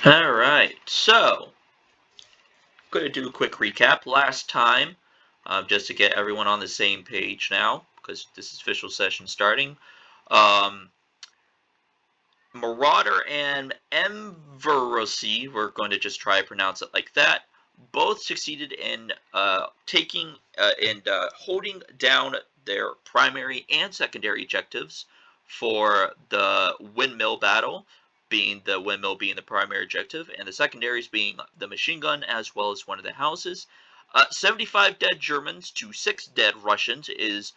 Alright, so, I'm going to do a quick recap. Last time, just to get everyone on the same page now, because this is official session starting, Marauder and Emverosi, we're going to just try to pronounce it like that, both succeeded in taking and holding down their primary and secondary objectives for the windmill battle, being the windmill being the primary objective, and the secondaries being the machine gun as well as one of the houses. 75 dead Germans to 6 dead Russians is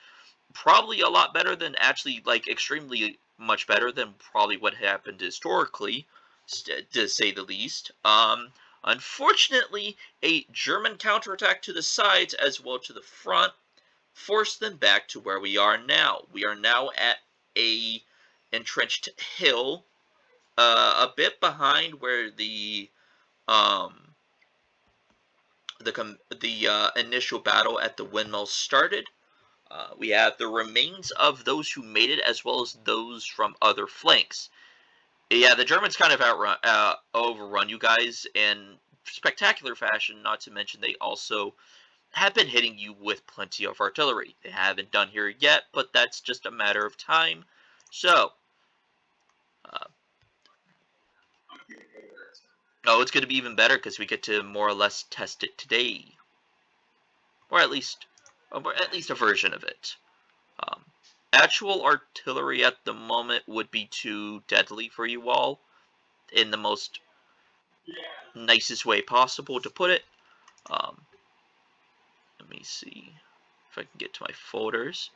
probably a lot better than actually, like, extremely much better than probably what happened historically, to say the least. Unfortunately, a German counterattack to the sides as well to the front forced them back to where we are now. We are now at a entrenched hill, a bit behind where the initial battle at the windmill started. We have the remains of those who made it, as well as those from other flanks. Yeah, the Germans kind of overrun you guys in spectacular fashion, not to mention they also have been hitting you with plenty of artillery. They haven't done here yet, but that's just a matter of time. So, oh, it's going to be even better because we get to more or less test it today. Or at least a version of it. Actual artillery at the moment would be too deadly for you all, in the most nicest way possible to put it. Let me see if I can get to my folders.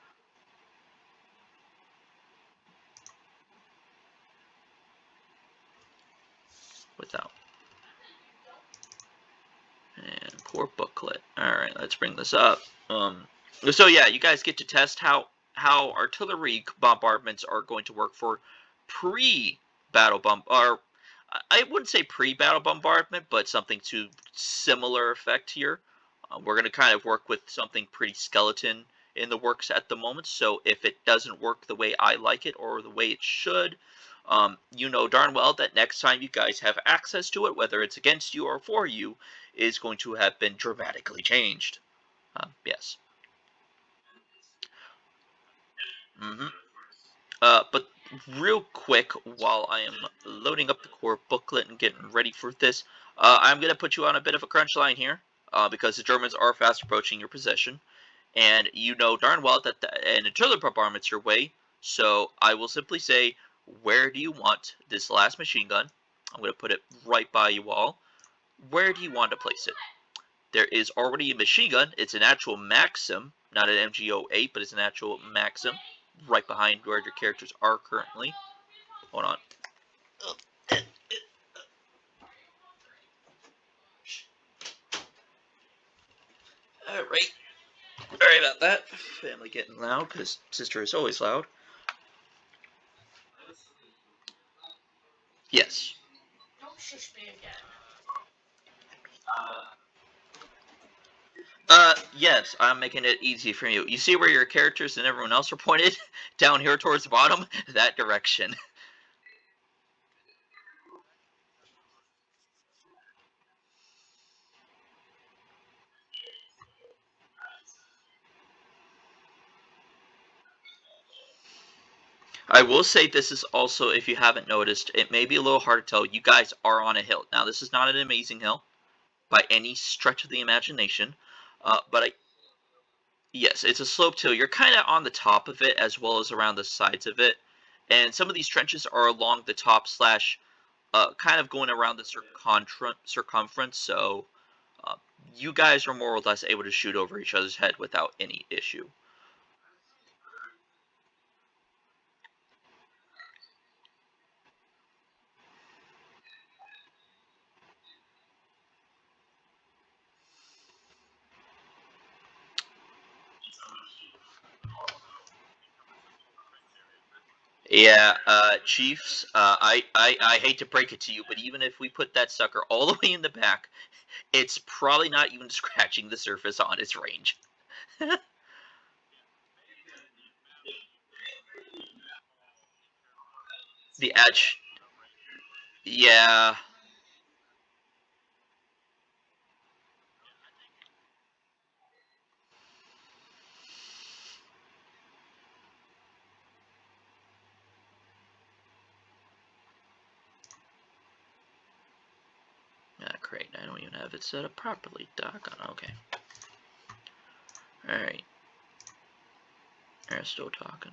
Without. And core booklet. Alright, let's bring this up. So yeah, you guys get to test how artillery bombardments are going to work for pre-battle bomb, or I wouldn't say pre-battle bombardment, but something to similar effect here. We're going to kind of work with something pretty skeleton in the works at the moment, so if it doesn't work the way I like it or the way it should, you know darn well that next time you guys have access to it, whether it's against you or for you, is going to have been dramatically changed. Yes. But real quick, while I am loading up the core booklet and getting ready for this, I'm going to put you on a bit of a crunch line here, because the Germans are fast approaching your position, and you know darn well that an artillery bombardment's your way, so I will simply say, where do you want this last machine gun? I'm going to put it right by you all. Where do you want to place it? There is already a machine gun. It's an actual Maxim, not an MG08, but it's an actual Maxim, right behind where your characters are currently. Hold on. Alright. Sorry about that. Family getting loud, because sister is always loud. Yes. Don't shush me again. Yes, I'm making it easy for you. You see where your characters and everyone else are pointed? Down here towards the bottom? That direction. I will say this is also, if you haven't noticed, it may be a little hard to tell. You guys are on a hill. Now, this is not an amazing hill by any stretch of the imagination, but yes, it's a sloped hill. You're kind of on the top of it as well as around the sides of it, and some of these trenches are along the top slash, kind of going around the circumference. So uh, you guys are more or less able to shoot over each other's head without any issue. Yeah, Chiefs, I hate to break it to you, but even if we put that sucker all the way in the back, it's probably not even scratching the surface on its range. The edge. Yeah. Ah, great. I don't even have it set up properly. Doggone. Okay. Alright. They're still talking.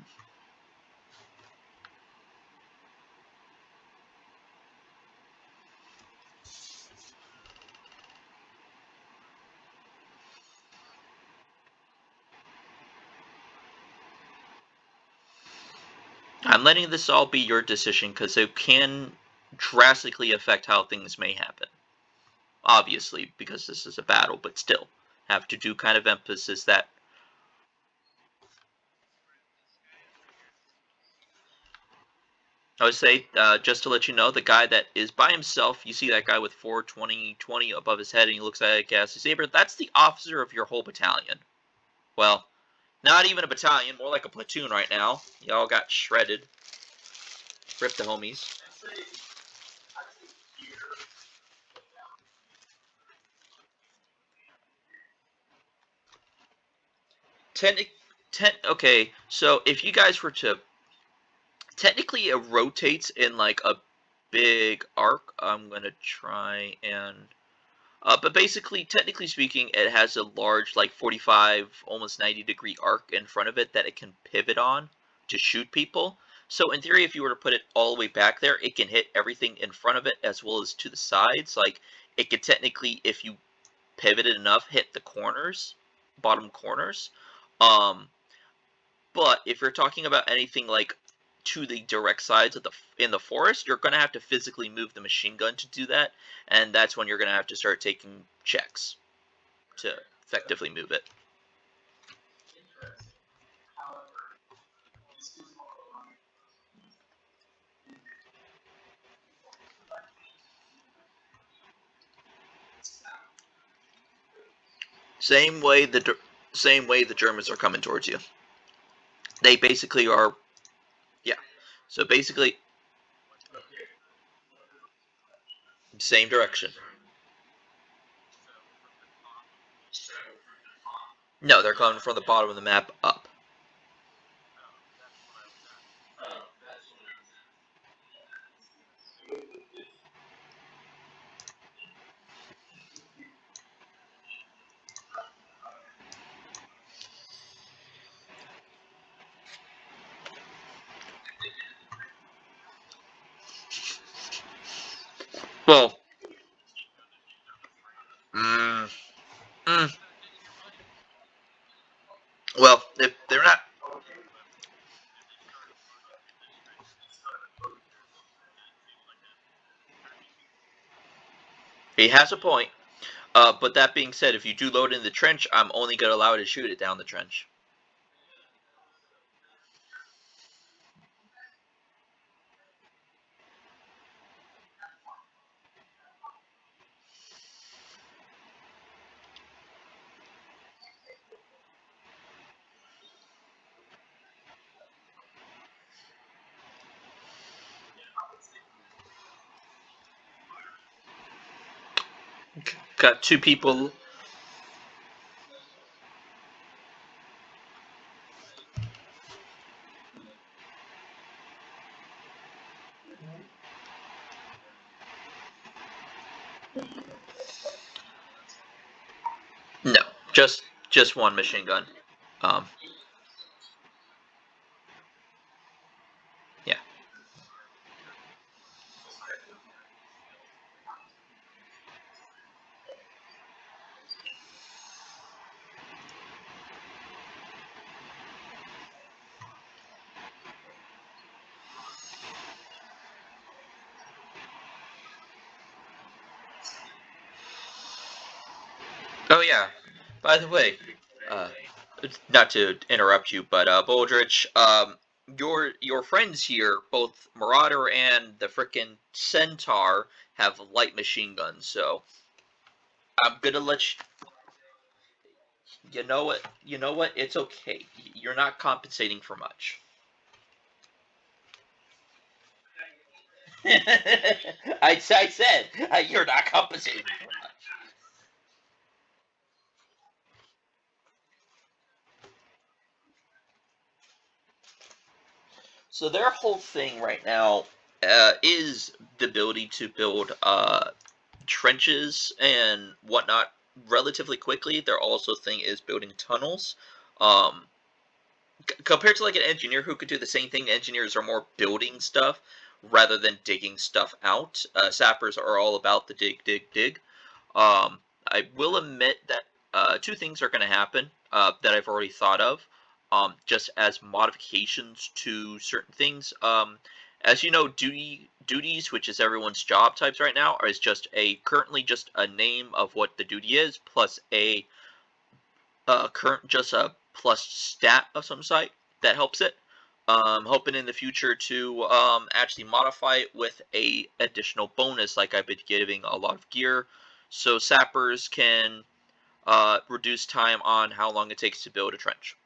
I'm letting this all be your decision because it can drastically affect how things may happen. Obviously, because this is a battle, but still, have to do kind of emphasis that. I would say, just to let you know, the guy that is by himself, you see that guy with 420 above his head, and he looks like a saber. That's the officer of your whole battalion. Well, not even a battalion, more like a platoon right now. Y'all got shredded. Rip the homies. Ten, okay, so if you guys were to, technically it rotates in like a big arc. I'm gonna try and, but basically, technically speaking, it has a large, like 45, almost 90-degree arc in front of it that it can pivot on to shoot people. So in theory, if you were to put it all the way back there, it can hit everything in front of it as well as to the sides. Like, it could technically, if you pivot it enough, hit the corners, bottom corners. Um, but if you're talking about anything like to the direct sides of the in the forest, you're going to have to physically move the machine gun to do that, and that's when you're going to have to start taking checks to effectively move it. Same way the Germans are coming towards you. They basically are, yeah. So basically, same direction. No, they're coming from the bottom of the map up. Well, mm, mm, well, if they're not, he has a point. But that being said, if you do load in the trench, I'm only going to allow it to shoot it down the trench. Got two people. No, just one machine gun. Um, yeah. Oh yeah. By the way, uh, not to interrupt you, but Boldrich, your friends here, both Marauder and the frickin' Centaur, have light machine guns. So I'm gonna let you. You know what? You know what? It's okay. You're not compensating for much. I said you're not compensating for much. So their whole thing right now is the ability to build trenches and whatnot relatively quickly. Their also thing is building tunnels. Um, Compared to like an engineer who could do the same thing, engineers are more building stuff rather than digging stuff out. Sappers are all about the dig, dig, dig. I will admit that two things are going to happen that I've already thought of, just as modifications to certain things. As you know, duties, which is everyone's job types right now, is just a currently just a name of what the duty is plus a current just a plus stat of some site that helps it. Hoping in the future to actually modify it with a additional bonus, like I've been giving a lot of gear, so sappers can reduce time on how long it takes to build a trench,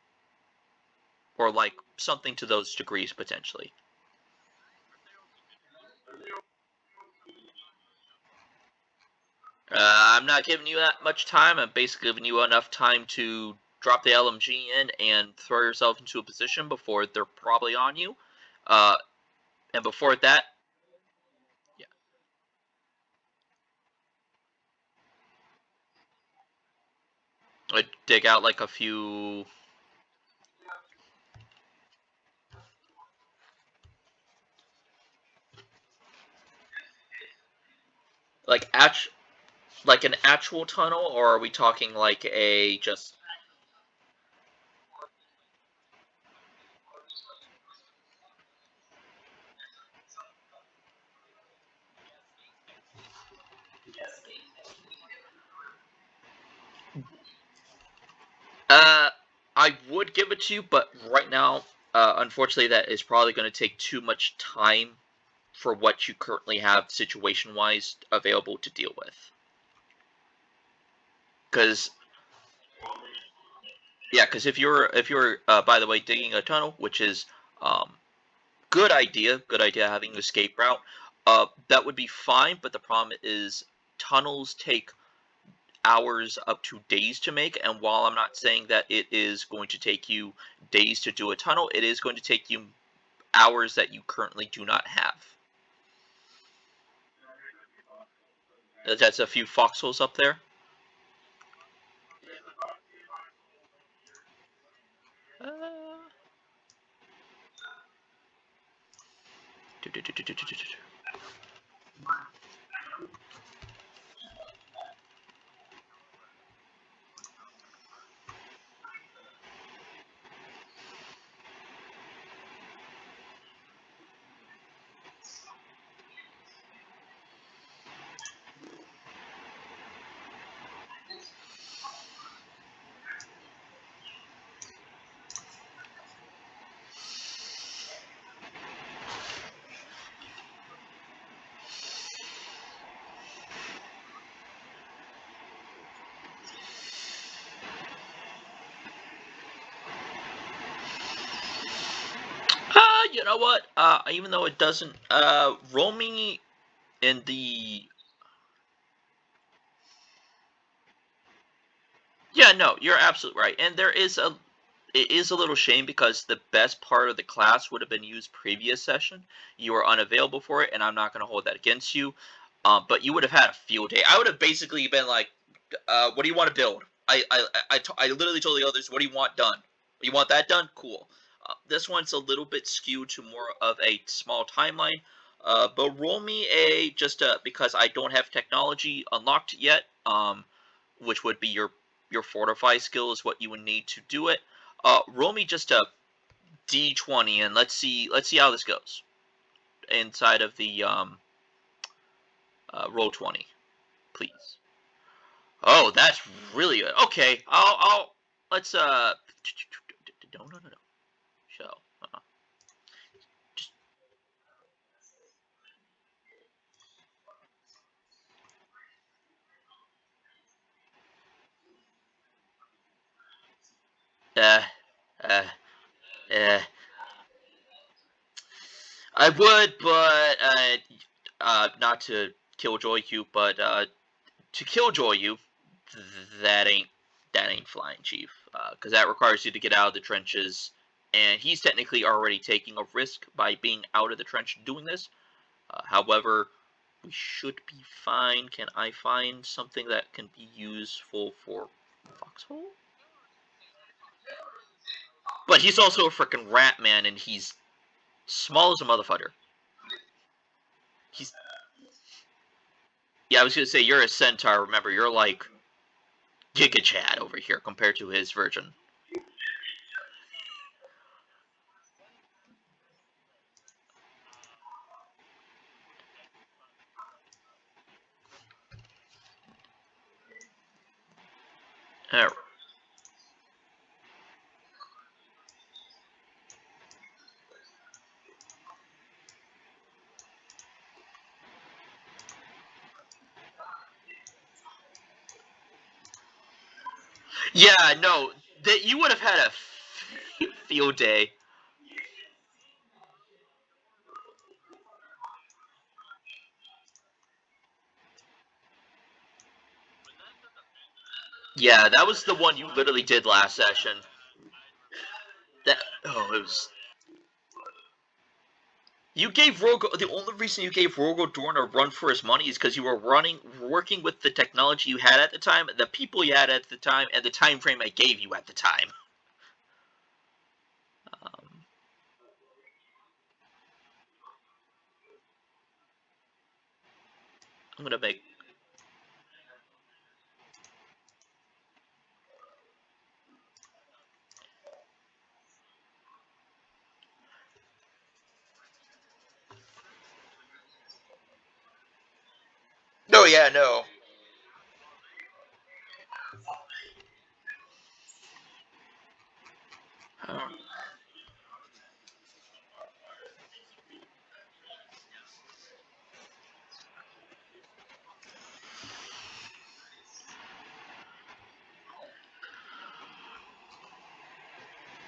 or like something to those degrees potentially. I'm not giving you that much time. I'm basically giving you enough time to drop the LMG in and throw yourself into a position before they're probably on you. Uh, and before that, yeah, dig out like a few, like like an actual tunnel, or are we talking like a just? Uh, I would give it to you, but right now, unfortunately, that is probably going to take too much time for what you currently have situation-wise available to deal with. Because yeah, because if you're by the way digging a tunnel, which is um, good idea having an escape route. That would be fine, but the problem is tunnels take hours up to days to make, and while I'm not saying that it is going to take you days to do a tunnel, it is going to take you hours that you currently do not have. That's a few foxholes up there. Uh, you know what? Even though it doesn't, roaming in the yeah, no, you're absolutely right. And there is a it is a little shame because the best part of the class would have been used previous session. You were unavailable for it, and I'm not going to hold that against you. But you would have had a field day. I would have basically been like, "What do you want to build?" I literally told the others, "What do you want done? You want that done? Cool." This one's a little bit skewed to more of a small timeline. But roll me a just because I don't have technology unlocked yet. Which would be your fortify skill is what you would need to do it. Roll me just a d20 and let's see how this goes inside of the roll 20, please. Oh, that's really good. Okay, I'll let's no. So just uh uh uh I would, but not to killjoy you, but to killjoy you, that ain't flying, Chief. Because that requires you to get out of the trenches, and he's technically already taking a risk by being out of the trench doing this. However, we should be fine. Can I find something that can be useful for Foxhole? But he's also a freaking rat man, and he's small as a motherfucker. He's Yeah, I was gonna say you're a centaur. Remember, you're like Giga Chad over here compared to his version. Uh, yeah, no, that you would have had a field day. Yeah, that was the one you literally did last session. That it was. You gave Rogo. The only reason you gave Rogo Dorn a run for his money is because you were working with the technology you had at the time, the people you had at the time, and the time frame I gave you at the time. Um, I'm gonna make. No, yeah, no. Um,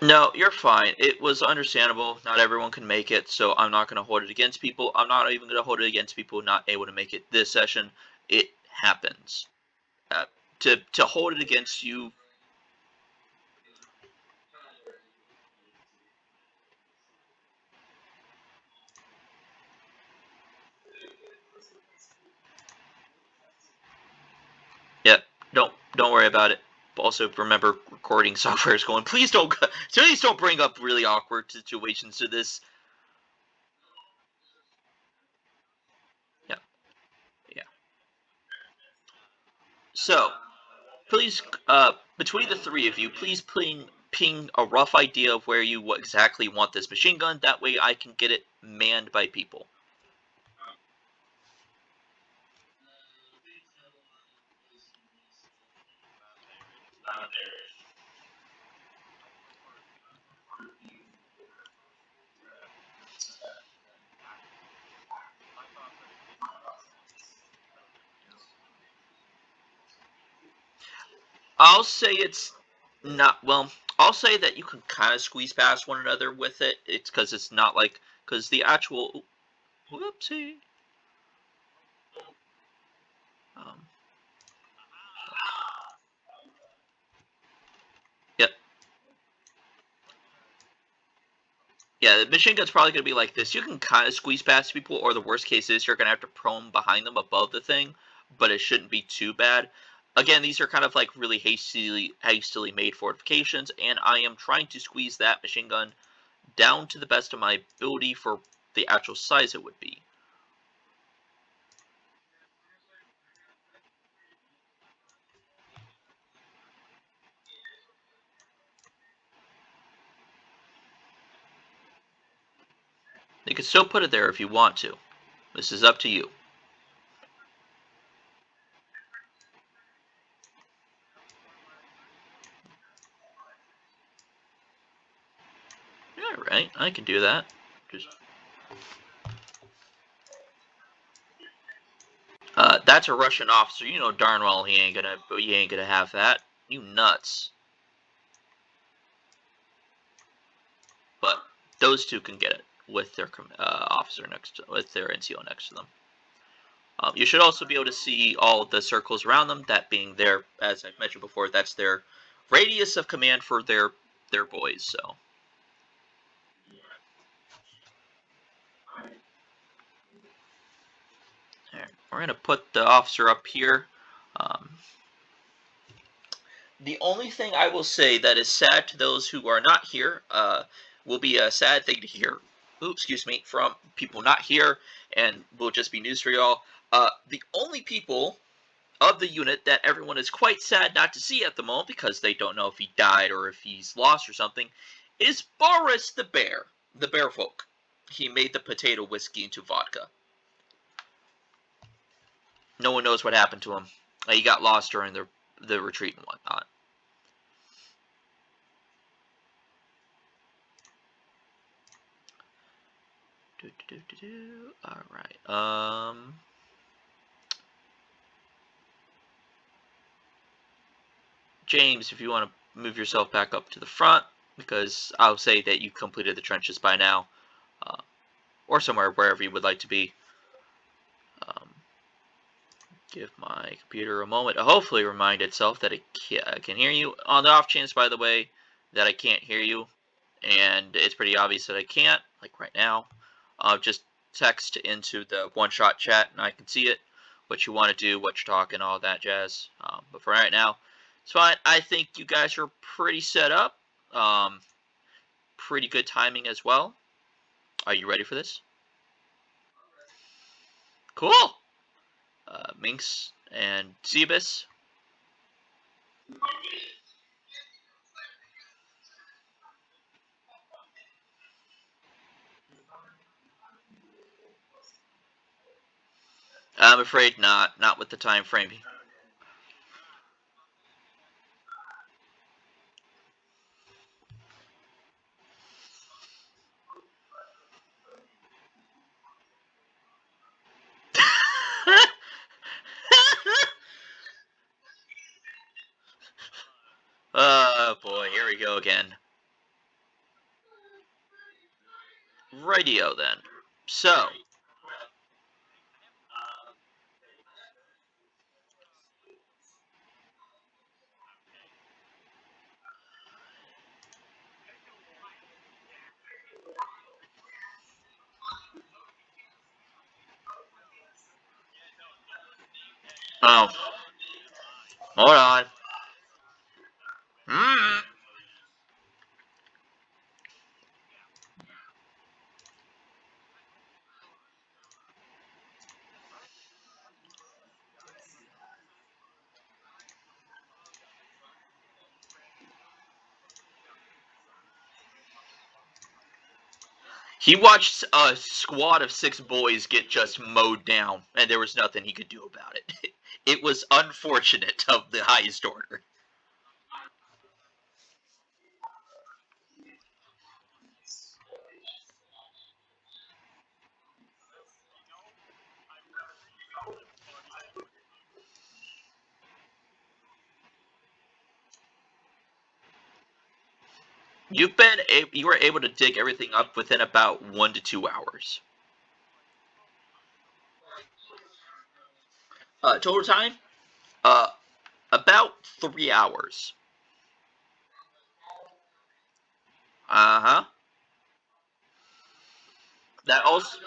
No, you're fine. It was understandable. Not everyone can make it, so I'm not going to hold it against people. I'm not even going to hold it against people not able to make it this session. It happens. Uh, to hold it against you, yeah, don't worry about it. Also, remember recording software is going. Please don't bring up really awkward situations to this. Yeah, yeah. So please, between the three of you, please ping a rough idea of where you exactly want this machine gun. That way, I can get it manned by people. I'll say it's not well. I'll say that you can kind of squeeze past one another with it. It's because it's not like because the actual whoopsie. Um, yep. Yeah, the machine gun's probably gonna be like this. You can kind of squeeze past people, or the worst case is you're gonna have to prone behind them above the thing, but it shouldn't be too bad. Again, these are kind of like really hastily made fortifications, and I am trying to squeeze that machine gun down to the best of my ability for the actual size it would be. You can still put it there if you want to. This is up to you. Yeah, right. I can do that. Just that's a Russian officer. You know darn well he ain't gonna have that. You nuts. But those two can get it. with their officer with their NCO next to them. You should also be able to see all the circles around them, that being their, as I've mentioned before, that's their radius of command for their boys. So right, we're gonna put the officer up here. Um, the only thing I will say that is sad to those who are not here, will be a sad thing to hear. Ooh, excuse me, from people not here, and will just be news for y'all. The only people of the unit that everyone is quite sad not to see at the moment because they don't know if he died or if he's lost or something is Boris the bear folk. He made the potato whiskey into vodka. No one knows what happened to him. He got lost during the retreat and whatnot. All right. James, if you want to move yourself back up to the front, because I'll say that you completed the trenches by now, uh, or somewhere wherever you would like to be. Um, Give my computer a moment to hopefully remind itself that it can hear you. On the off chance, by the way, that I can't hear you, and it's pretty obvious that I can't, like right now, just text into the one-shot chat and I can see it, what you want to do, what you're talking, all that jazz. But for right now, it's fine. I think you guys are pretty set up. Pretty good timing as well. Are you ready for this? Cool! Minx and Zebus. I'm afraid not. Not with the time frame. Oh boy, here we go again. Radio then. So, oh, hold on. Mm. He watched a squad of 6 boys get just mowed down, and there was nothing he could do about it. It was unfortunate of the highest order. You were able to dig everything up within about 1 to 2 hours. Total time, uh, about 3 hours. Uh huh. That also.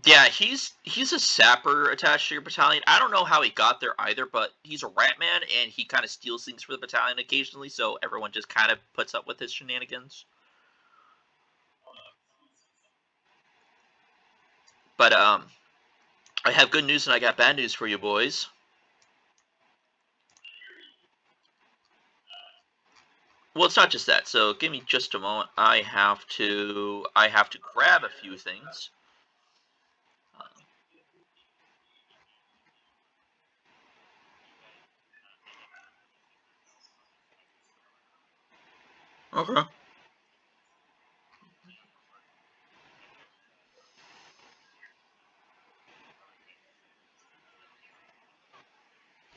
Yeah, he's a sapper attached to your battalion. I don't know how he got there either, but he's a rat man and he kind of steals things for the battalion occasionally, so everyone just kind of puts up with his shenanigans. But I have good news and I got bad news for you boys. Well, it's not just that. So give me just a moment. I have to grab a few things. Okay.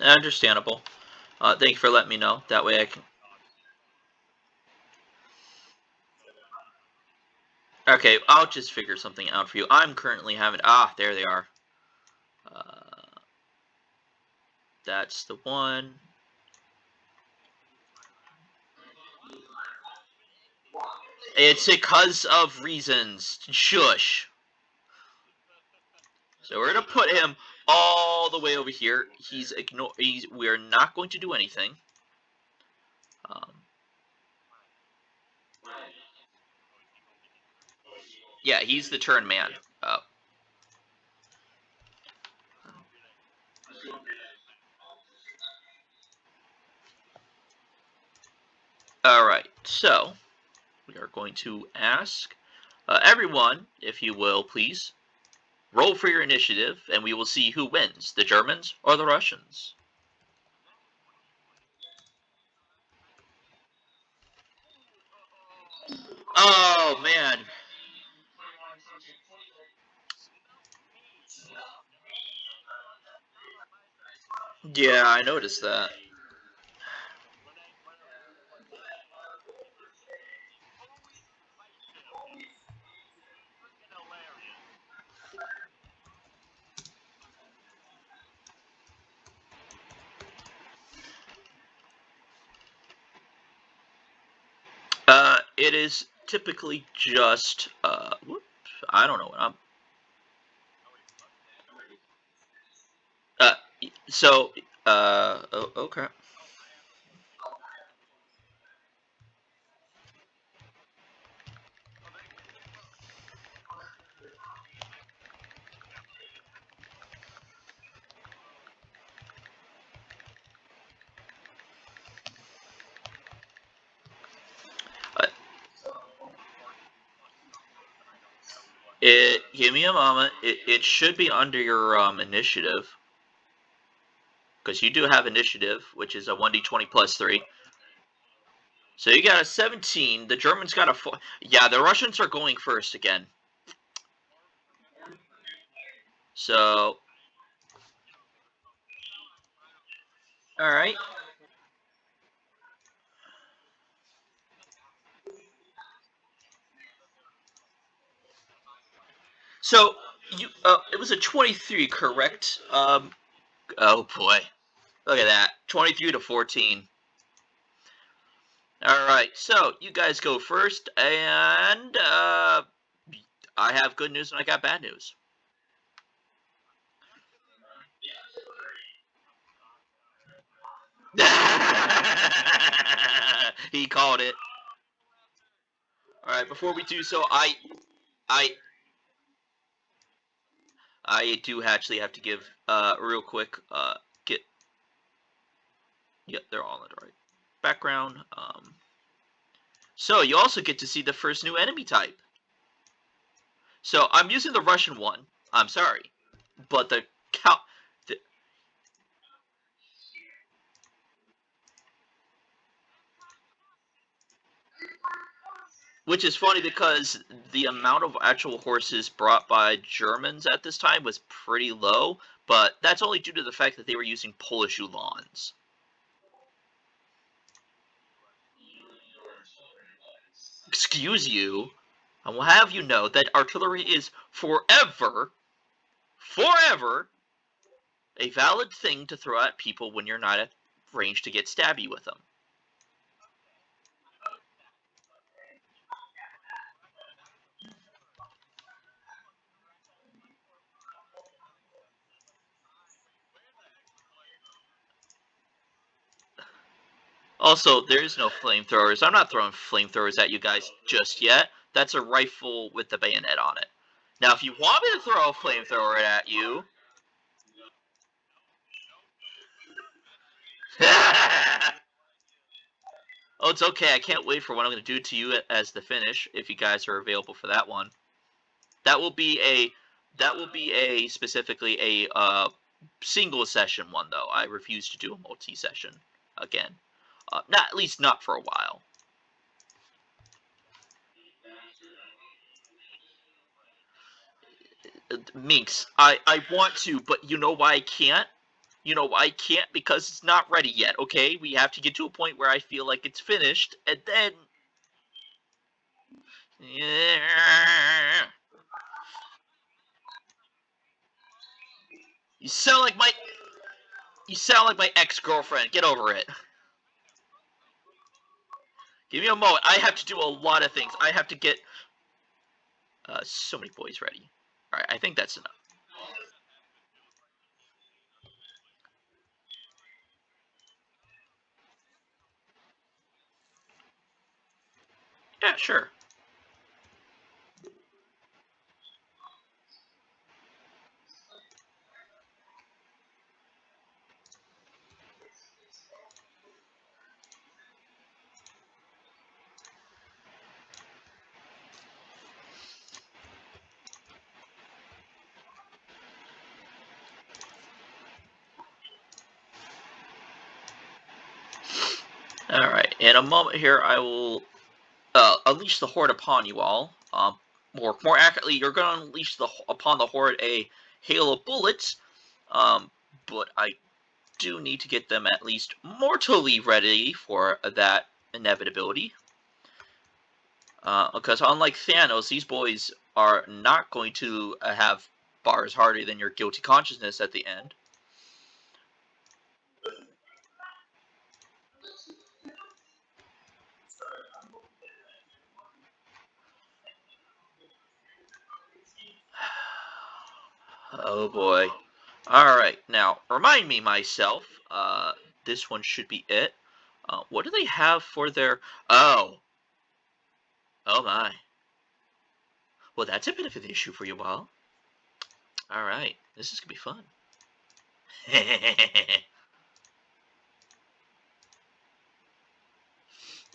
Understandable. Thank you for letting me know. That way I can. Okay, I'll just figure something out for you. I'm currently having... Ah, there they are. That's the one. It's because of reasons. Shush. So we're gonna put him all the way over here. We're not going to do anything. Um, yeah, he's the turn man. Uh, all right. So we are going to ask everyone, if you will, please roll for your initiative, and we will see who wins: the Germans or the Russians. Oh man. Yeah, I noticed that. It is typically just whoops, I don't know what I'm. Uh, so oh, okay. Uh, give me a moment. It should be under your initiative because you do have initiative, which is a 1d20 plus 3. So you got a 17. The Germans got a 4. Yeah, the Russians are going first again. So all right. So you it was a 23, correct? Oh boy, look at that, 23 to 14. All right, so you guys go first, and I have good news and I got bad news. He called it. All right, before we do so, I I do actually have to give real quick get yep, they're all in the right background. So you also get to see the first new enemy type. So I'm using the Russian one. I'm sorry, but the which is funny because the amount of actual horses brought by Germans at this time was pretty low, but that's only due to the fact that they were using Polish Uhlans. Excuse you, I will have you know that artillery is forever a valid thing to throw at people when you're not at range to get stabby with them. Also, there's no flamethrowers. I'm not throwing flamethrowers at you guys just yet. That's a rifle with the bayonet on it. Now, if you want me to throw a flamethrower at you... Oh, it's okay. I can't wait for what I'm going to do to you as the finish, if you guys are available for that one. That will be a... That will be a specifically a single session one, though. I refuse to do a multi-session again. Not at least not for a while. Minx, I want to, but you know why I can't? You know why I can't? Because it's not ready yet, okay? We have to get to a point where I feel like it's finished, and then... Yeah. You sound like my ex-girlfriend. Get over it. Give me a moment. I have to do a lot of things. I have to get so many boys ready. All right, I think that's enough. Yeah, sure. All right. In a moment here, I will unleash the horde upon you all. More accurately, you're going to unleash upon the horde a hail of bullets. Um, but I do need to get them at least mortally ready for that inevitability. Because unlike Thanos, these boys are not going to have bars harder than your guilty consciousness at the end. Oh boy. Alright, now, remind me myself, this one should be it. What do they have for their... Oh. Oh my. Well, that's a bit of an issue for you all. Alright, this is gonna be fun.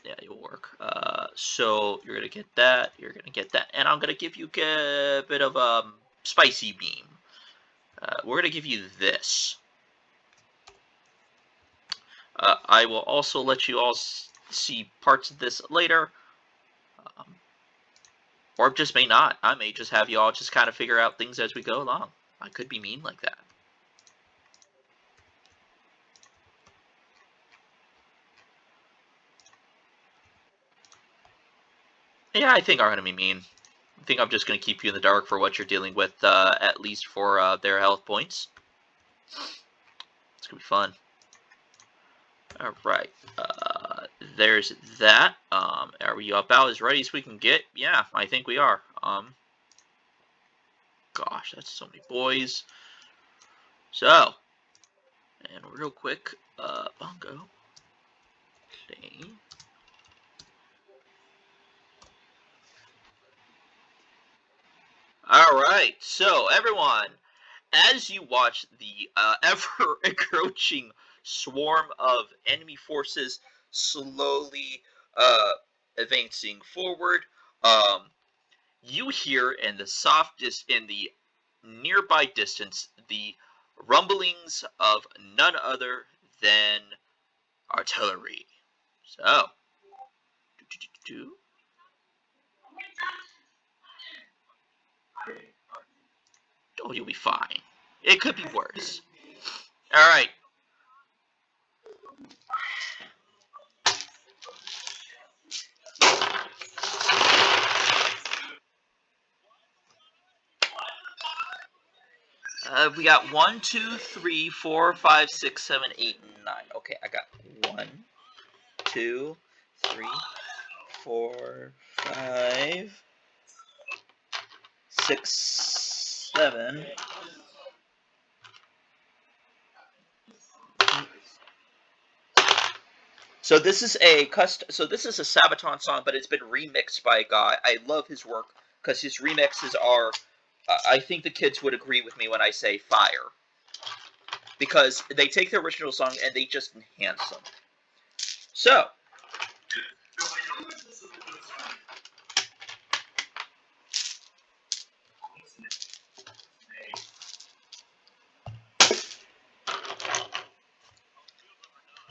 Yeah, you'll work. So you're gonna get that, you're gonna get that, and I'm gonna give you a bit of spicy beam. We're gonna give you this. I will also let you all see parts of this later, um, or just may not. I may just have you all just kind of figure out things as we go along. I could be mean like that. Yeah, I think I'm gonna be mean. I think I'm just gonna keep you in the dark for what you're dealing with, at least for their health points. It's gonna be fun. All right. There's that. Are we about as ready as we can get? Yeah, I think we are. Gosh, that's so many boys. So, and real quick, bongo. Thing. All right. So, everyone, as you watch the ever encroaching swarm of enemy forces slowly advancing forward, um, you hear in the in the nearby distance the rumblings of none other than artillery. So, oh, you'll be fine. It could be worse. All right. We got 1, 2, 3, 4, 5, 6, 7, 8, 9. Okay, I got 1, 2, 3, 4, 5, 6, 7. So this is a Sabaton song, but it's been remixed by a guy. I love his work because his remixes are. I think the kids would agree with me when I say fire because they take the original song and they just enhance them. So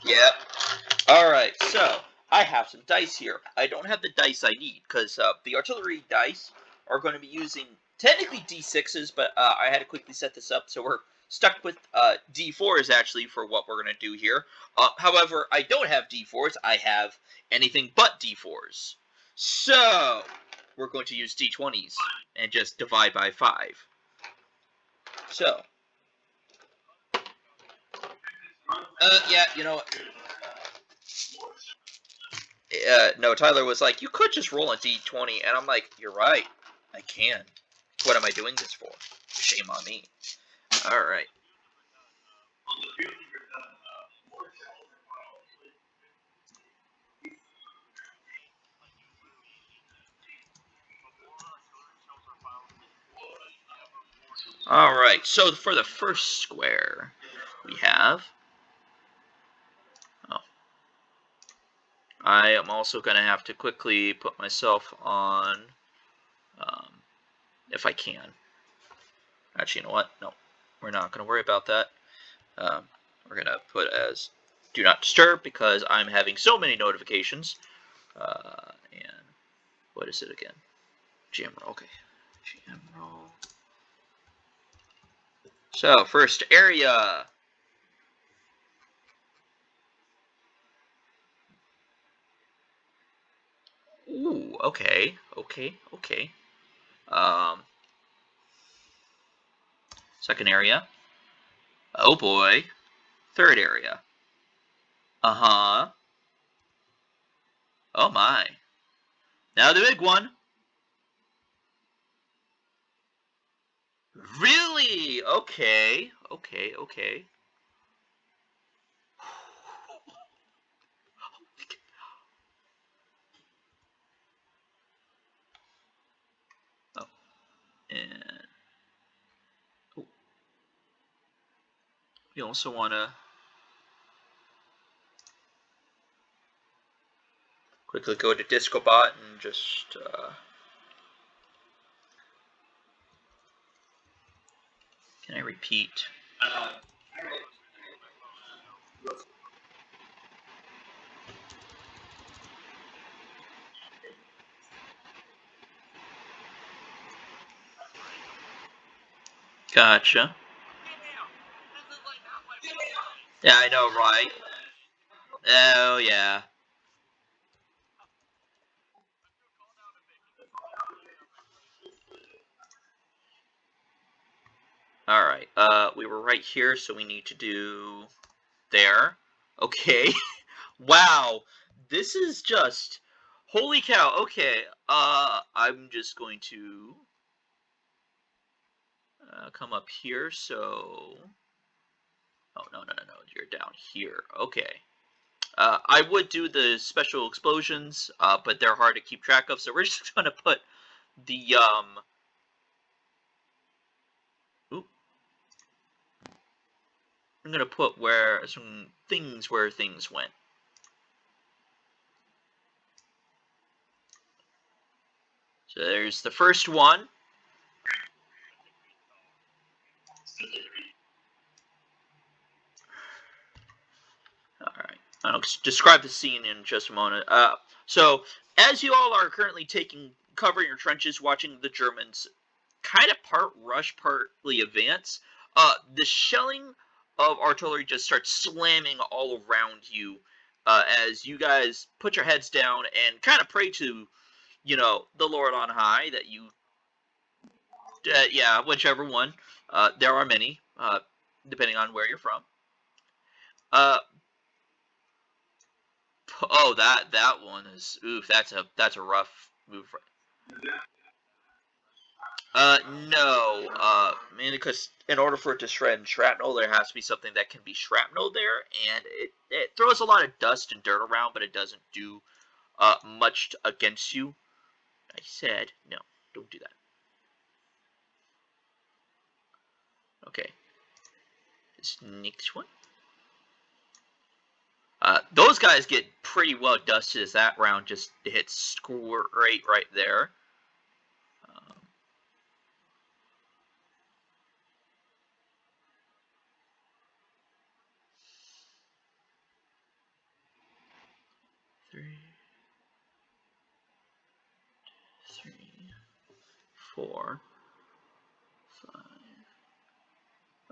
yeah. All right, so I have some dice here. I don't have the dice I need because the artillery dice are going to be using technically D6s, but I had to quickly set this up, so we're stuck with D4s actually for what we're going to do here. However, I don't have D4s. I have anything but D4s. So we're going to use d20s and just divide by 5. So, yeah, you know, no, Tyler was like, you could just roll a d20, and I'm like, you're right, I can. What am I doing this for? Shame on me. All right. All right. So for the first square, we have. Oh, I am also going to have to quickly put myself on, if I can. Actually, you know what? No, we're not going to worry about that. We're going to put as do not disturb because I'm having so many notifications. And what is it again? GM roll. Okay. GM roll. So, first area. Ooh, okay. Second area. Oh boy. Third area. Uh-huh. Oh my. Now the big one. Really? Okay. Oh, and oh, we also want to quickly go to DiscoBot and just can I repeat? Gotcha. Yeah, I know, right? Oh yeah. All right. We were right here, so we need to do there. Okay. Wow. This is just holy cow. Okay. I'm just going to come up here. So. Oh no. You're down here. Okay. I would do the special explosions, but they're hard to keep track of. So we're just gonna put the Oop. I'm gonna put where some things where things went. So there's the first one. All right. I'll describe the scene in just a moment. So as you all are currently taking cover in your trenches, watching the Germans kind of part rush, partly advance, the shelling of artillery just starts slamming all around you as you guys put your heads down and kind of pray to, the Lord on high that you, yeah, whichever one. There are many, depending on where you're from. Uh, oh, that one is oof. That's a rough move. No. Mainly because in order for it to shred shrapnel, there has to be something that can be shrapnel there, and it throws a lot of dust and dirt around, but it doesn't do much against you. I said no. Don't do that. Okay. This next one. Those guys get pretty well dusted as that round just hits straight right there. Um, 3, 4, 5.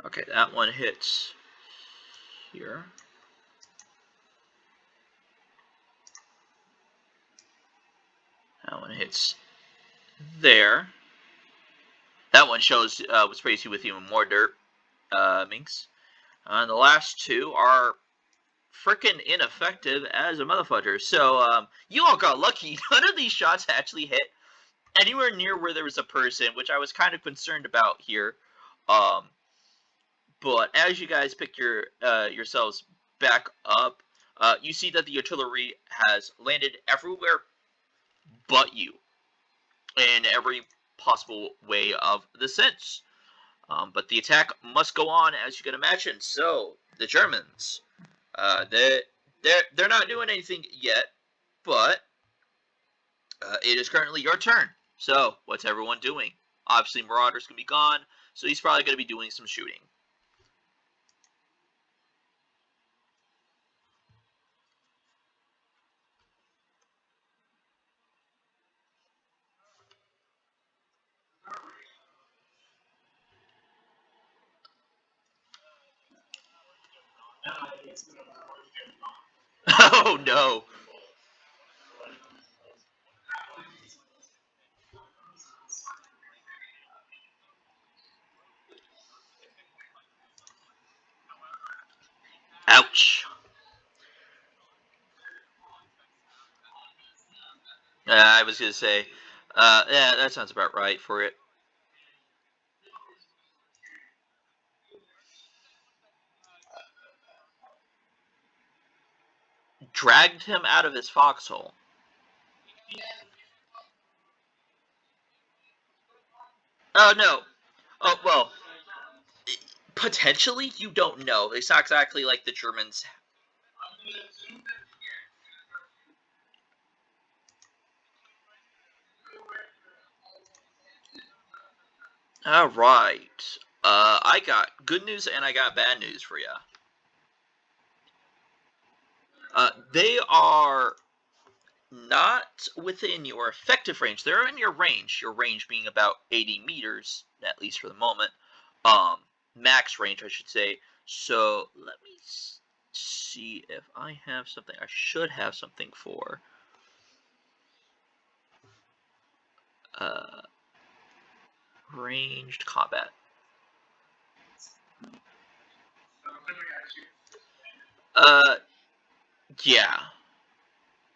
Okay, that one hits here. That one hits there. That one shows what sprays you with even more dirt, Minx. And the last two are freaking ineffective as a motherfucker. So you all got lucky. None of these shots actually hit anywhere near where there was a person, which I was kind of concerned about here. But as you guys pick yourselves back up, you see that the artillery has landed everywhere but you, in every possible way of the sense. But the attack must go on, as you can imagine. So the Germans, they're not doing anything yet, but it is currently your turn. So what's everyone doing? Obviously, Marauder's gonna be gone, so he's probably gonna be doing some shooting. Oh no! Ouch! I was gonna say, yeah, that sounds about right for it. Dragged him out of his foxhole. Oh no! Oh well, potentially you don't know. It's not exactly like the Germans. All right. I got good news and I got bad news for you. They are not within your effective range. They're in your range. Your range being about 80 meters, at least for the moment. Max range, I should say. So let me see if I have something. I should have something for. Uh, Ranged combat. Uh, yeah.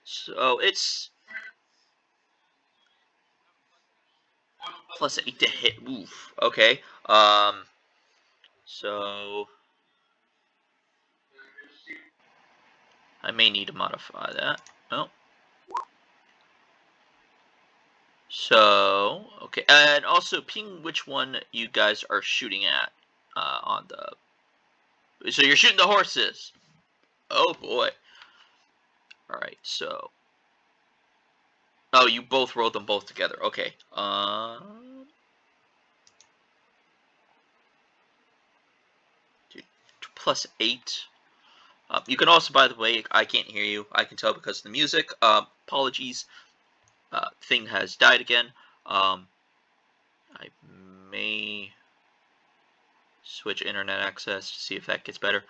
So it's +8 to hit. Oof. Okay. So I may need to modify that. Oh. So okay, and also ping which one you guys are shooting at on the. So you're shooting the horses. Oh boy. All right. So. Oh, you both rolled them both together. Okay. +8. You can also, by the way, I can't hear you. I can tell because of the music. Apologies. Thing has died again. I may switch internet access to see if that gets better.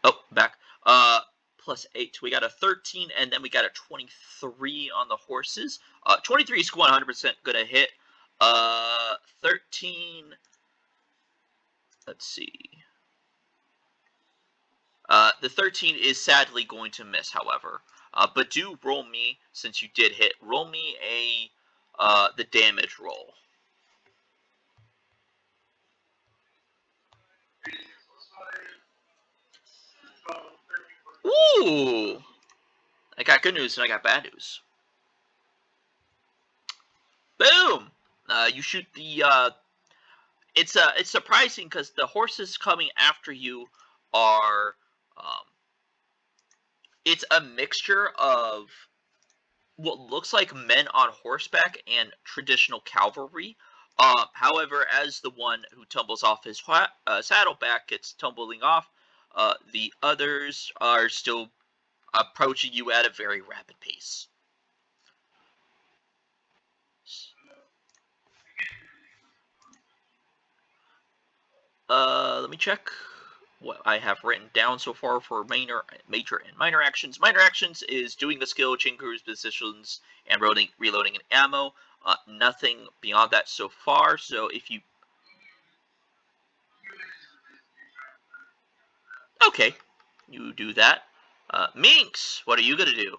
Oh, back. +8. We got a 13, and then we got a 23 on the horses. 23 is 100% gonna hit. 13. Let's see. The 13 is sadly going to miss, however. But do roll me, since you did hit, roll me the damage roll. Ooh! I got good news and I got bad news. Boom! You shoot the. It's surprising because the horses coming after you are. It's a mixture of what looks like men on horseback and traditional cavalry. However, as the one who tumbles off his saddleback gets tumbling off, the others are still approaching you at a very rapid pace. Let me check what I have written down so far for major and minor actions. Minor actions is doing the skill, change crews, positions, and reloading and ammo. Nothing beyond that so far. So if you okay, you do that. Minx, what are you gonna do?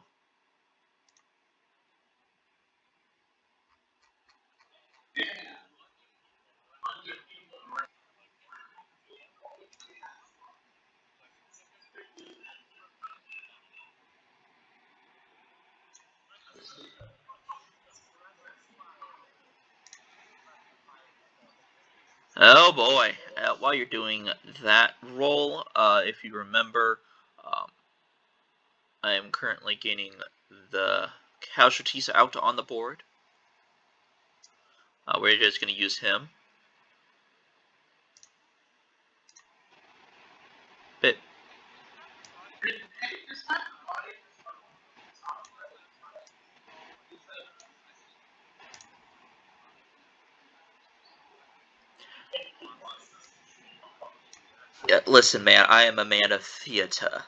Oh boy! While you're doing that roll, if you remember, um, I am currently getting the casualties out on the board. We're just going to use him. But yeah, listen, man, I am a man of theater.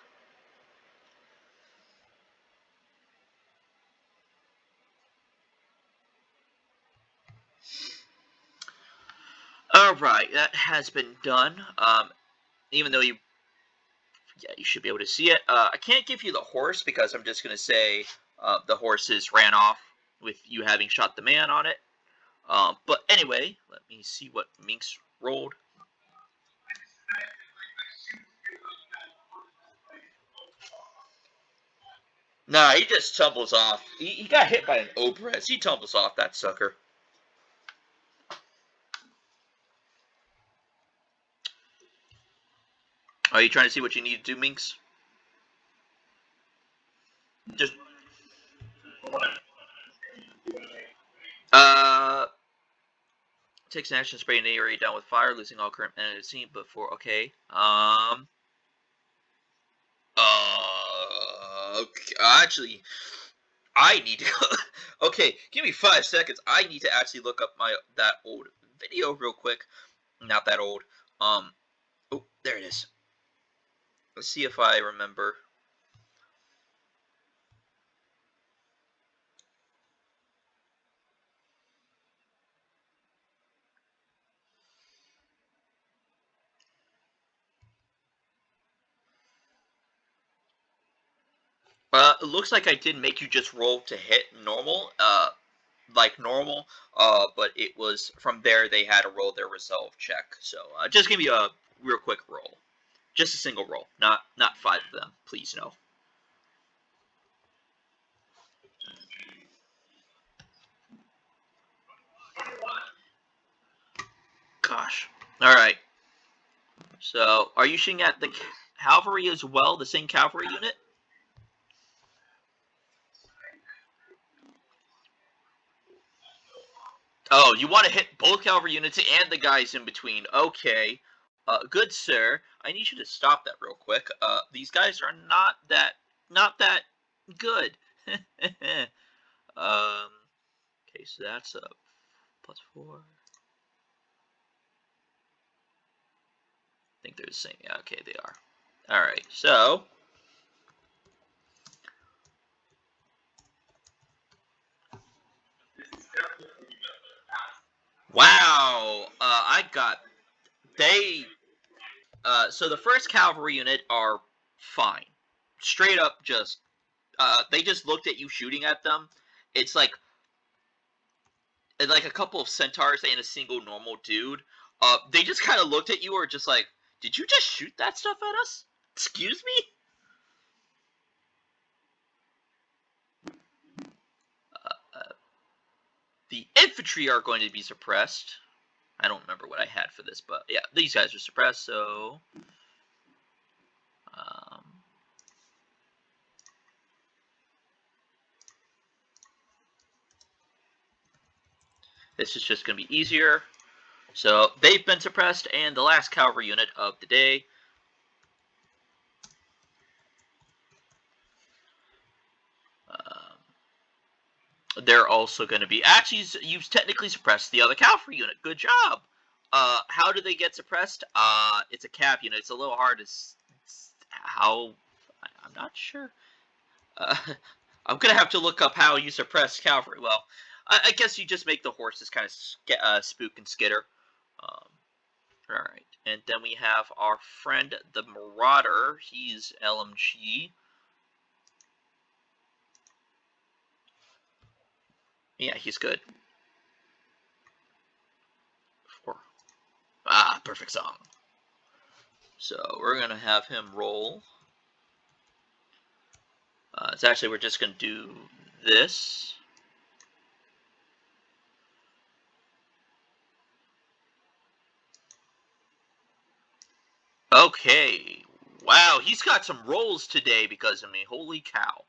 All right, that has been done. Even though you should be able to see it. I can't give you the horse because I'm just going to say the horses ran off with you having shot the man on it. But anyway, let me see what Minx rolled. Nah, he just tumbles off. He got hit by an Oprez. He tumbles off, that sucker. Are you trying to see what you need to do, Minx? Just uh takes an action, spray an area down with fire, losing all current mana in the scene before. Okay. Okay, actually, I need to go. Okay, give me 5 seconds. I need to actually look up that old video real quick. Not that old. Oh, there it is. Let's see if I remember. It looks like I did make you just roll to hit normal. Like normal. But it was from there they had to roll their resolve check. So just give me a real quick roll. Just a single roll, not 5 of them. Please no. Gosh. All right. So, are you shooting at the cavalry as well? The same cavalry unit? Oh, you want to hit both cavalry units and the guys in between. Okay. Good sir, I need you to stop that real quick. These guys are not that good. Okay, so that's a +4. I think they're the same. Yeah, okay, they are. All right, so wow, I got they. So the first cavalry unit are fine, straight up. Just they just looked at you shooting at them. It's like a couple of centaurs and a single normal dude. They just kind of looked at you, or just like, did you just shoot that stuff at us? Excuse me. The infantry are going to be suppressed. I don't remember what I had for this, but yeah, these guys are suppressed. So um, this is just going to be easier. So they've been suppressed, and the last cavalry unit of the day. Um, they're also going to be actually you've technically suppressed the other cavalry unit. Good job. How do they get suppressed? It's a cav unit. It's a little hard to how. I'm not sure. Uh, I'm gonna have to look up how you suppress cavalry. Well, I guess you just make the horses kind of spook and skitter. Um, all right, and then we have our friend the Marauder. He's LMG. Yeah, he's good. Perfect song. So we're gonna have him roll. It's actually we're just gonna do this. Okay. Wow, he's got some rolls today because of me. Holy cow.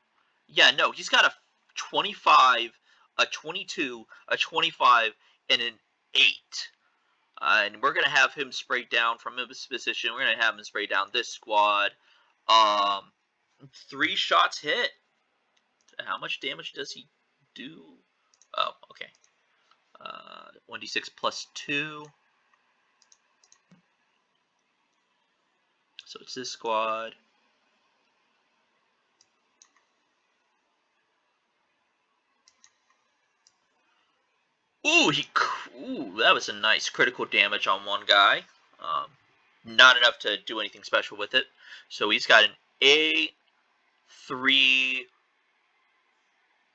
Yeah, no, he's got a 25, a 22, a 25, and an 8. And we're going to have him spray down from his position. We're going to have him spray down this squad. 3 shots hit. How much damage does he do? Oh, okay. 1d6 plus 2. So it's this squad. Ooh, that was a nice critical damage on one guy. Not enough to do anything special with it. So he's got an A3,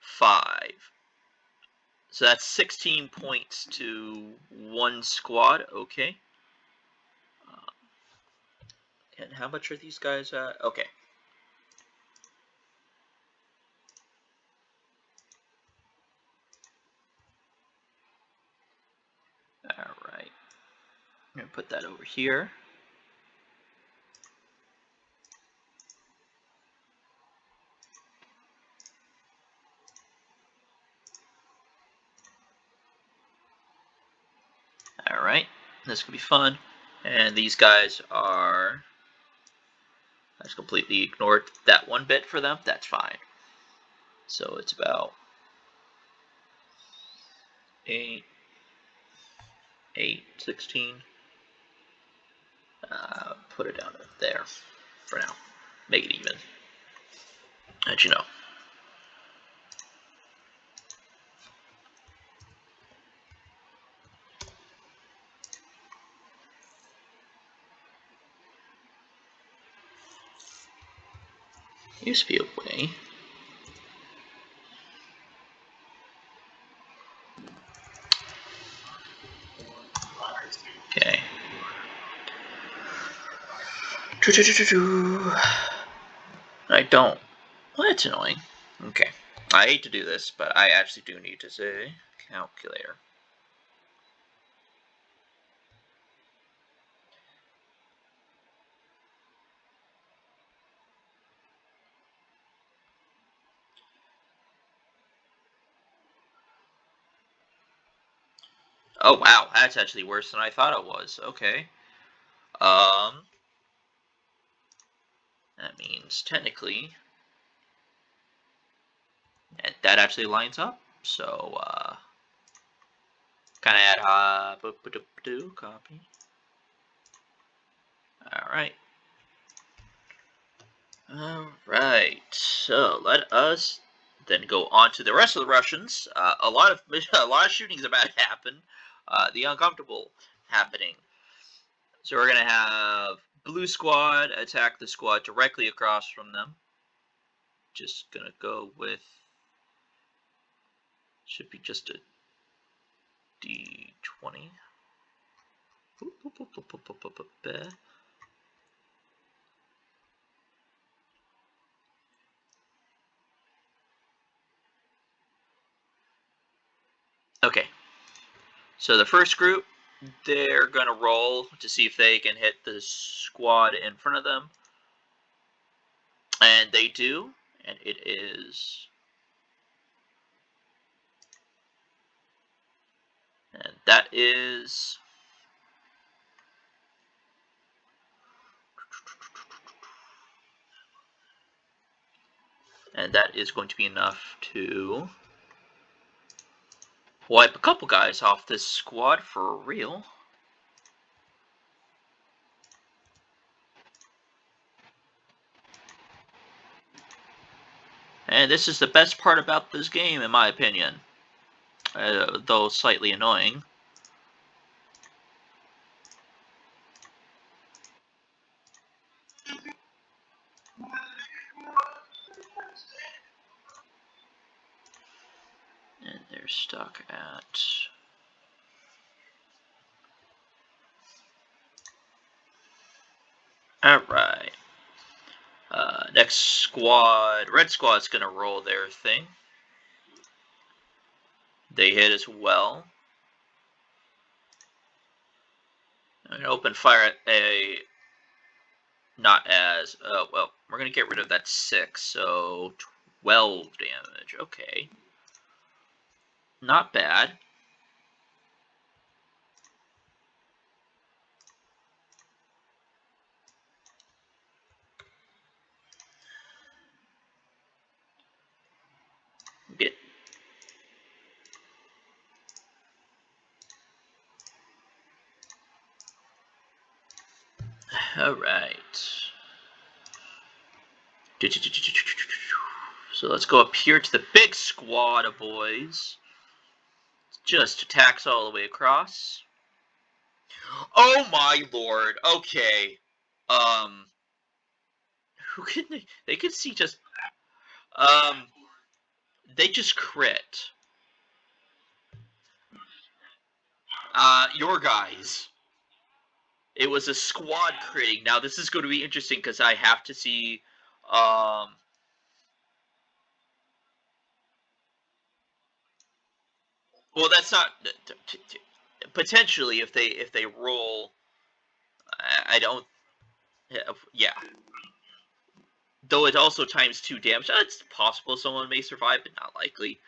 5. So that's 16 points to one squad. Okay. And how much are these guys at? Okay. Alright. I'm going to put that over here. Alright. This could be fun. And these guys are... I just completely ignored that one bit for them. That's fine. So it's about 8, 16. Put it down there for now. Make it even. As you know. Used to be a way. Okay. I don't. Well, that's annoying. Okay. I hate to do this, but I actually do need to say calculator. Oh wow, that's actually worse than I thought it was. Okay. That means technically that actually lines up. So kind of add copy. Alright. Alright. So let us then go on to the rest of the Russians. A lot of shootings about to happen. The uncomfortable happening. So we're gonna have blue squad attack the squad directly across from them. Just gonna go with should be just a D20. Okay. So the first group, they're gonna roll to see if they can hit the squad in front of them. And they do, and it is... And that is... And that is going to be enough to wipe a couple guys off this squad for real. And this is the best part about this game, in my opinion. though slightly annoying. And they're stuck at... Alright. Next squad. Red squad's gonna roll their thing. They hit as well. I'm gonna open fire at a... Not as... well, we're gonna get rid of that 6, so 12 damage. Okay. Not bad. Get... Alright. So let's go up here to the big squad of boys. Just attacks all the way across. Oh my lord. Okay. Who can they? They could see just. They just crit. Your guys. It was a squad critting. Now this is going to be interesting because I have to see. Well, that's not potentially if they roll. I don't. Yeah. Though it also times 2 damage. It's possible someone may survive, but not likely.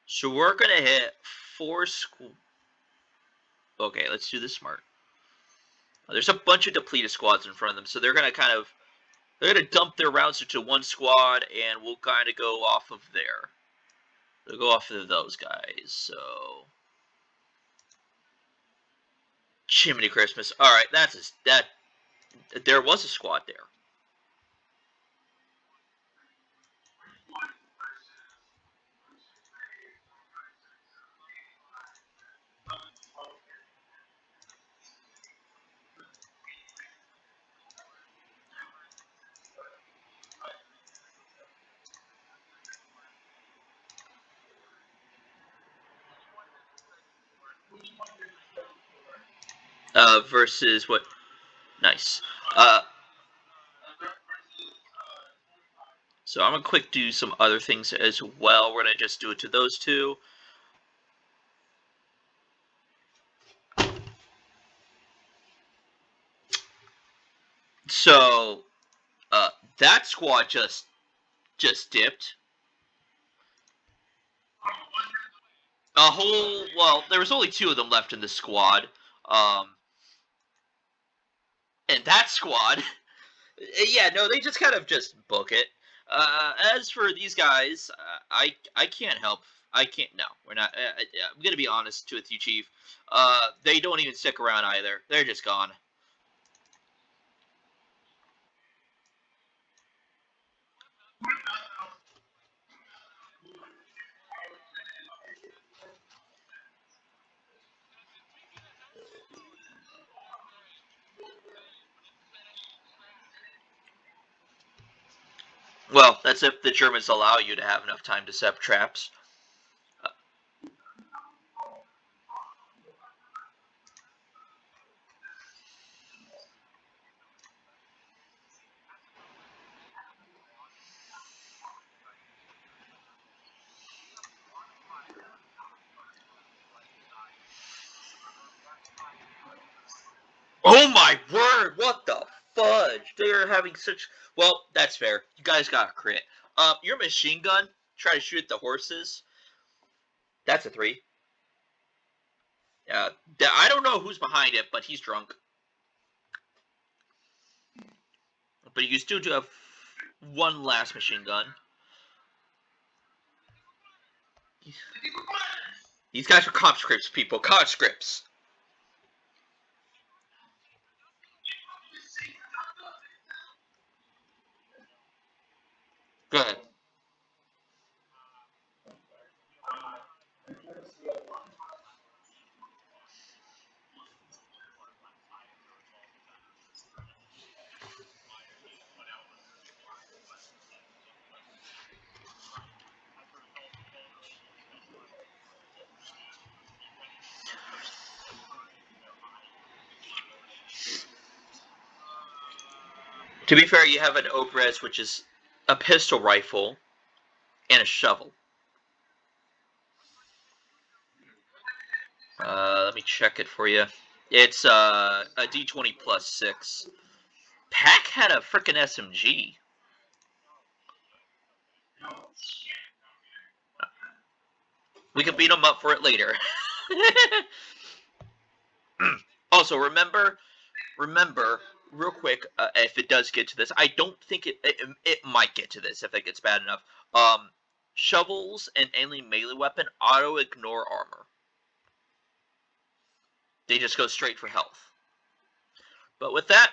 So we're gonna hit 4 Okay, let's do this smart. There's a bunch of depleted squads in front of them, so they're gonna dump their rounds into one squad, and we'll kind of go off of there. They'll go off of those guys. So Chimney Christmas. All right, that. There was a squad there. Versus what? Nice. So I'm gonna quick do some other things as well. We're gonna just do it to those two. So that squad just dipped. Well, there was only 2 of them left in the squad. And that squad, yeah, no, they just kind of just book it. As for these guys, I can't help. I can't. No, we're not. I'm gonna be honest with you, Chief. They don't even stick around either. They're just gone. Well, that's if the Germans allow you to have enough time to set traps. Oh my word! What the fudge? They're having such. Well, that's fair. You guys got a crit. Your machine gun. Try to shoot at the horses. That's a 3. Yeah, I don't know who's behind it, but he's drunk. But you still do have one last machine gun. These guys are conscripts, people. Conscripts. Good. To be fair, you have an Ogres, which is a pistol rifle and a shovel. Let me check it for you. It's a D20 plus 6. Pack had a frickin' SMG. We can beat him up for it later. Also, remember, real quick, if it does get to this, I don't think it might get to this if it gets bad enough. Shovels and any melee weapon auto ignore armor. They just go straight for health. But with that,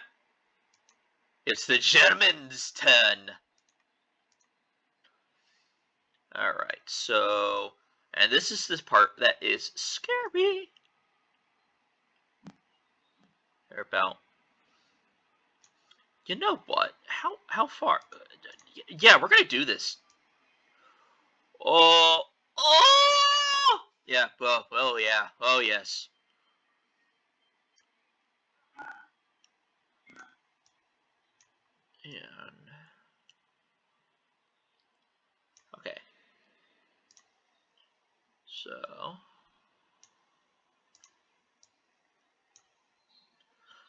it's the gentleman's turn. Alright, so, and this is this part that is scary. They're about, you know what? How far? Yeah, we're gonna do this. Oh, yeah. Oh yeah. Oh yes. And okay. So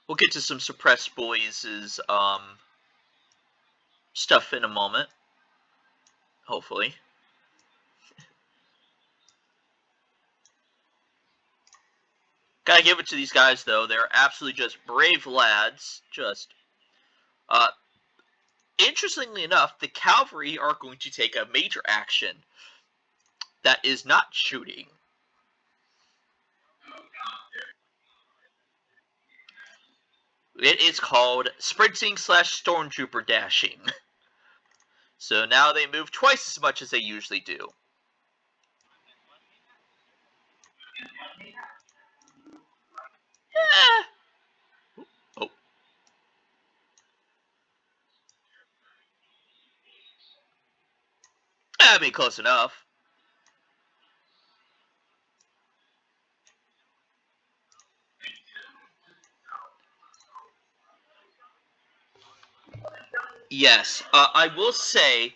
we'll get to some suppressed boys' stuff in a moment. Hopefully. Gotta give it to these guys though. They're absolutely just brave lads. Just interestingly enough, the cavalry are going to take a major action that is not shooting. It is called sprinting / stormtrooper dashing. So now they move twice as much as they usually do. Oh. I mean, close enough. Yes, I will say,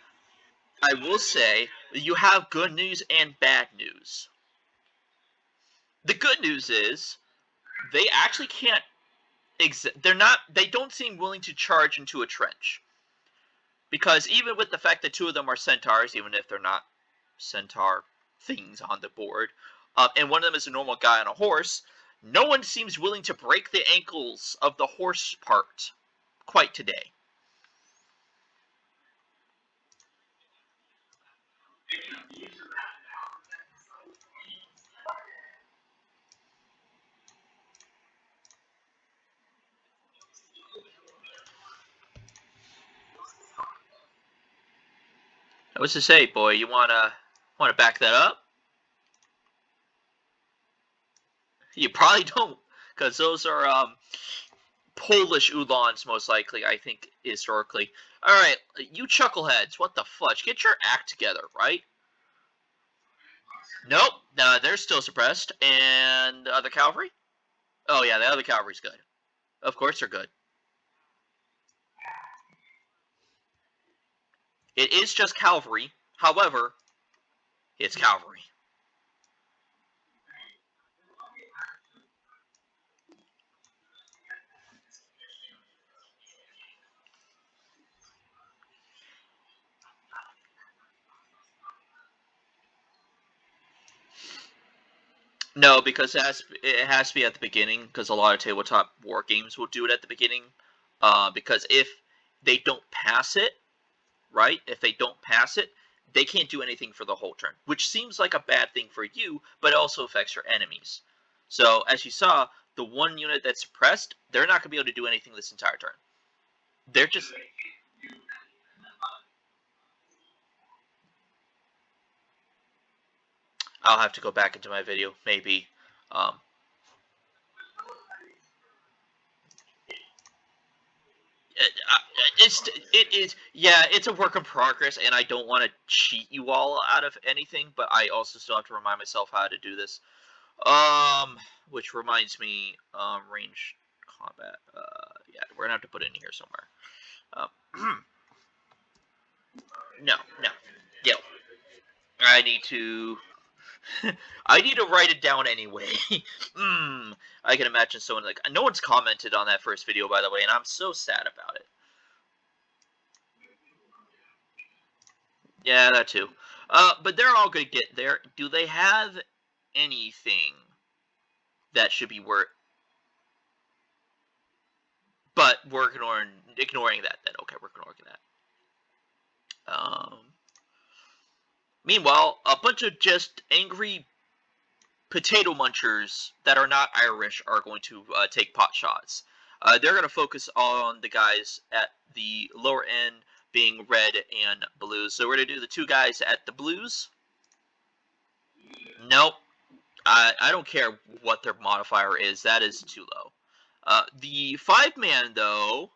you have good news and bad news. The good news is they actually can't. They don't seem willing to charge into a trench. Because even with the fact that two of them are centaurs, even if they're not centaur things on the board, and one of them is a normal guy on a horse, no one seems willing to break the ankles of the horse part quite today. What's to say, boy? You wanna back that up? You probably don't, because those are Polish Ulans, most likely, I think, historically. Alright, you chuckleheads, what the fudge? Get your act together, right? Nope, they're still suppressed. And the other cavalry? Oh yeah, the other cavalry's good. Of course they're good. It is just cavalry, however, it's cavalry. No, because it has to be at the beginning, because a lot of tabletop war games will do it at the beginning. Because if they don't pass it, right? If they don't pass it, they can't do anything for the whole turn, which seems like a bad thing for you, but it also affects your enemies. So, as you saw, the one unit that's suppressed, they're not going to be able to do anything this entire turn. They're just... I'll have to go back into my video, maybe. It's a work in progress, and I don't want to cheat you all out of anything, but I also still have to remind myself how to do this. Which reminds me, range combat. Yeah, we're gonna have to put it in here somewhere. Um, no, no, yo, I need to. I need to write it down anyway. I can imagine someone like no one's commented on that first video, by the way, and I'm so sad about it. Yeah, that too. But they're all gonna get there. Do they have anything that should be worth? But we're ignoring that. Then okay, we're ignoring that. Meanwhile, a bunch of just angry potato munchers that are not Irish are going to take pot shots. They're going to focus on the guys at the lower end, being red and blues. So we're going to do the two guys at the blues. Nope. I don't care what their modifier is. That is too low. The 5-man, though.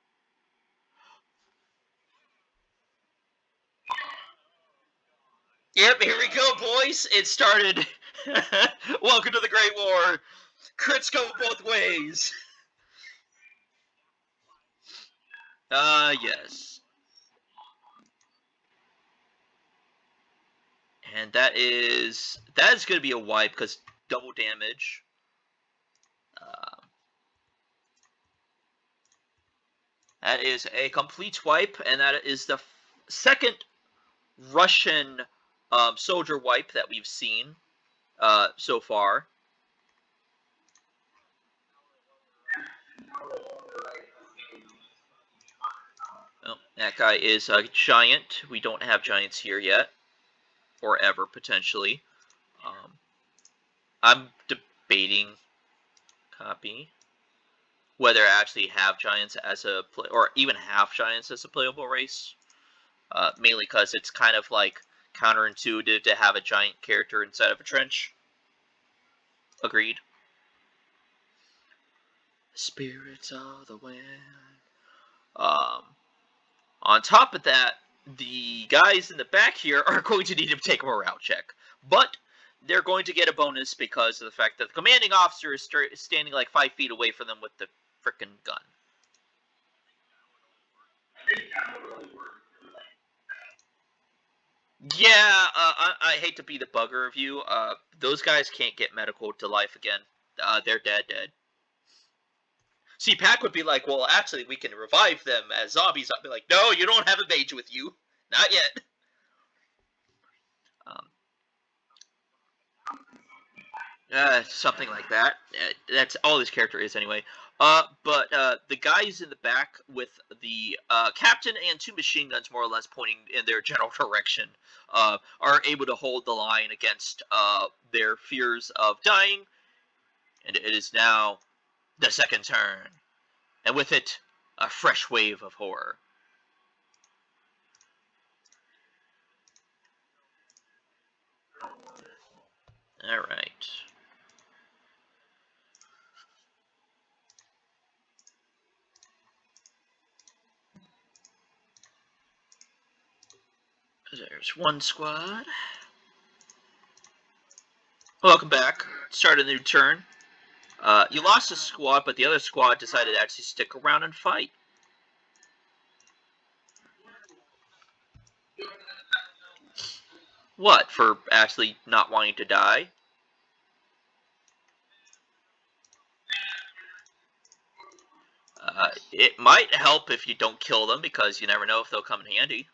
Yep, here we go, boys. It started. Welcome to the Great War. Crits go both ways. Yes. And that is going to be a wipe because double damage. That is a complete wipe, and that is the second Russian soldier wipe that we've seen so far. Oh, that guy is a giant. We don't have giants here yet, or ever potentially. I'm debating copy whether I actually have giants as a play, or even half giants as a playable race. Mainly because it's kind of like counterintuitive to have a giant character inside of a trench. Agreed. Spirits of the wind. On top of that, the guys in the back here are going to need to take a morale check. But they're going to get a bonus because of the fact that the commanding officer is standing like 5 feet away from them with the frickin' gun. Yeah, I hate to be the bugger of you. Those guys can't get medical to life again. They're dead. See, Pac would be like, well, actually, we can revive them as zombies. I'd be like, no, you don't have a mage with you. Not yet. Um, Something like that. That's all this character is anyway. But the guys in the back with the captain and 2 machine guns more or less pointing in their general direction are able to hold the line against their fears of dying. And it is now the second turn. And with it, a fresh wave of horror. Alright. There's one squad. Welcome back. Start a new turn. You lost a squad, but the other squad decided to actually stick around and fight. What, for actually not wanting to die? It might help if you don't kill them, because you never know if they'll come in handy.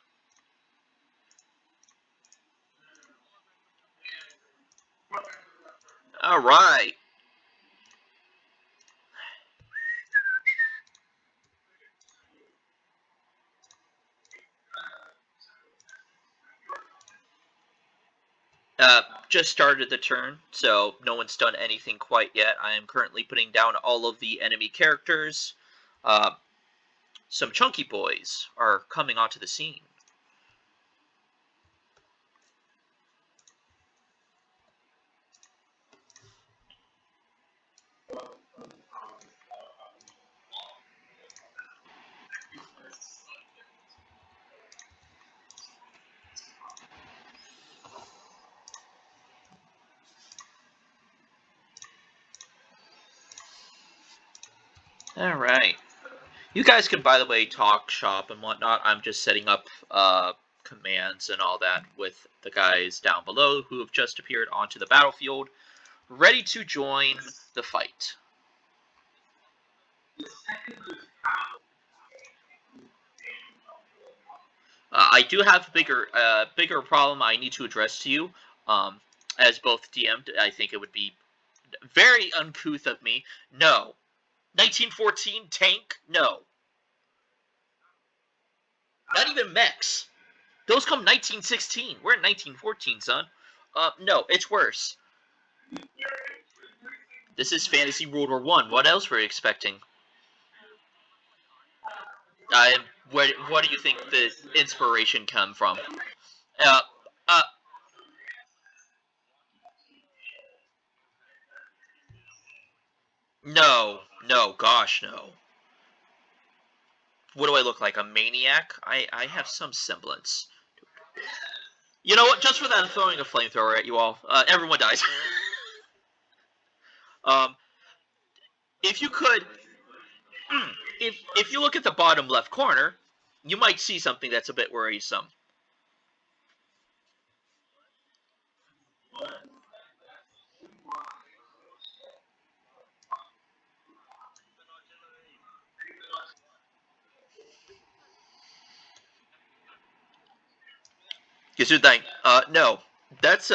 Alright. Just started the turn, so no one's done anything quite yet. I am currently putting down all of the enemy characters. Some chunky boys are coming onto the scene. Alright. You guys can, by the way, talk shop and whatnot. I'm just setting up commands and all that with the guys down below who have just appeared onto the battlefield, ready to join the fight. I do have a bigger problem I need to address to you. Um, as both DM'd, I think it would be very uncouth of me. No, 1914 tank. No, not even mechs. Those come 1916. We're in 1914, son. No, it's worse. This is Fantasy World War One. What else were you expecting? Uh, what do you think the inspiration come from? Uh, uh, no, no, gosh, no. What do I look like? A maniac? I have some semblance. You know what? Just for that, I'm throwing a flamethrower at you all. Everyone dies. um, if you could, if you look at the bottom left corner, you might see something that's a bit worrisome. Because you're thinking, no, that's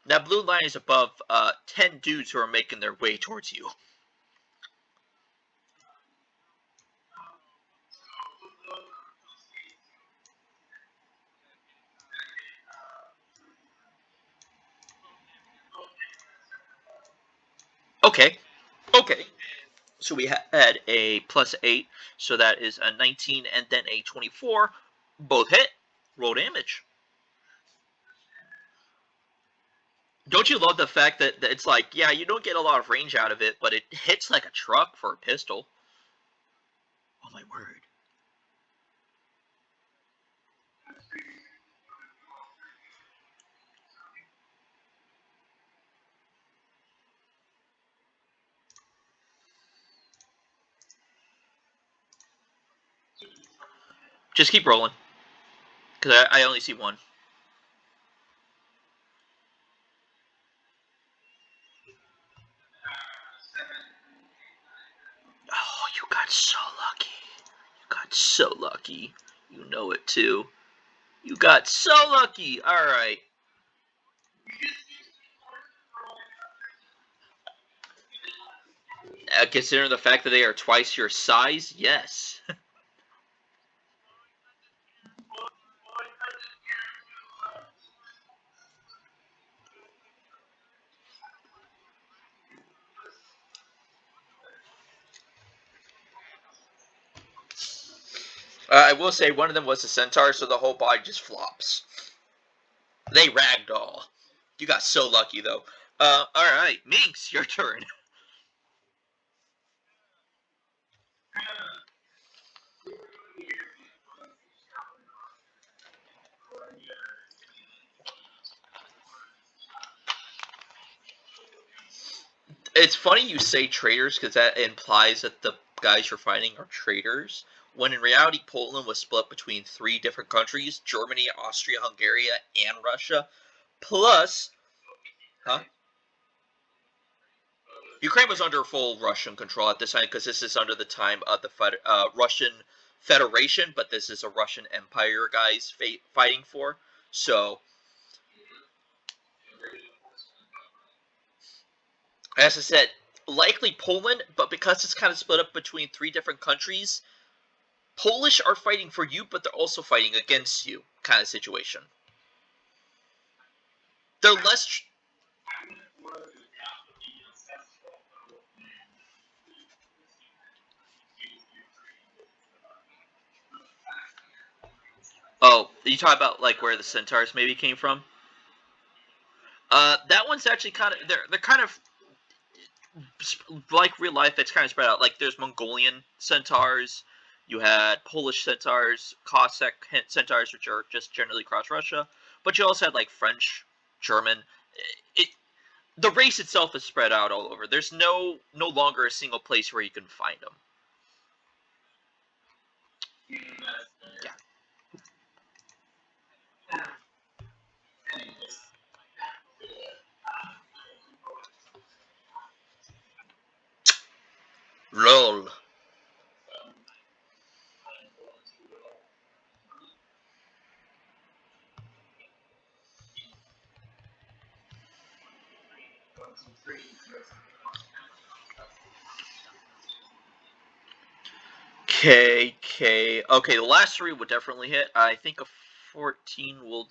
that blue line is above 10 dudes who are making their way towards you. Okay, okay. So we had a +8, so that is a 19 and then a 24. Both hit. Roll damage. Don't you love the fact that it's like, yeah, you don't get a lot of range out of it, but it hits like a truck for a pistol. Oh my word. Just keep rolling, because I only see one. Oh, you got so lucky. You got so lucky. You know it too. You got so lucky. All right. Considering the fact that they are twice your size, yes. I will say one of them was a centaur, so the whole body just flops. They ragdoll. You got so lucky though. All right, Minx, your turn. It's funny you say traitors because that implies that the guys you're fighting are traitors. When in reality, Poland was split between three different countries: Germany, Austria, Hungary, and Russia. Plus, huh? Ukraine was under full Russian control at this time because this is under the time of the Russian Federation, but this is a Russian Empire guys fighting for. So, as I said, likely Poland, but because it's kind of split up between three different countries, Polish are fighting for you, but they're also fighting against you, kind of situation. They're less. Oh, you talk about like where the centaurs maybe came from? That one's actually kind of they're kind of like real life. That's kind of spread out. Like there's Mongolian centaurs. You had Polish centaurs, Cossack centaurs, which are just generally across Russia. But you also had like French, German. It the race itself is spread out all over. There's no longer a single place where you can find them. Yeah. Roll. Okay. The last three would definitely hit. I think a 14 will.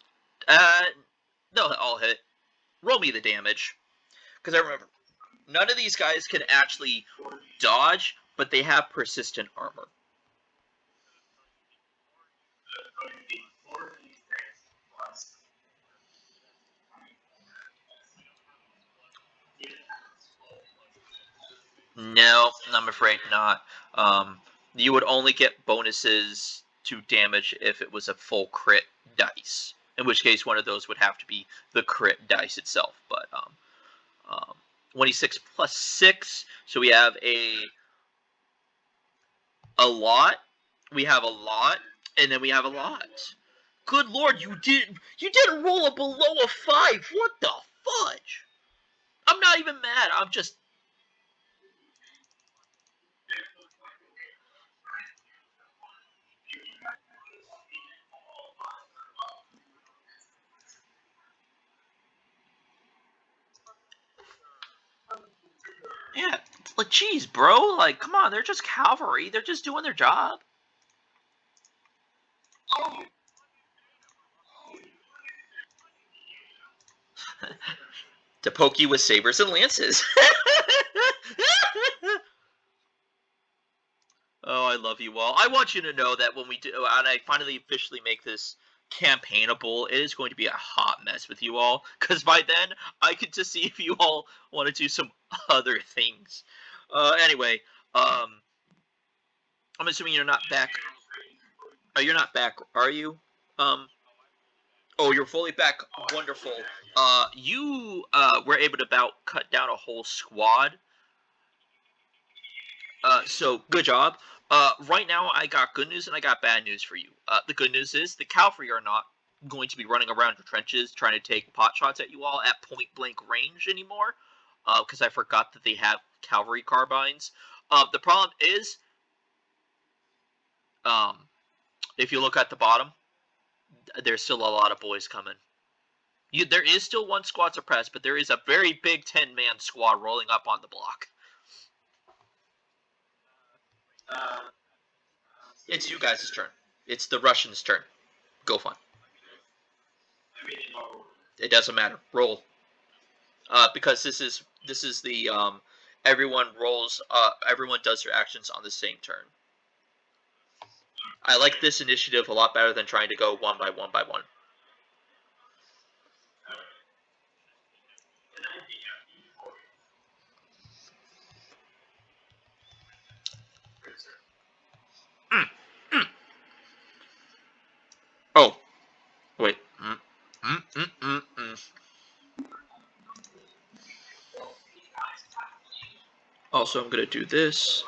No, I'll hit. Roll me the damage. Because I remember, none of these guys can actually dodge, but they have persistent armor. No, I'm afraid not. You would only get bonuses to damage if it was a full crit dice. In which case, one of those would have to be the crit dice itself. But 26 plus 6, so we have a lot. We have a lot, and then we have a lot. Good lord, you didn't roll a below a 5. What the fudge? I'm not even mad. I'm just yeah. Like, geez, bro. Like, come on. They're just cavalry. They're just doing their job. To poke you with sabers and lances. Oh, I love you all. I want you to know that when we do, and I finally officially make this campaignable, it is going to be a hot mess with you all. Because by then, I get to see if you all want to do some other things. Anyway, I'm assuming you're not back. You're not back, are you? Um, oh, you're fully back. Wonderful. You were able to about cut down a whole squad. So good job. Right now, I got good news and I got bad news for you. The good news is the cavalry are not going to be running around your trenches trying to take pot shots at you all at point blank range anymore. Because I forgot that they have cavalry carbines. The problem is, um, if you look at the bottom, there's still a lot of boys coming. There is still one squad suppressed, but there is a very big 10-man squad rolling up on the block. It's you guys' turn. It's the Russians' turn. Go fun. It doesn't matter. Roll. Because this is the everyone rolls. Everyone does their actions on the same turn. I like this initiative a lot better than trying to go one by one by one. Mm, mm. Oh, wait. Mm, mm, mm, mm. Also, I'm gonna do this.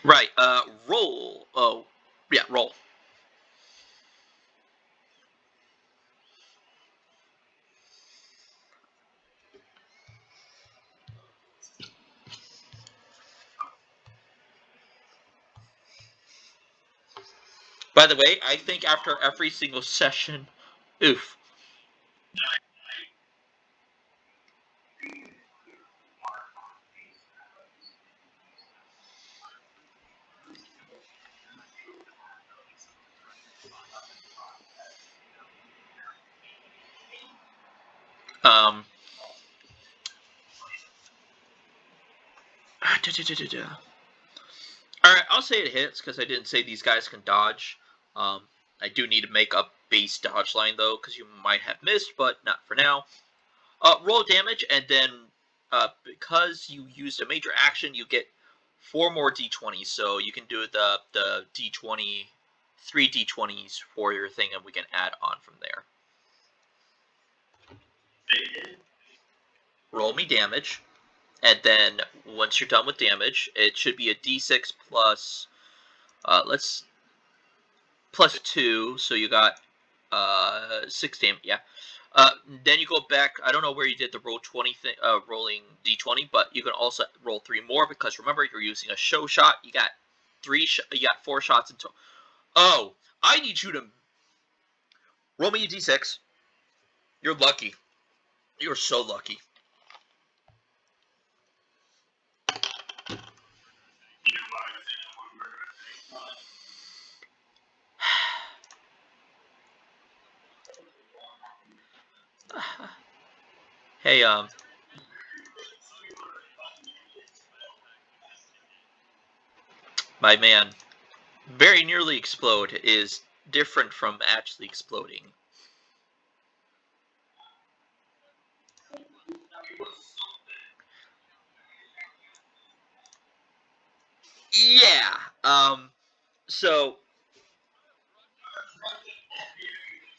Right. Roll. Oh, yeah. Roll. By the way, I think after every single session, oof. Um. All right, I'll say it hits because I didn't say these guys can dodge. I do need to make a base dodge line though, because you might have missed, but not for now. Roll damage, and then because you used a major action, you get 4 more d20s. So you can do the d20 3 d20s for your thing, and we can add on from there. Roll me damage, and then once you're done with damage, it should be a d6 plus, plus 2, so you got 6 damage. Yeah. Then you go back. I don't know where you did the roll 20 thing, rolling d20, but you can also roll 3 more because remember you're using a show shot. You got 4 shots in total. Oh, I need you to roll me a d6. You're lucky. You're so lucky. Hey, my man, very nearly explode is different from actually exploding. Yeah. So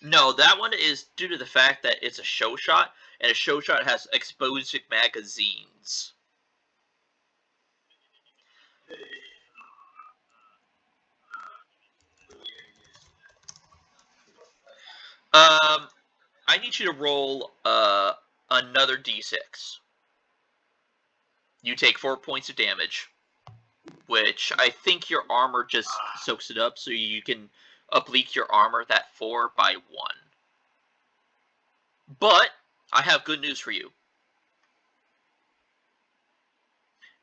no, that one is due to the fact that it's a show shot, and a show shot has explosive magazines. I need you to roll another d6. You take 4 points of damage, which I think your armor just soaks it up, so you can oblique your armor that 4 by 1. But I have good news for you.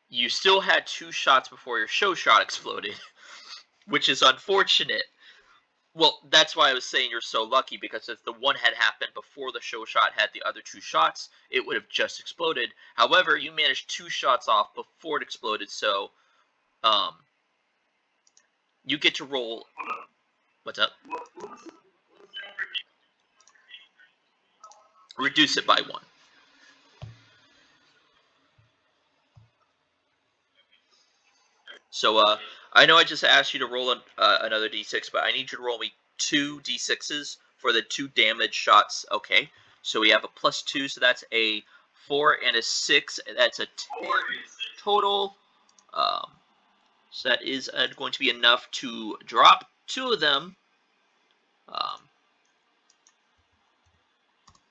You still had 2 shots before your show shot exploded, which is unfortunate. Well, that's why I was saying you're so lucky, because if the one had happened before the show shot had the other 2 shots, it would have just exploded. However, you managed 2 shots off before it exploded, so you get to roll. What's up? Reduce it by 1. So I know I just asked you to roll another d6, but I need you to roll me 2 d6s for the 2 damage shots. Okay, so we have a +2, so that's a 4 and a 6. That's a 10 total. So that is going to be enough to drop 2 of them.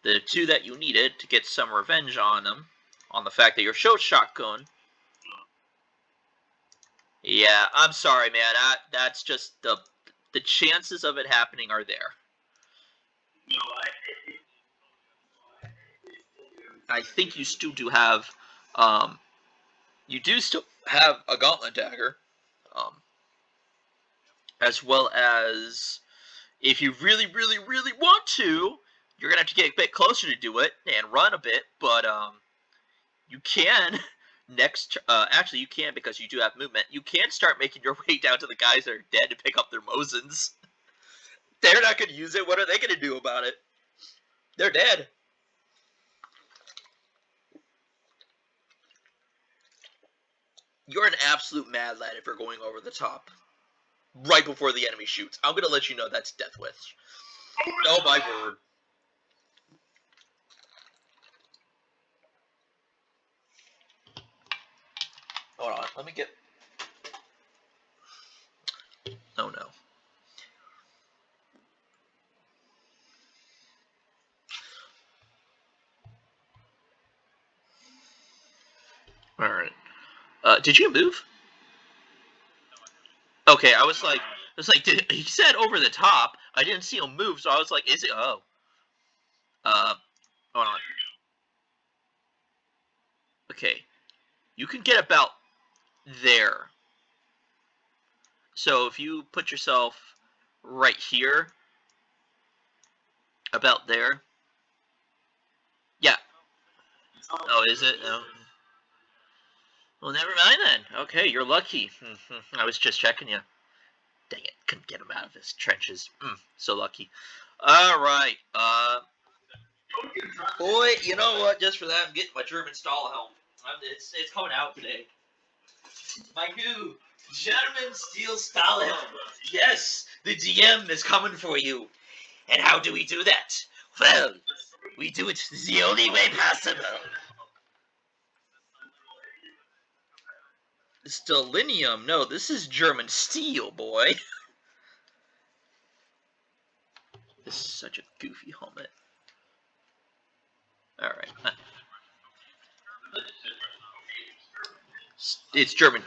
The 2 that you needed to get some revenge on them, on the fact that you're show shotgun. Yeah, I'm sorry, man. That's just the chances of it happening are there. I think you still do have, you do still have a gauntlet dagger, as well as if you really, really, really want to, you're gonna have to get a bit closer to do it and run a bit, but you can actually you can, because you do have movement. You can start making your way down to the guys that are dead to pick up their Mosins. They're not gonna use it. What are they gonna do about it? They're dead. You're an absolute mad lad if you're going over the top right before the enemy shoots. I'm gonna let you know that's Death Wish. Oh my word. Hold on, let me get. Oh no. All right. Did you move? Okay, I was like, he said over the top. I didn't see him move, so I was like, is it? Oh. Hold on. Okay, you can get about there. So if you put yourself right here, about there. Yeah. Oh, is it? No. Well, never mind then. Okay, you're lucky. I was just checking you. Dang it, couldn't get him out of his trenches. So lucky. All right. Boy, you know what? Just for that, I'm getting my German Stahlhelm. It's coming out today. My new German steel style helmet. Yes, the DM is coming for you. And how do we do that? Well, we do it the only way possible. Stellinium? No, this is German steel, boy. This is such a goofy helmet. Alright. It's German.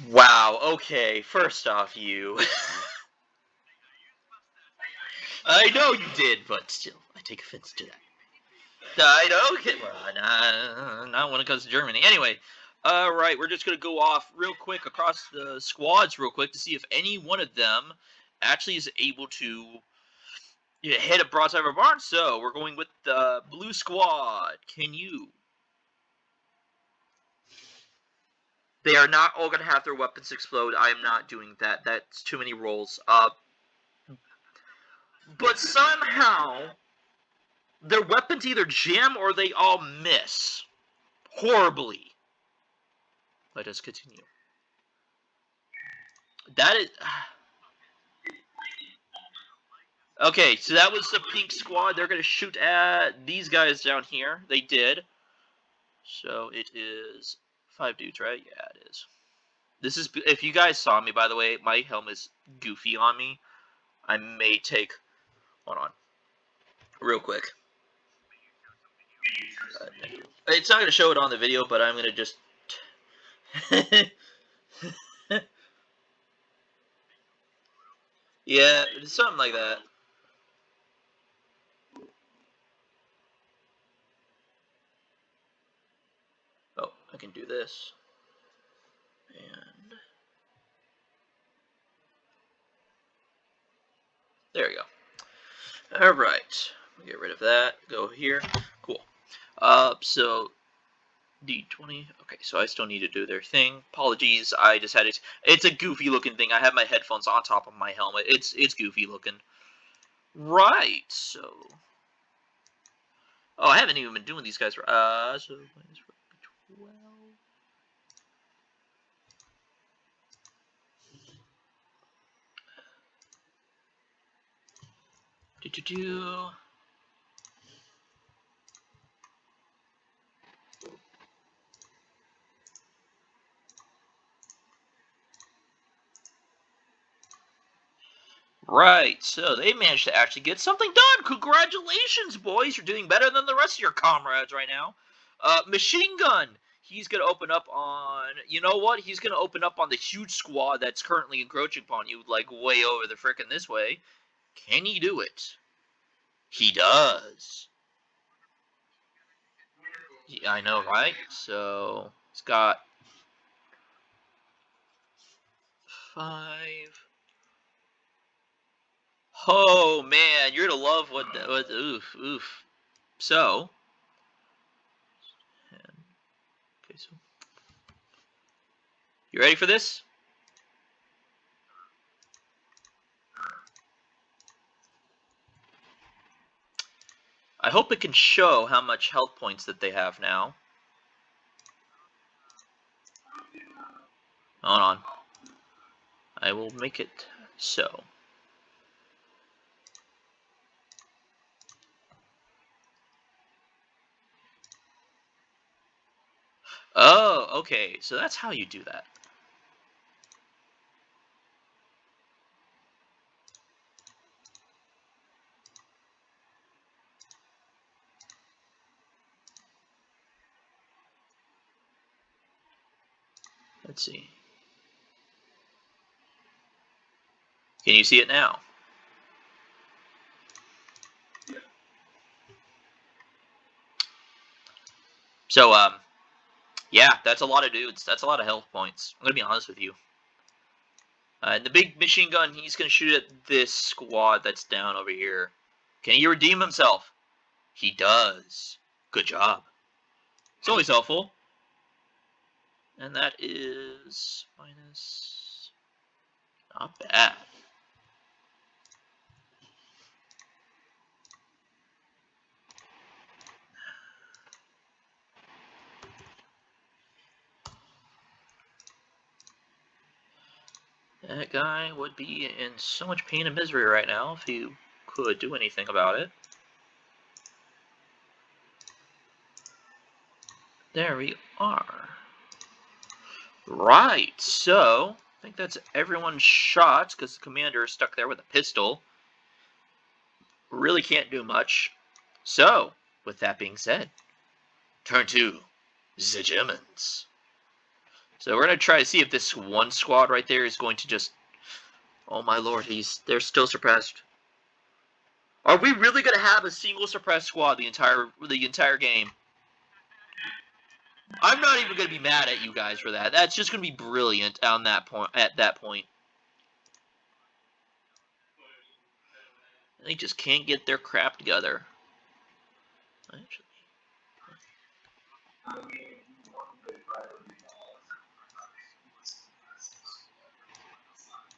Wow, okay. First off, you. I know you did, but still, I take offense to that. I don't get well, not when it comes to Germany. Anyway, all right, we're just gonna go off real quick across the squads real quick to see if any one of them actually is able to hit a broadside of a barn. So we're going with the blue squad. Can you? They are not all gonna have their weapons explode. I am not doing that. That's too many rolls. But somehow their weapons either jam or they all miss horribly. Let us continue. That is. Okay, so that was the pink squad. They're going to shoot at these guys down here. They did. So it is 5 dudes, right? Yeah, it is. This is. If you guys saw me, by the way, my helmet's goofy on me. I may take. Hold on. Real quick. It's not going to show it on the video, but I'm going to just. Yeah, something like that. Oh, I can do this. And there we go. All right, get rid of that. Go here. Cool. So D20. Okay, so I still need to do their thing. Apologies, I just had it. It's a goofy looking thing. I have my headphones on top of my helmet. It's goofy looking. Right. So. Oh, I haven't even been doing these guys for. So 12. Do. Right, so they managed to actually get something done. Congratulations, boys! You're doing better than the rest of your comrades right now. Machine gun. He's gonna open up on. You know what? He's gonna open up on the huge squad that's currently encroaching upon you, like way over the frickin' this way. Can he do it? He does. Yeah, I know, right? So he's got 5. Oh man, you're gonna love what. Oof, oof. So. Okay, so. You ready for this? I hope it can show how much health points that they have now. Hold on. I will make it so. Oh, okay. So that's how you do that. Let's see. Can you see it now? So, yeah, that's a lot of dudes. That's a lot of health points. I'm gonna be honest with you. The big machine gun, he's gonna shoot at this squad that's down over here. Can he redeem himself? He does. Good job. It's always helpful. And that is minus. Not bad. That guy would be in so much pain and misery right now if he could do anything about it. There we are. Right, so I think that's everyone's shots because the commander is stuck there with a pistol. Really can't do much. So, with that being said, turn to the Germans. So we're gonna try to see if this one squad right there is going to just. Oh my lord, they're still suppressed. Are we really gonna have a single suppressed squad the entire game? I'm not even gonna be mad at you guys for that. That's just gonna be brilliant on that point. At that point, they just can't get their crap together. Actually.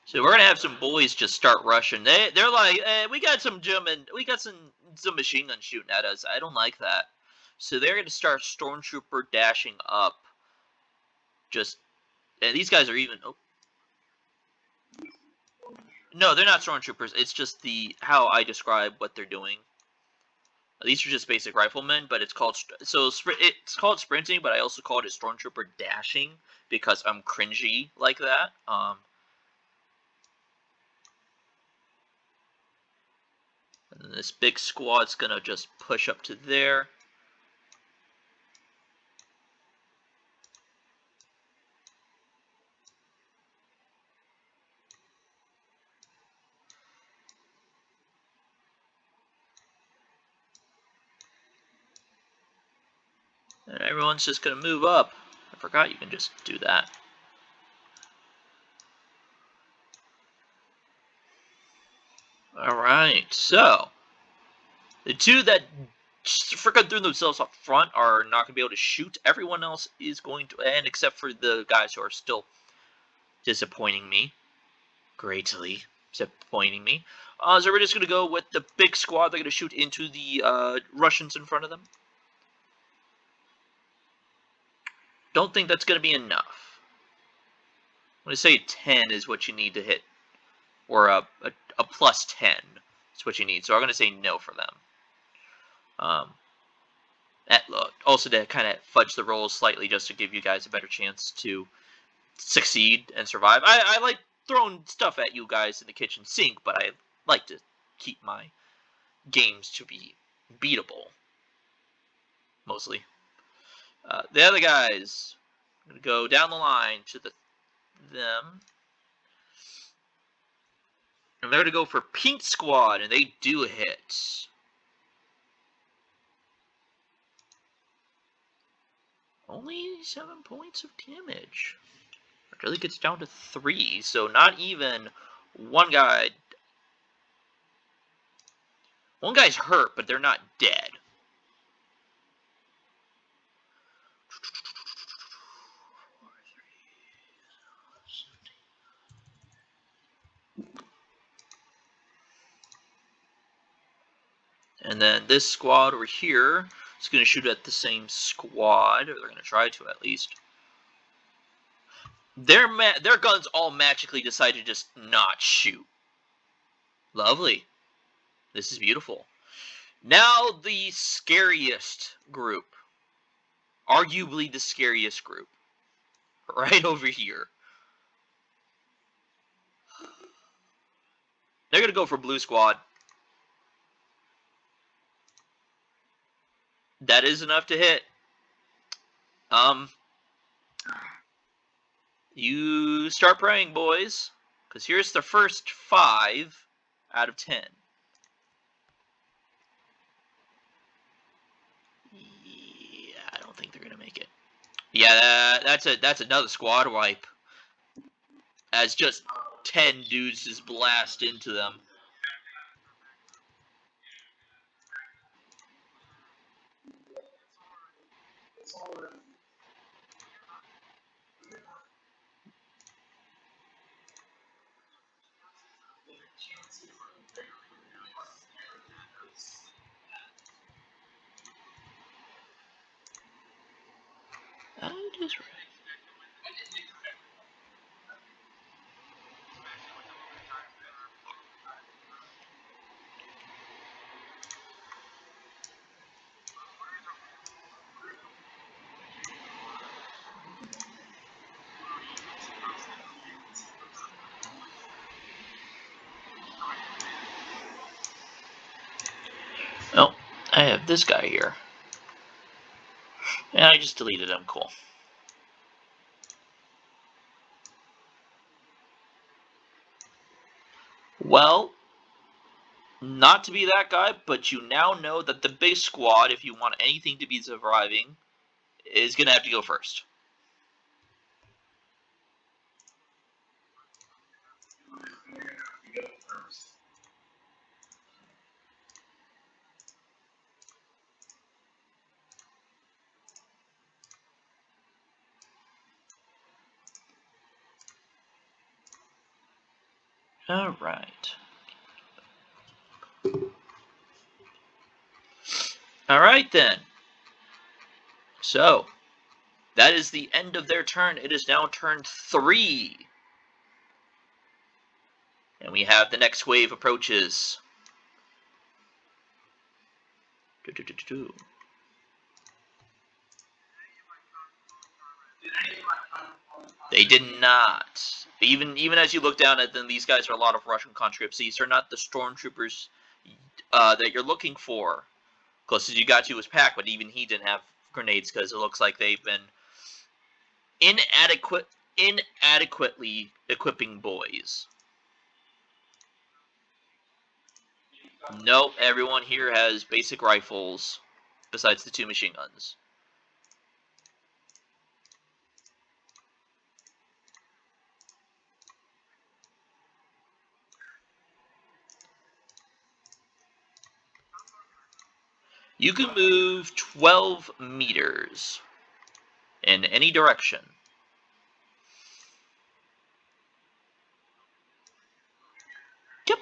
So we're gonna have some boys just start rushing. They're like, we got some machine guns shooting at us. I don't like that. So they're gonna start stormtrooper dashing up. Just and these guys are even. Oh, no, they're not stormtroopers. It's just how I describe what they're doing. These are just basic riflemen, but it's called it's called sprinting, but I also call it stormtrooper dashing because I'm cringy like that. And this big squad's gonna just push up to there. And everyone's just gonna move up. I forgot you can just do that. Alright, so the two that freaking threw themselves up front are not gonna be able to shoot. Everyone else is going to, and except for the guys who are still disappointing me. Greatly disappointing me. So we're just going to go with the big squad. They're going to shoot into the Russians in front of them. Don't think that's going to be enough. I'm going to say 10 is what you need to hit. Or a plus 10 is what you need. So I'm going to say no for them. Also to kind of fudge the rolls slightly just to give you guys a better chance to succeed and survive. I like throwing stuff at you guys in the kitchen sink, but I like to keep my games to be beatable. Mostly. The other guys, I'm going to go down the line to them. And they're going to go for Pink Squad, and they do hit. Only 7 points of damage. It really gets down to 3, so not even one guy. One guy's hurt, but they're not dead. And then this squad over here is going to shoot at the same squad, or they're going to try to at least. Their guns all magically decide to just not shoot. Lovely. This is beautiful. Now the scariest group. Arguably the scariest group. Right over here. They're going to go for Blue Squad. That is enough to hit. You start praying, boys. Because here's the first 5 out of 10. Yeah, I don't think they're going to make it. Yeah, that's another squad wipe. As just 10 dudes just blast into them. That is right. I have this guy here. And I just deleted him. Cool. Well, not to be that guy, but you now know that the big squad, if you want anything to be surviving, is going to have to go first. All right. All right, then. So, that is the end of their turn. It is now turn 3. And we have the next wave approaches. They did not. Even as you look down at them, these guys are a lot of Russian conscripts. These are not the stormtroopers that you're looking for. Closest you got to was Pac, but even he didn't have grenades because it looks like they've been inadequately equipping boys. Nope, everyone here has basic rifles, besides the 2 machine guns. You can move 12 meters in any direction. Yep.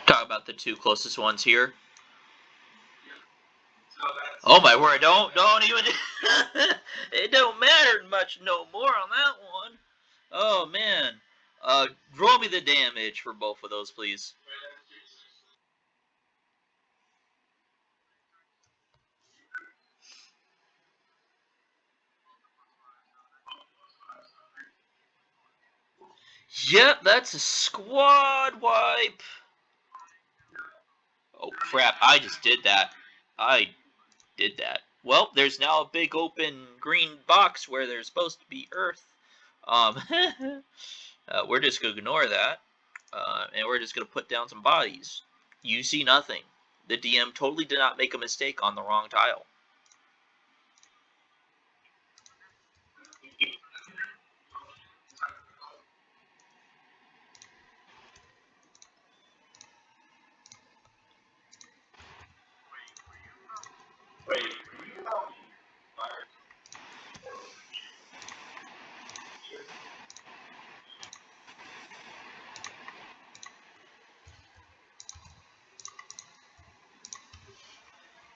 Talk about the 2 closest ones here. Oh my word! Don't even. It don't matter much no more on that one. Oh man. Roll me the damage for both of those, please. Yep, that's a squad wipe. Oh crap! I just did that. I did that. Well, there's now a big open green box where there's supposed to be Earth. We're just gonna ignore that, and we're just gonna put down some bodies. You see nothing. The DM totally did not make a mistake on the wrong tile.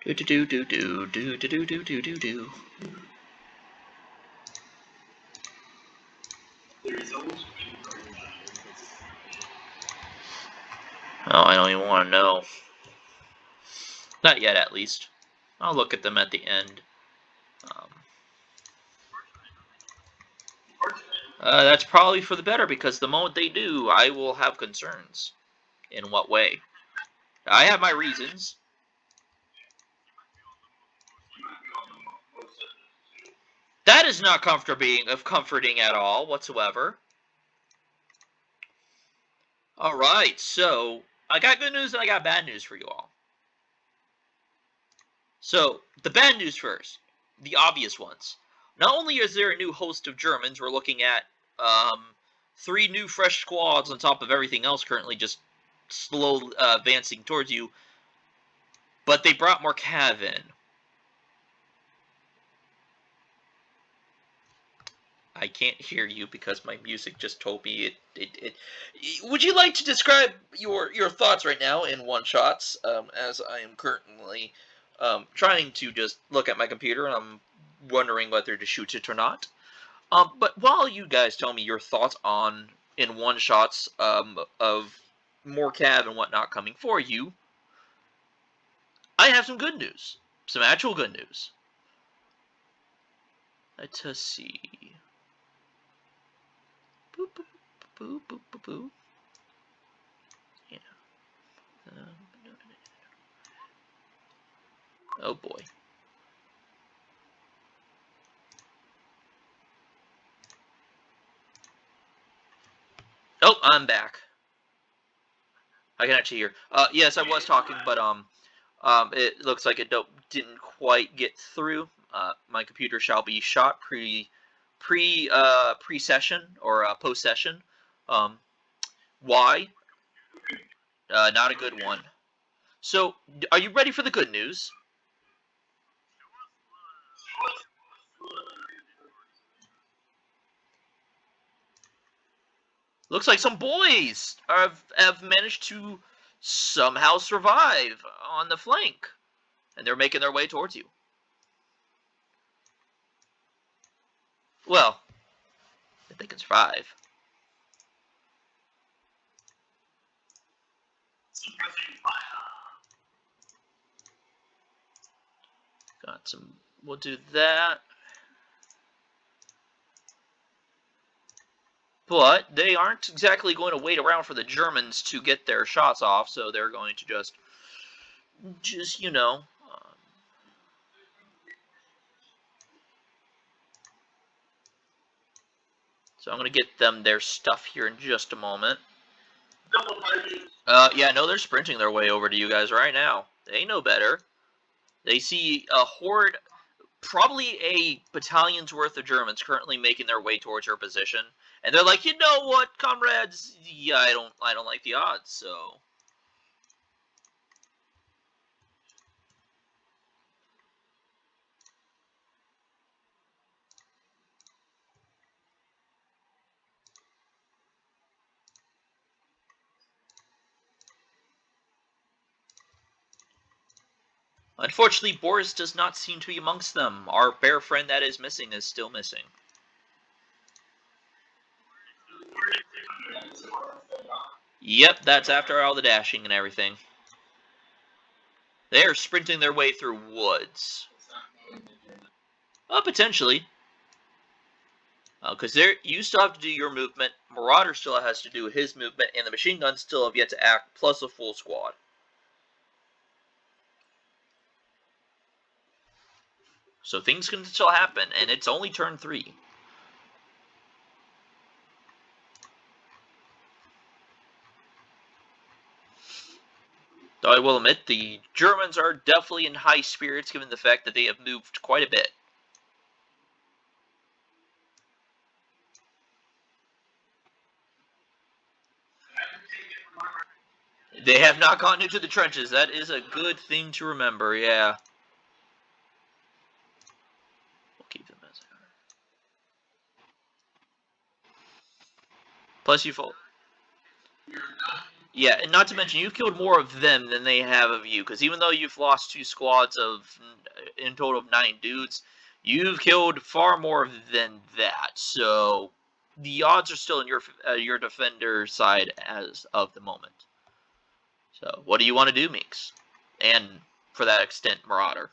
Do do do do do do do do do do do. Oh, I don't even want to know. Not yet, at least. I'll look at them at the end. Um, that's probably for the better, because the moment they do, I will have concerns. In what way? I have my reasons. That is not comforting at all whatsoever. Alright, so I got good news and I got bad news for you all. So, the bad news first. The obvious ones. Not only is there a new host of Germans, we're looking at 3 new fresh squads on top of everything else currently just slow advancing towards you. But they brought more cav in. I can't hear you because my music just told me it. Would you like to describe your thoughts right now in one shots? As I am currently trying to just look at my computer and I'm wondering whether to shoot it or not. But while you guys tell me your thoughts on in one shots of more cav and whatnot coming for you, I have some good news. Some actual good news. Let us see. Boop, boop, boop, boop, boop, boop. Yeah. Oh boy. Oh, I'm back. I can actually hear. Yes, I was talking, but it looks like it didn't quite get through. My computer shall be shot pre-session or post-session. Why? Not a good one. So, are you ready for the good news? Looks like some boys have managed to somehow survive on the flank, and they're making their way towards you. Well, if they can survive. Got some. We'll do that. But they aren't exactly going to wait around for the Germans to get their shots off, so they're going to just you know. So I'm going to get them their stuff here in just a moment. Yeah, no, they're sprinting their way over to you guys right now. They know better. They see a horde, probably a battalion's worth of Germans currently making their way towards your position, and they're like, you know what, comrades? Yeah, I don't like the odds. So unfortunately, Boris does not seem to be amongst them. Our bear friend that is missing is still missing. Yep, that's after all the dashing and everything. They are sprinting their way through woods. Potentially. Because you still have to do your movement, Marauder still has to do his movement, and the machine guns still have yet to act, plus a full squad. So things can still happen, and it's only turn 3. Though I will admit, the Germans are definitely in high spirits given the fact that they have moved quite a bit. They have not gotten into the trenches. That is a good thing to remember, yeah. We'll keep them as they are. Plus you fall. Yeah, and not to mention, you've killed more of them than they have of you, because even though you've lost 2 squads of, in total of 9 dudes, you've killed far more than that, so the odds are still in your defender side as of the moment. So, what do you want to do, Meeks? And, for that extent, Marauder.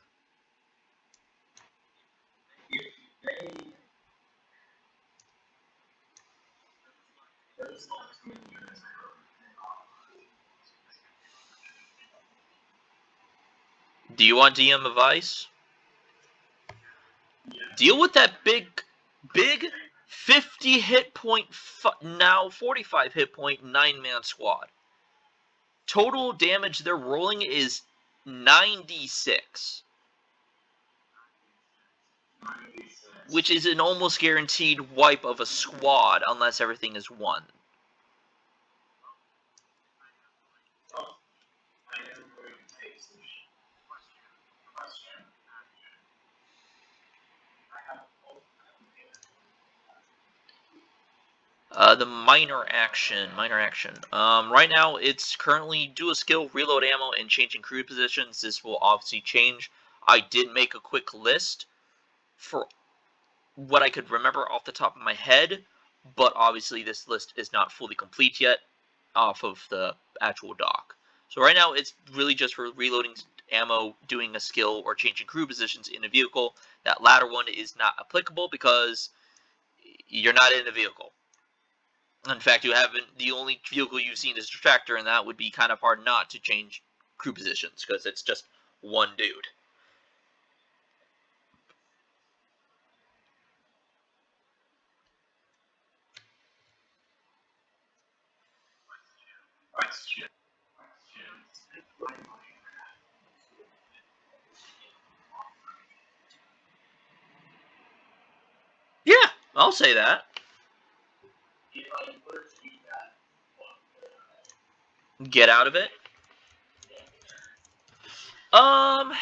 Do you want DM advice? Deal with that big 50 hit point, now 45 hit point, 9-man squad. Total damage they're rolling is 96. which is an almost guaranteed wipe of a squad unless everything is won. The minor action. Right now, it's currently do a skill, reload ammo, and changing crew positions. This will obviously change. I did make a quick list for what I could remember off the top of my head, but obviously this list is not fully complete yet off of the actual doc. So right now, it's really just for reloading ammo, doing a skill, or changing crew positions in a vehicle. That latter one is not applicable because you're not in a vehicle. In fact, you haven't. The only vehicle you've seen is a tractor, and that would be kind of hard not to change crew positions because it's just one dude. Yeah, I'll say that. Get out of it. Um,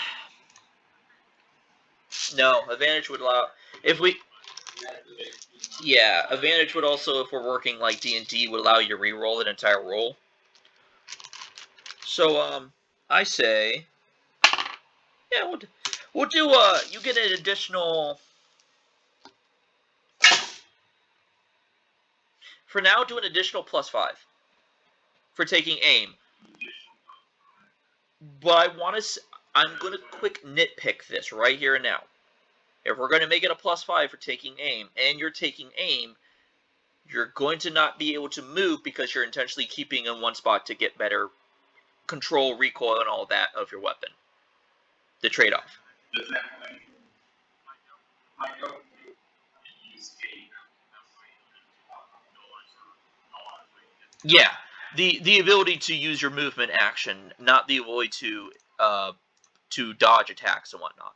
no. Advantage would allow if we. Yeah, advantage would also, if we're working like D&D, would allow you to re-roll an entire roll. So I say, yeah, we'll do. You get an additional. For now, do an additional +5 for taking aim. But I want to. I'm going to quick nitpick this right here and now. If we're going to make it a +5 for taking aim, and you're taking aim, you're going to not be able to move because you're intentionally keeping in one spot to get better control, recoil, and all that of your weapon. The trade-off. Yeah, the ability to use your movement action, not the ability to dodge attacks and whatnot.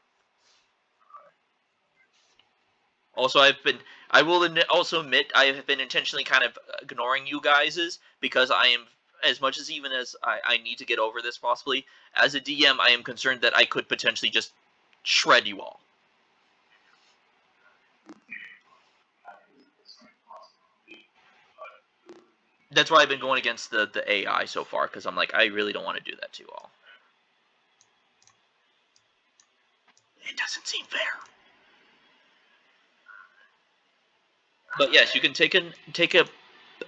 Also, I will also admit, I have been intentionally kind of ignoring you guys's because I am, as much as even as I need to get over this possibly, as a DM, I am concerned that I could potentially just shred you all. That's why I've been going against the AI so far, because I'm like, I really don't want to do that to you all. It doesn't seem fair. But yes, you can take a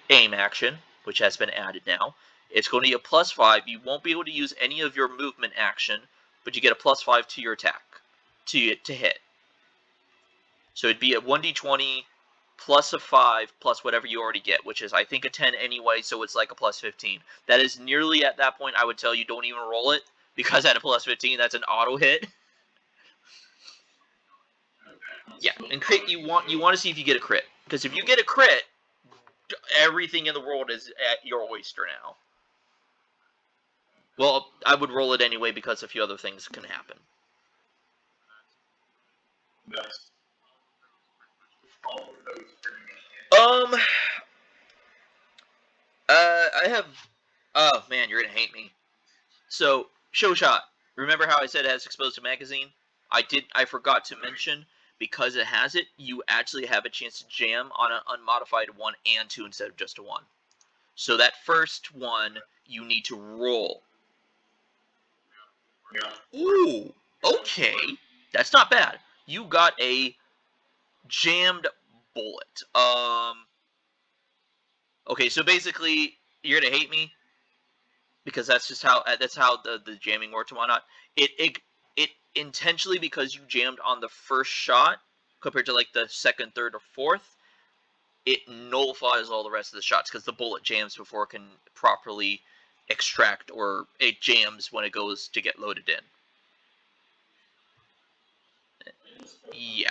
aim action, which has been added now. It's going to be a +5. You won't be able to use any of your movement action, but you get a +5 to your attack to hit. So it'd be a 1d20 plus a 5 plus whatever you already get, which is I think a 10 anyway, so it's like a +15. That is nearly at that point I would tell you don't even roll it, because at a +15 that's an auto hit. Yeah, and crit you want to see if you get a crit, because if you get a crit, everything in the world is at your oyster now. Well, I would roll it anyway because a few other things can happen. Um, I have. Oh man, you're gonna hate me. So, show shot. Remember how I said it has exposed to magazine? I forgot to mention, because it has it, you actually have a chance to jam on an unmodified 1 and 2 instead of just a 1. So that first one, you need to roll. Ooh, okay. That's not bad. You got a jammed bullet. Okay, so basically, you're gonna hate me because that's how the jamming works and whatnot. It intentionally, because you jammed on the first shot compared to like the second, third, or fourth, it nullifies all the rest of the shots because the bullet jams before it can properly extract, or it jams when it goes to get loaded in. Yeah.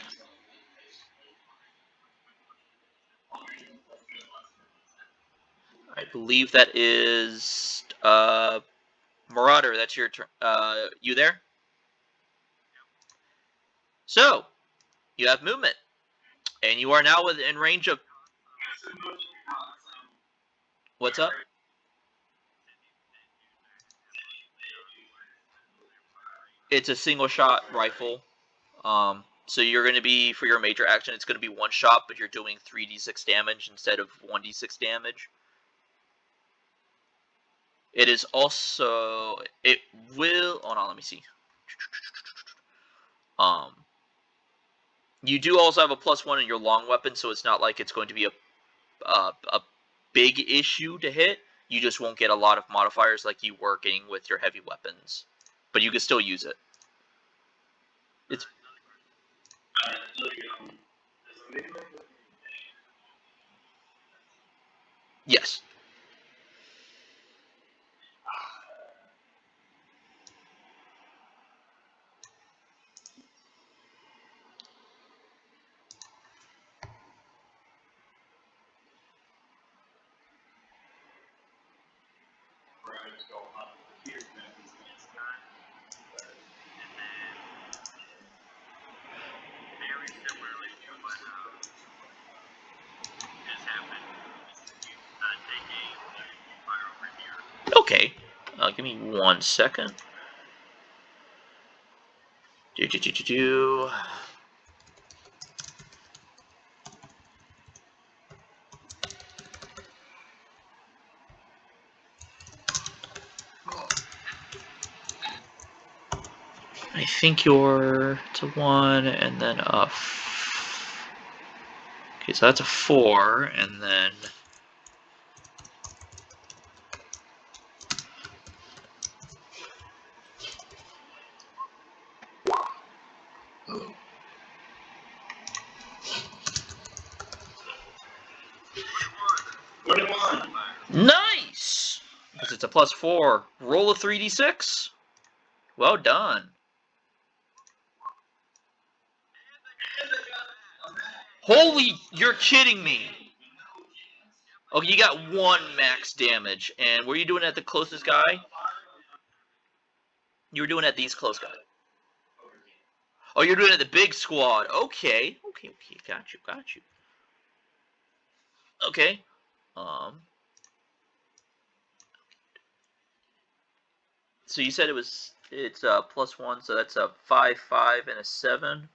I believe that is Marauder. That's your turn. You there? So You have movement. And you are now within range of... What's up? It's a single shot rifle. So you're going to be, for your major action, it's going to be one shot, but you're doing 3d6 damage instead of 1d6 damage. It is also, it will, hold on, let me see. You do also have a +1 in your long weapon, so it's not like it's going to be a big issue to hit. You just won't get a lot of modifiers like you were getting with your heavy weapons. But you can still use it. It's... Yes. Okay. Give me 1 second. I think you're to 1, and then a... Okay, so that's a 4, and then... Nice! Because it's a +4. Roll a 3d6. Well done. Holy, you're kidding me. Okay, you got 1 max damage. And were you doing it at the closest guy? You were doing it at these close guys. Oh, you're doing it at the big squad. Okay. Okay, got you. Okay. So you said it's +1, so that's a 5, 5, and a 7.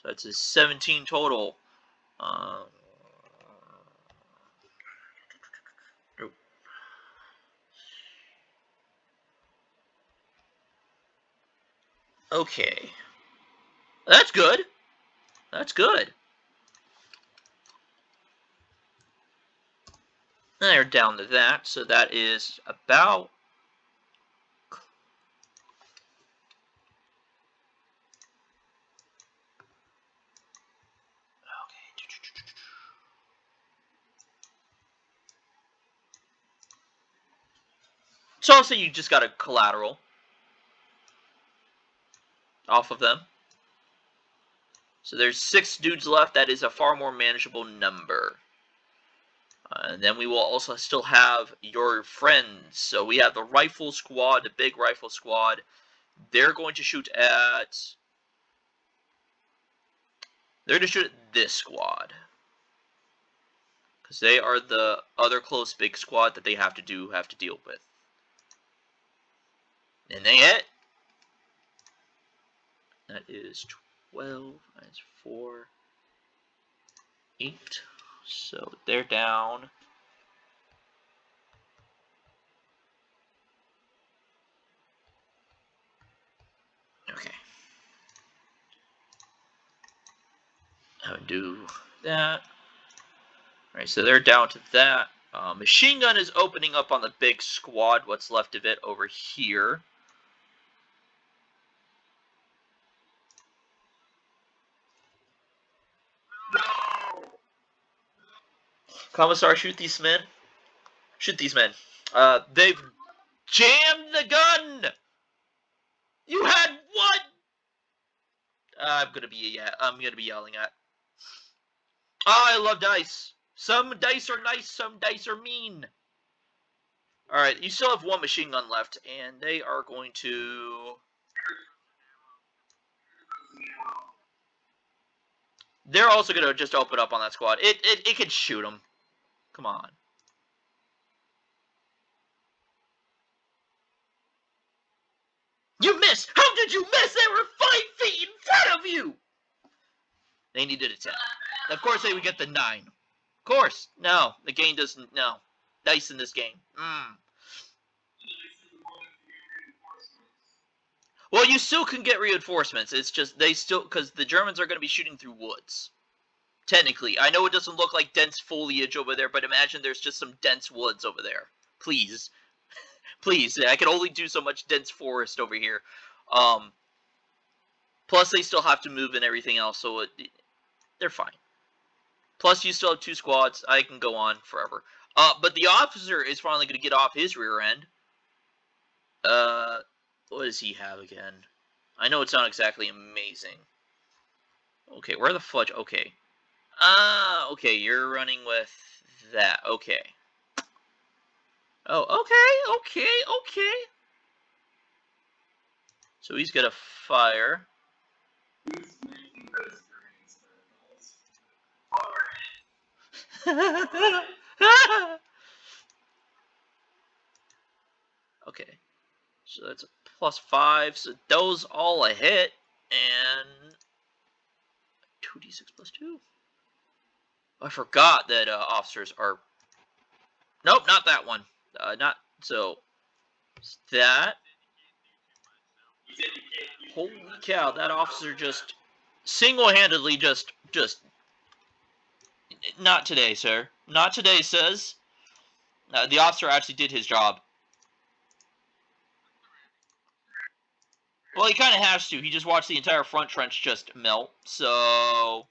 So that's a 17 total. Okay. That's good. That's good. And they're down to that, so that is about... So I'll say you just got a collateral off of them. So there's 6 dudes left. That is a far more manageable number. And then we will also still have your friends. So we have the rifle squad, the big rifle squad. They're going to shoot at... They're going to shoot at this squad. Because they are the other close big squad that they have to deal with. And they hit. That is 12 minus 4, 8. So they're down. Okay. I would do that. Alright, so they're down to that. Machine gun is opening up on the big squad, what's left of it over here. No! Commissar, shoot these men. Shoot these men. They've jammed the gun! You had what? I'm gonna be yelling at. Oh, I love dice. Some dice are nice, some dice are mean. Alright, you still have 1 machine gun left, and they are going to... They're also going to just open up on that squad. It can shoot them. Come on. You missed! How did you miss? They were 5 feet in front of you! They needed a 10. Of course they would get the 9. Of course. No, the game doesn't. No. Dice in this game. Well, you still can get reinforcements. It's just they still, because the Germans are going to be shooting through woods. Technically, I know it doesn't look like dense foliage over there, but imagine there's just some dense woods over there. Please, please. I can only do so much dense forest over here. Plus, they still have to move and everything else, so they're fine. Plus, you still have 2 squads. I can go on forever. But the officer is finally going to get off his rear end. What does he have again? I know it's not exactly amazing. Okay, where the fudge? Okay. Okay, you're running with that. Okay. Oh, okay. So he's gonna fire. Okay. So that's a +5. So those all a hit. And 2d6 + 2. I forgot that officers are... Nope, not that one. Not... So... That... Holy cow, that officer just... Single-handedly just... Not today, sir. Not today, says. The officer actually did his job. Well, he kind of has to. He just watched the entire front trench just melt. So...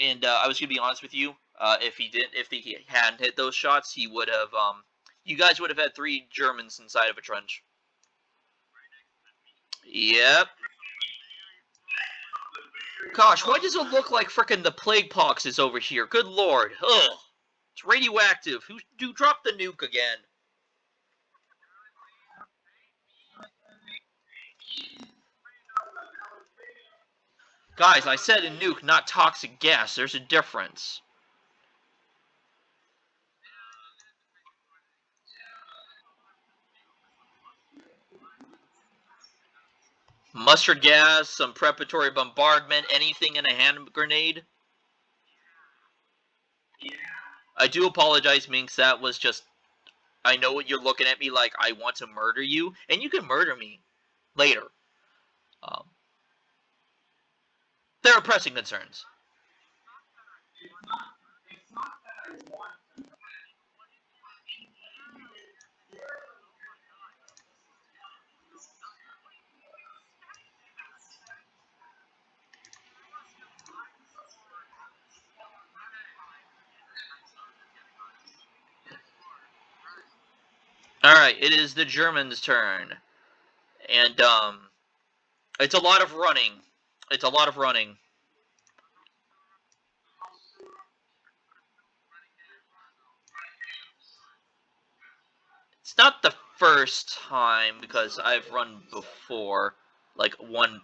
And I was gonna be honest with you. If he hadn't hit those shots, he would have. You guys would have had 3 Germans inside of a trench. Yep. Gosh, why does it look like frickin' the plague pox is over here? Good lord. Ugh. It's radioactive. Who dropped the nuke again? Guys, I said a nuke, not toxic gas. There's a difference. Mustard gas, some preparatory bombardment, anything in a hand grenade. I do apologize, Minx. That was just... I know what you're looking at me like I want to murder you, and you can murder me later. There are pressing concerns. Alright, it is the Germans' turn. And, it's a lot of running. It's a lot of running. It's not the first time, because I've run before. Like, 1A.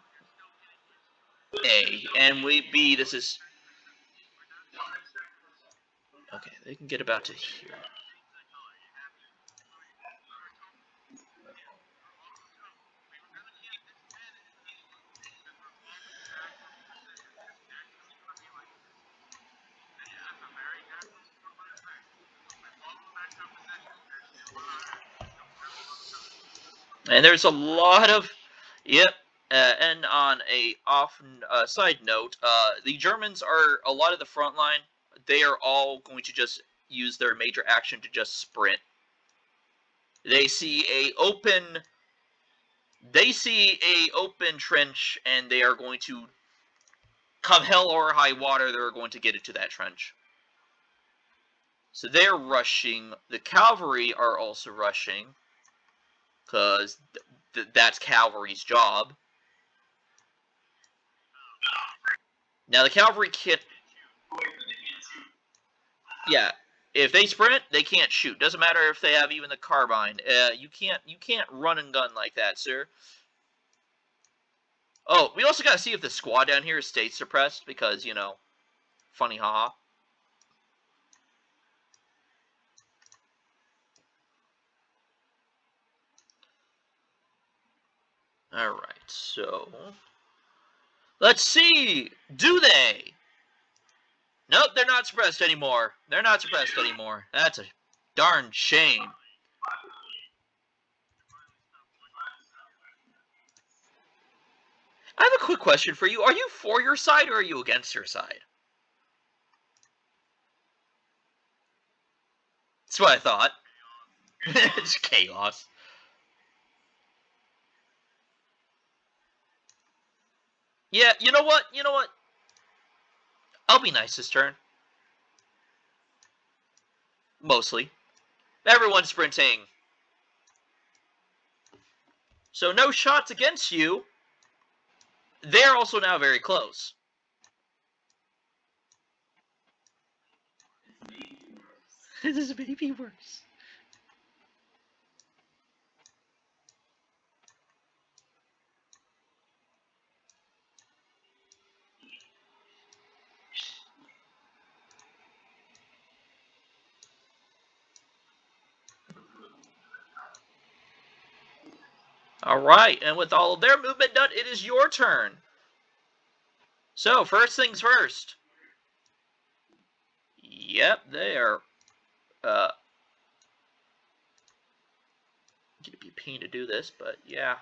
And B, this is... Okay, they can get about to here. And there's a lot of... Yep. And on a side note, the Germans are... A lot of the front line, they are all going to just use their major action to just sprint. They see a open trench, and they are going to... Come hell or high water, they're going to get into that trench. So they're rushing. The cavalry are also rushing. Because that's cavalry's job. Now the cavalry can't... Yeah, if they sprint, they can't shoot. Doesn't matter if they have even the carbine. You can't run and gun like that, sir. Oh, we also gotta see if the squad down here stays suppressed because, you know, funny haha. Alright, so let's see. Do they? Nope, they're not suppressed anymore. They're not suppressed anymore. That's a darn shame. I have a quick question for you. Are you for your side or are you against your side? That's what I thought. It's chaos. Yeah, you know what? You know what? I'll be nice this turn. Mostly. Everyone's sprinting. So no shots against you. They're also now very close. This is maybe worse. Alright, and with all of their movement done, it is your turn. So, first things first. Yep, they are gonna be a pain to do this, but yeah.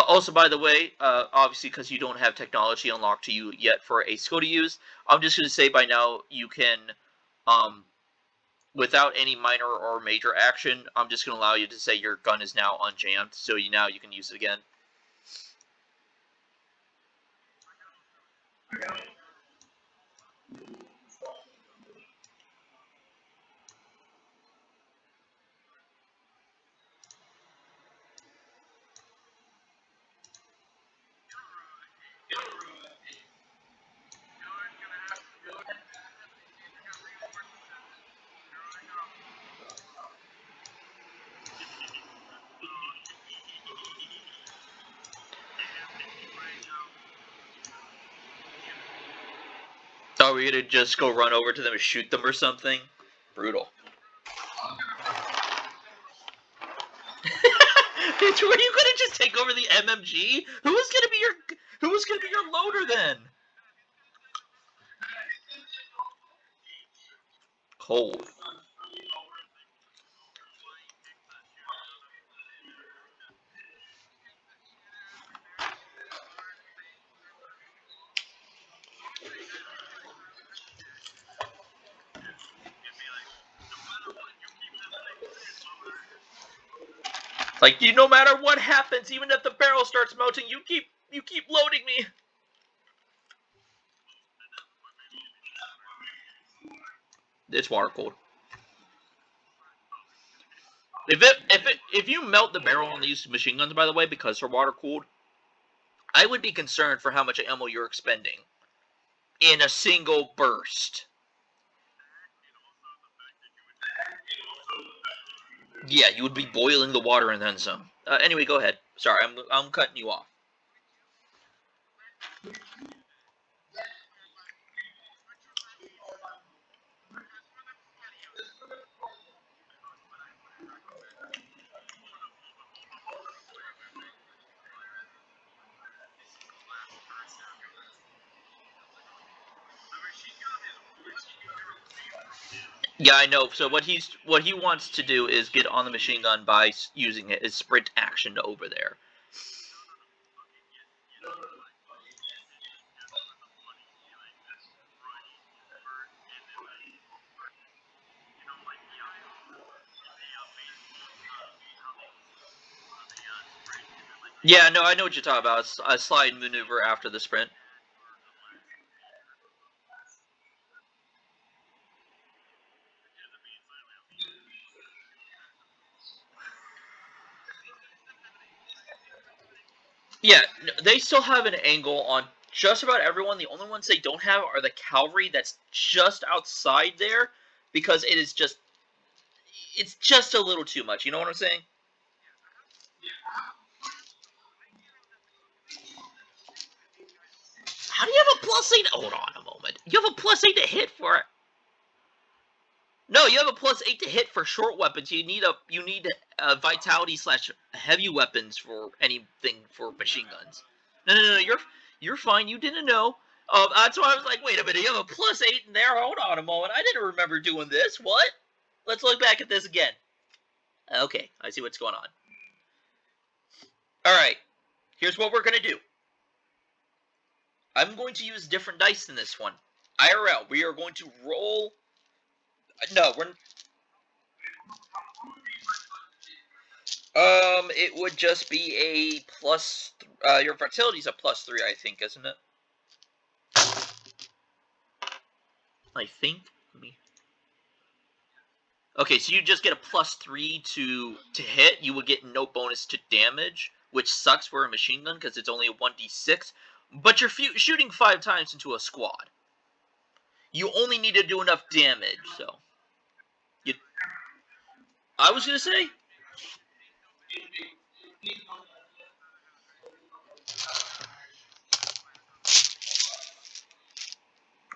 Also, by the way, obviously because you don't have technology unlocked to you yet for a skill to use, I'm just going to say by now you can, without any minor or major action, I'm just going to allow you to say your gun is now unjammed, so now you can use it again. Are we going to just go run over to them and shoot them or something? Brutal. Bitch, were you gonna just take over the MMG? Who was gonna be your loader then? Cold. Like, no matter what happens, even if the barrel starts melting, you keep loading me. It's water cold. If you melt the barrel on these machine guns, by the way, because they're water cooled, I would be concerned for how much ammo you're expending in a single burst. Yeah, you would be boiling the water and then some. Anyway, go ahead. Sorry, I'm cutting you off. Yeah, I know. So what he wants to do is get on the machine gun by using his sprint action over there. Yeah, no, I know what you're talking about. A slide maneuver after the sprint. Yeah, they still have an angle on just about everyone. The only ones they don't have are the cavalry that's just outside there, because it's just a little too much. You know what I'm saying? How do you have a +8? Hold on a moment. You have a +8 to hit for it. No, you have a +8 to hit for short weapons. You need a vitality slash heavy weapons for anything for machine guns. No. You're fine. You didn't know. That's why I was like, wait a minute. You have a +8 in there. Hold on a moment. I didn't remember doing this. What? Let's look back at this again. Okay, I see what's going on. All right. Here's what we're gonna do. I'm going to use different dice in this one. IRL. We are going to roll. No, we're. It would just be a plus. Your fertility's a +3, I think, isn't it? I think. Okay, so you just get a +3 to hit. You would get no bonus to damage, which sucks for a machine gun because it's only a 1d6. But you're shooting 5 times into a squad. You only need to do enough damage, so. I was gonna say.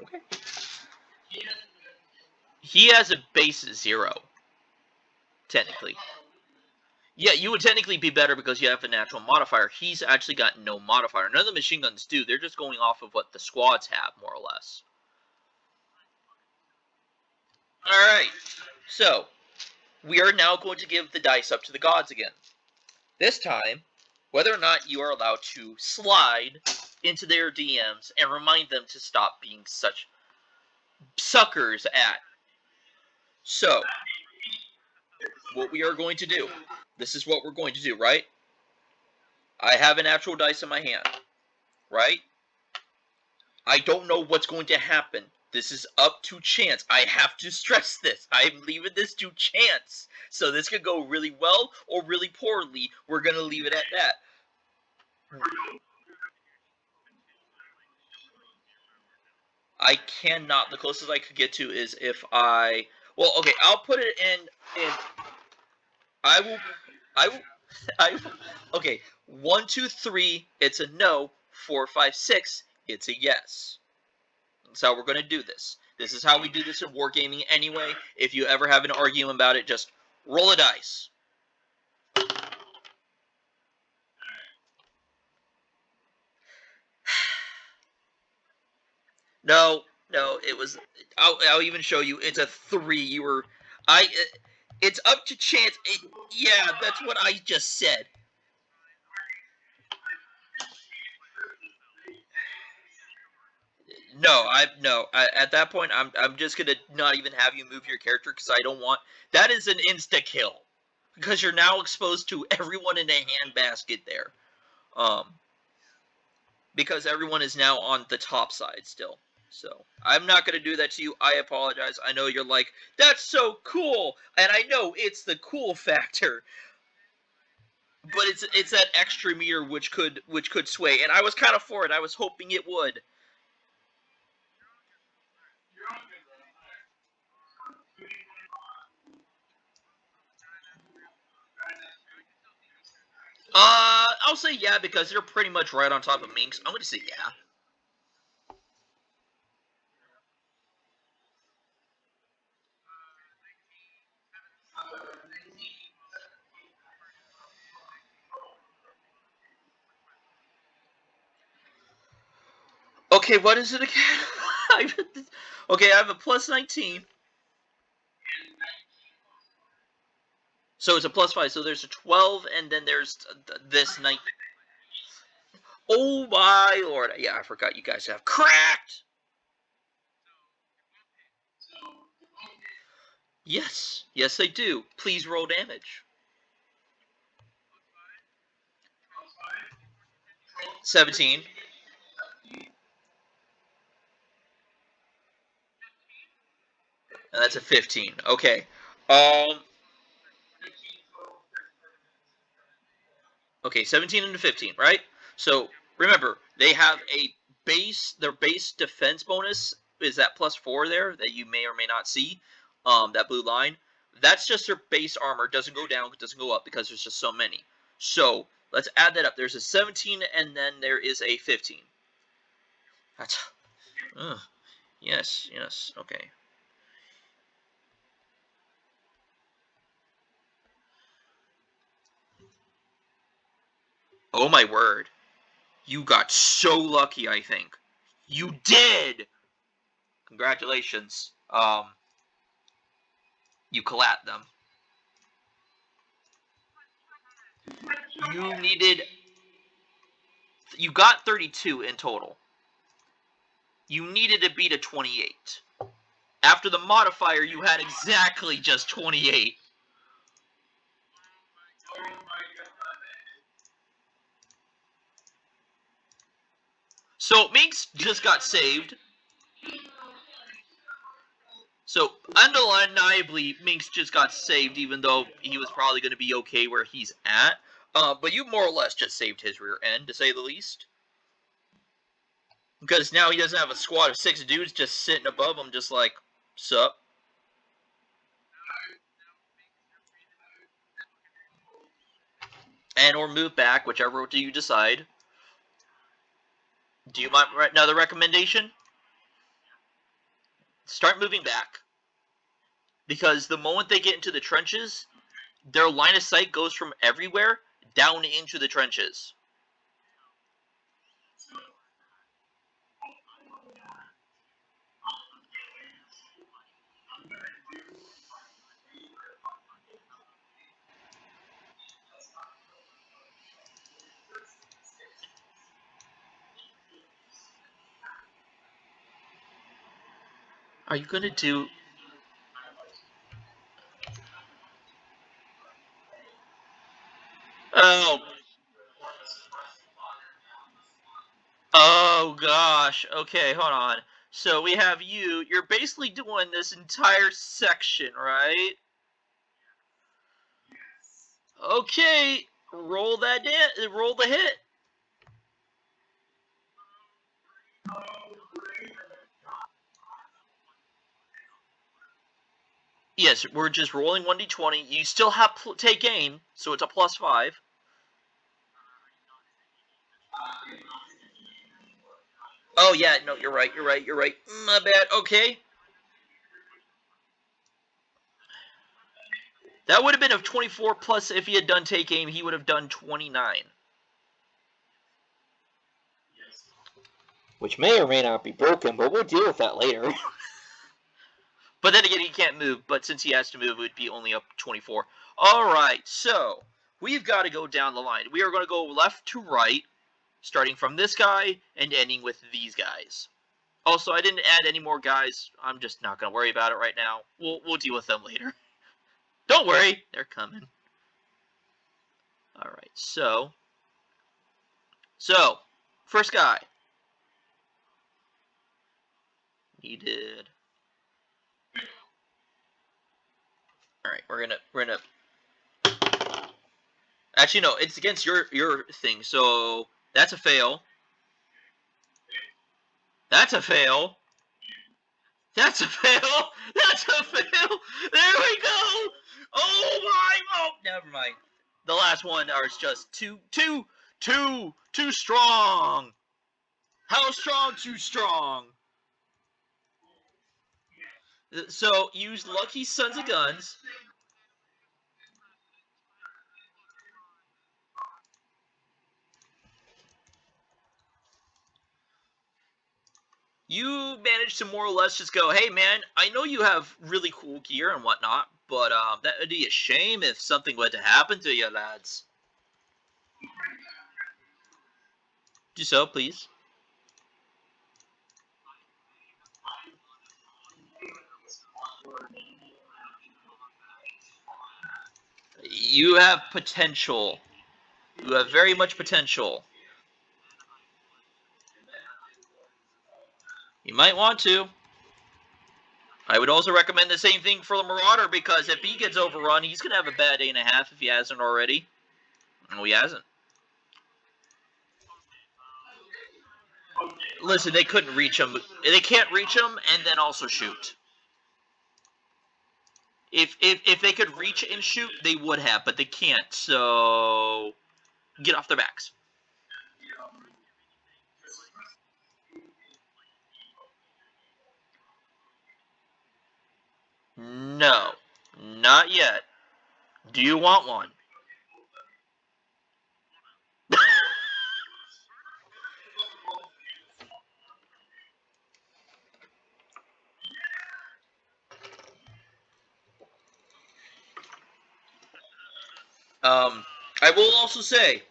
Okay. He has a base 0, technically. Yeah, you would technically be better because you have a natural modifier. He's actually got no modifier. None of the machine guns do. They're just going off of what the squads have, more or less. Alright, so we are now going to give the dice up to the gods again. This time, whether or not you are allowed to slide into their DMs and remind them to stop being such suckers at. So, what we are going to do, this is what we're going to do, right? I have an actual dice in my hand, right? I don't know what's going to happen. This is up to chance. I have to stress this. I'm leaving this to chance. So this could go really well or really poorly. We're going to leave it at that. I cannot. The closest I could get to is if I. Well, okay. I'll put it in. I will. I will. I. Okay. 1, 2, 3. It's a no. 4, 5, 6. It's a yes. That's how we're going to do this. This is how we do this in wargaming anyway. If you ever have an argument about it, just roll a dice. No, it was. I'll even show you. It's a 3. You were. It's up to chance. Yeah, that's what I just said. No. At that point, I'm just gonna not even have you move your character because I don't want. That is an insta kill because you're now exposed to everyone in a handbasket there. Because everyone is now on the top side still. So I'm not gonna do that to you. I apologize. I know you're like, that's so cool, and I know it's the cool factor, but it's that extra meter which could sway, and I was kind of for it. I was hoping it would. I'll say yeah because you're pretty much right on top of Minx. I'm gonna say yeah. Okay, what is it again? Okay, I have a +19. So it's a +5. So there's a 12, and then there's this 9. Oh my lord! Yeah, I forgot you guys have cracked. Yes, they do. Please roll damage. 17. And that's a 15. Okay. Um. Okay, 17 and a 15, right? So remember, they have a base. Their base defense bonus is that +4 there that you may or may not see. That blue line. That's just their base armor. It doesn't go down. It doesn't go up because there's just so many. So let's add that up. There's a 17 and then there is a 15. That's. Yes. Yes. Okay. Oh my word. You got so lucky, I think. You did! Congratulations. You collat them. You needed... You got 32 in total. You needed to beat a 28. After the modifier, you had exactly just 28. So Minx just got saved. So undeniably, Minx just got saved, even though he was probably going to be okay where he's at. But you more or less just saved his rear end, to say the least. Because now he doesn't have a squad of 6 dudes just sitting above him, just like, sup. And or move back, whichever do you decide. Do you want another recommendation? Start moving back. Because the moment they get into the trenches, their line of sight goes from everywhere down into the trenches. Are you going to do... Oh. Oh, gosh. Okay, hold on. So we have you. You're basically doing this entire section, right? Okay. Roll that roll the hit. Yes, we're just rolling 1d20. You still have take aim, so it's a +5. Oh, yeah, no, you're right. My bad. Okay. That would have been a 24 plus if he had done take aim, he would have done 29. Which may or may not be broken, but we'll deal with that later. But then again, he can't move, but since he has to move, it would be only up 24. Alright, so we've got to go down the line. We are going to go left to right, starting from this guy and ending with these guys. Also, I didn't add any more guys. I'm just not going to worry about it right now. We'll deal with them later. Don't worry, they're coming. Alright, so, first guy. Needed. Alright, we're gonna... Actually, no, it's against your thing, so that's a fail. That's a fail. That's a fail. That's a fail. There we go. Oh my! Oh, never mind. The last one is just too strong. How strong? Too strong. So use lucky sons of guns. You managed to more or less just go, hey man, I know you have really cool gear and whatnot, but that would be a shame if something were to happen to you, lads. Do so, please. You have potential. You have very much potential. You might want to. I would also recommend the same thing for the Marauder, because if he gets overrun, he's going to have a bad day and a half if he hasn't already. No, he hasn't. Listen, they couldn't reach him. They can't reach him and then also shoot. If they could reach and shoot, they would have, but they can't. So get off their backs. No, not yet. Do you want one? Um, I will also say,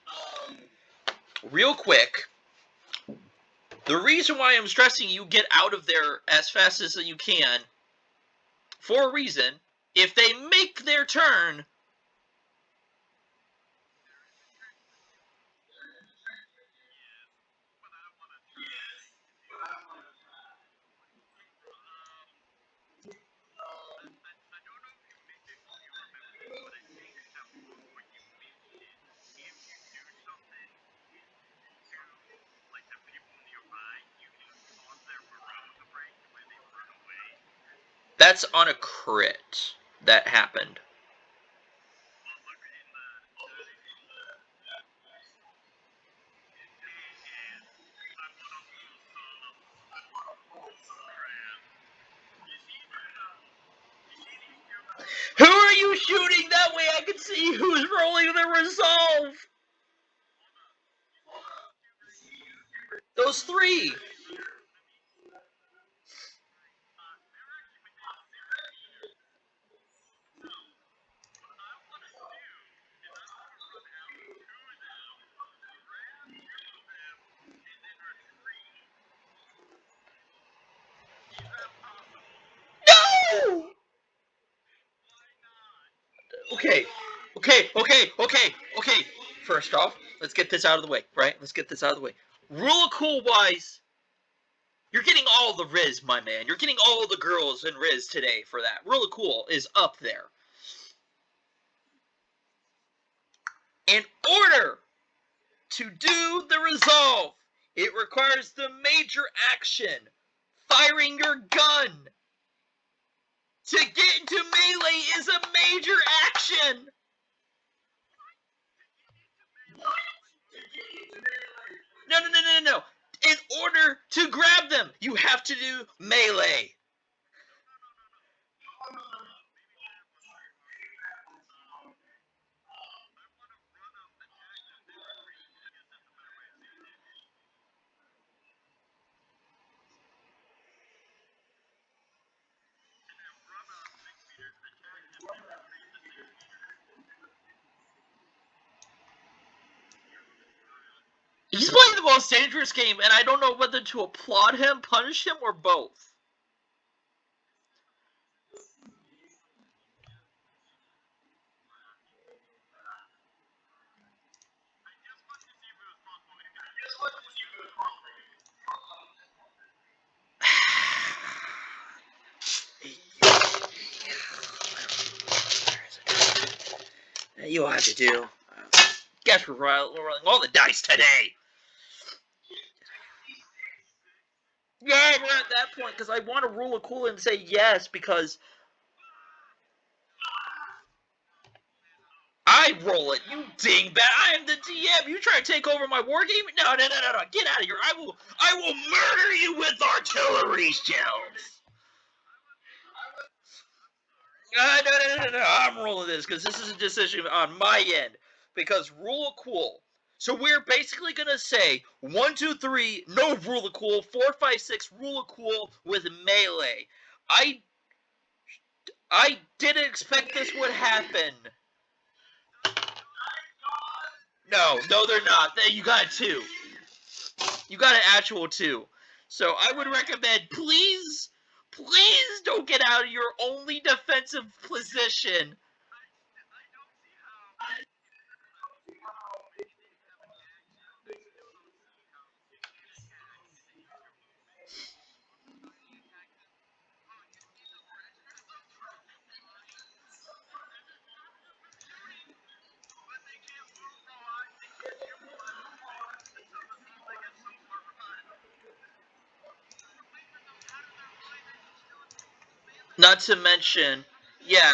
real quick, the reason why I'm stressing you get out of there as fast as you can, for a reason. If they make their turn, that's on a crit. That happened. Who are you shooting? That way I can see who's rolling the resolve. Those three. No! Okay, okay. First off, let's get this out of the way, right? Let's get this out of the way. Rule of cool wise, you're getting all the Riz, my man. You're getting all the girls in Riz today for that. Rule of cool is up there. In order to do the resolve, it requires the major action, firing your gun. To get into melee is a major action. No. In order to grab them, you have to do melee. He's playing the most dangerous game, and I don't know whether to applaud him, punish him, or both. You have to do. Guess we're rolling all the dice today. Yeah, we're at that point because I want to rule a cool and say yes because I roll it. You dingbat! I am the DM. You try to take over my war game? No. Get out of here! I will murder you with artillery shells. No. I'm rolling this because this is a decision on my end. Because rule of cool. So we're basically gonna say 1, 2, 3, no rule of cool. 4, 5, 6, rule of cool with melee. I didn't expect this would happen. No, they're not. You got two. You got an actual two. So I would recommend, please don't get out of your only defensive position. Not to mention, yeah,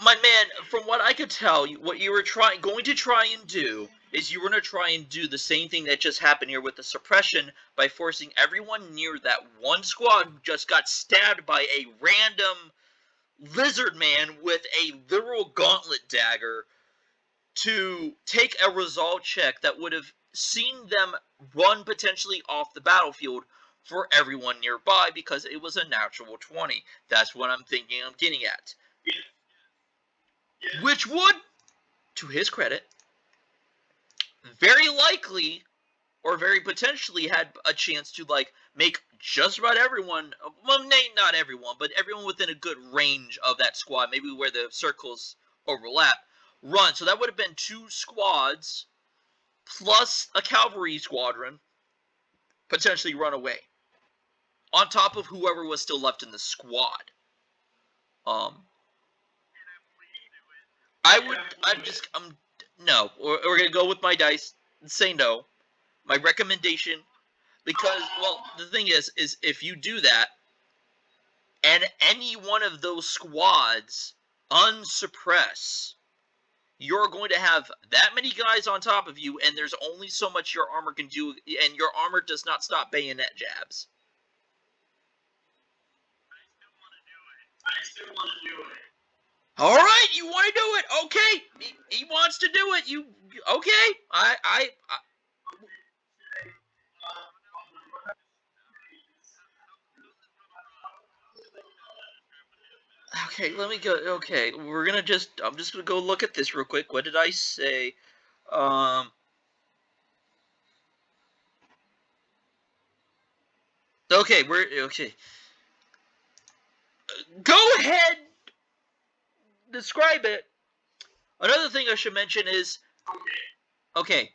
my man, from what I could tell, what you were going to try and do is you were going to try and do the same thing that just happened here with the suppression by forcing everyone near that one squad who just got stabbed by a random lizard man with a literal gauntlet dagger to take a resolve check that would have seen them run potentially off the battlefield for everyone nearby because it was a natural 20. That's what I'm thinking I'm getting at. Which would, to his credit, very likely or very potentially had a chance to like make just about everyone, well, not everyone, but everyone within a good range of that squad, maybe where the circles overlap, run. So that would have been 2 squads plus a cavalry squadron potentially run away on top of whoever was still left in the squad. I would, no, we're gonna go with my dice and say no. My recommendation, because, well, the thing is if you do that, and any one of those squads unsuppress, you're going to have that many guys on top of you, and there's only so much your armor can do, and your armor does not stop bayonet jabs. I still want to do it. All right, you want to do it? Okay, he wants to do it. You okay? I okay, let me go. Okay, I'm just gonna go look at this real quick. What did I say? Um. Okay, okay. Go ahead. Describe it. Another thing I should mention is. Okay.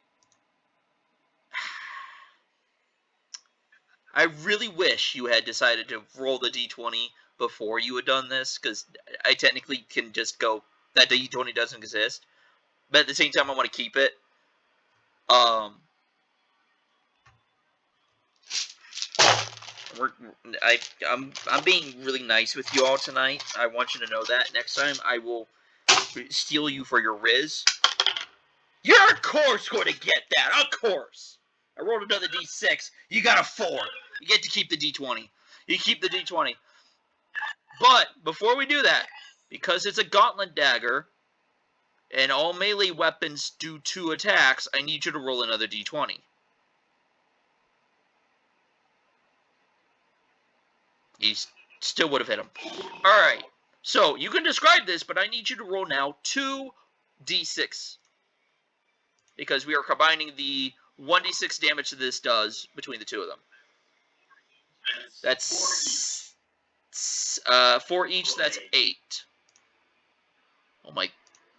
I really wish you had decided to roll the d20 before you had done this, because I technically can just go that d20 doesn't exist, but at the same time I want to keep it. I'm being really nice with you all tonight. I want you to know that. Next time I will steal you for your Riz. You're of course going to get that. Of course. I rolled another d6. You got a 4. You get to keep the d20. You keep the d20. But before we do that, because it's a gauntlet dagger, and all melee weapons do 2 attacks, I need you to roll another d20. He still would have hit him. Alright, so you can describe this, but I need you to roll now 2d6. Because we are combining the 1d6 damage that this does between the 2 of them. That's 4 each, that's 8. Oh my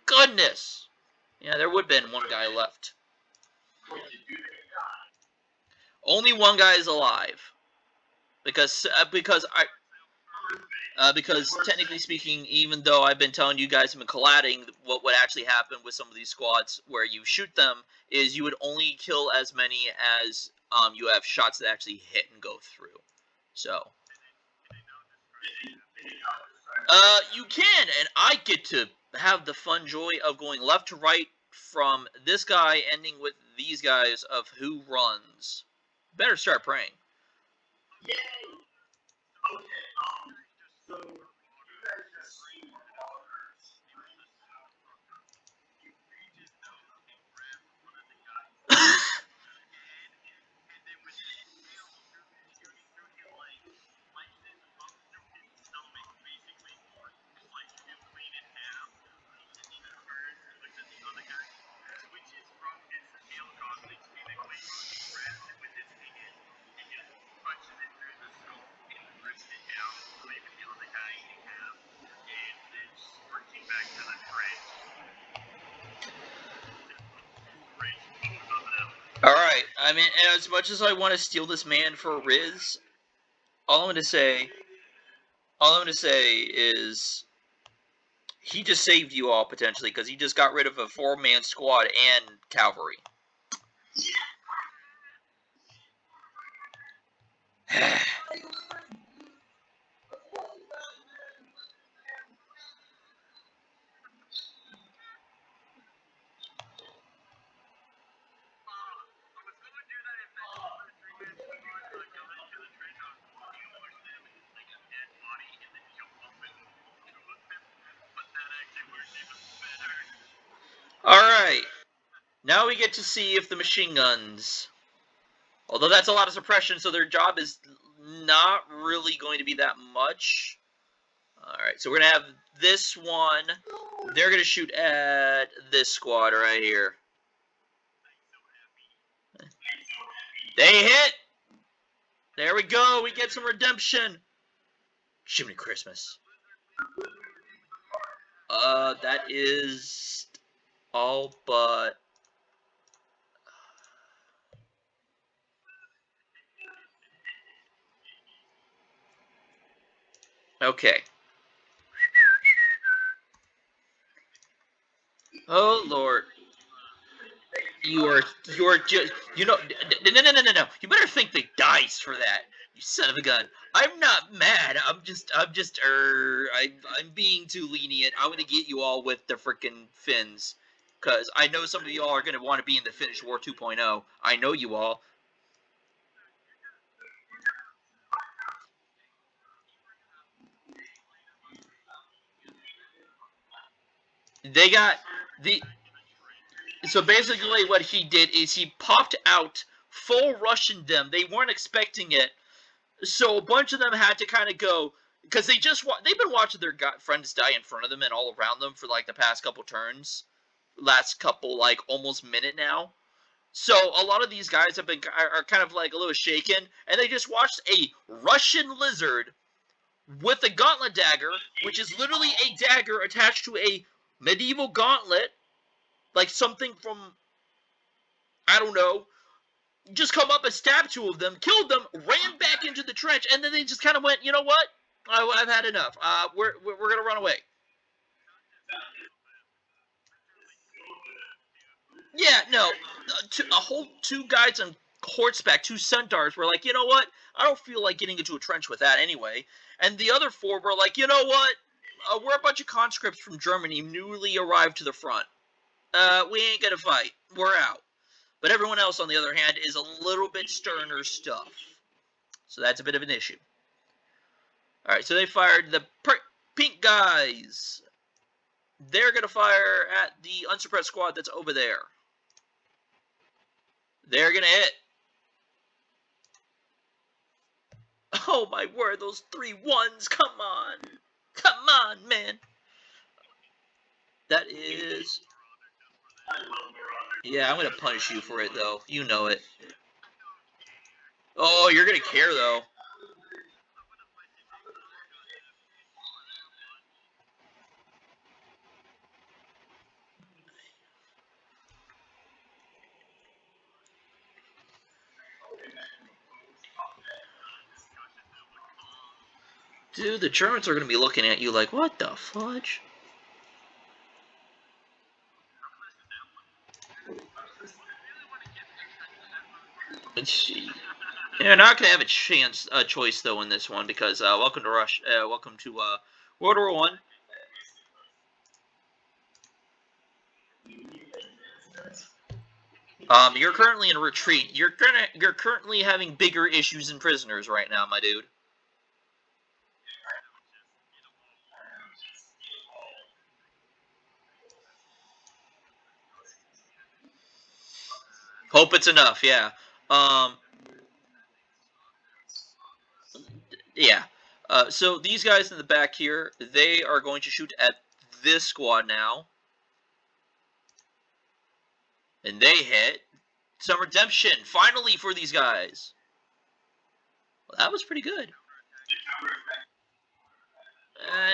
goodness! Yeah, there would have been 1 guy left. Only 1 guy is alive. Because technically speaking, even though I've been telling you guys have been colliding, what would actually happen with some of these squads where you shoot them is you would only kill as many as you have shots that actually hit and go through. So, you can, and I get to have the fun joy of going left to right from this guy, ending with these guys of who runs. Better start praying. Yay! Okay, so Alright, I mean, as much as I want to steal this man for Riz, all I'm going to say is he just saved you all potentially because he just got rid of a 4-man squad and cavalry. Alright. Now we get to see if the machine guns... Although that's a lot of suppression, so their job is not really going to be that much. Alright, so we're going to have this one. They're going to shoot at this squad right here. They hit! There we go, we get some redemption. Jiminy Christmas. That is all but... Okay. Oh, Lord. You are just, no. You better think the dice for that, you son of a gun. I'm not mad. I'm being too lenient. I'm gonna get you all with the freaking fins, cause I know some of y'all are gonna want to be in the Finnish War 2.0. I know you all. They got the. So basically, what he did is he popped out full Russian them. They weren't expecting it. So a bunch of them had to kind of go, because they've been watching their friends die in front of them and all around them for like the past couple turns, last couple like almost minute now. So a lot of these guys are kind of like a little shaken, and they just watched a Russian lizard with a gauntlet dagger, which is literally a dagger attached to a medieval gauntlet, like something from, I don't know, just come up and stabbed two of them, killed them, ran back into the trench, and then they just kind of went, you know what? I've had enough. We're gonna run away. Yeah, no, a whole two guys on horseback, two centaurs, were like, you know what? I don't feel like getting into a trench with that anyway. And the other four were like, you know what? We're a bunch of conscripts from Germany, newly arrived to the front. We ain't gonna fight. We're out. But everyone else, on the other hand, is a little bit sterner stuff. So that's a bit of an issue. Alright, so they fired the pink guys. They're going to fire at the unsuppressed squad that's over there. They're going to hit. Oh my word, those 3 1s. Come on. Come on, man. That is... Yeah, I'm going to punish you for it, though. You know it. Oh, you're going to care, though. Dude, the Germans are going to be looking at you like, what the fudge? You're not going to have a choice, though, in this one, because welcome to welcome to World War One. You're currently in retreat. You're currently having bigger issues than prisoners right now, my dude. Hope it's enough, yeah. Yeah. So these guys in the back here, they are going to shoot at this squad now. And they hit. Some redemption, finally, for these guys. Well, that was pretty good.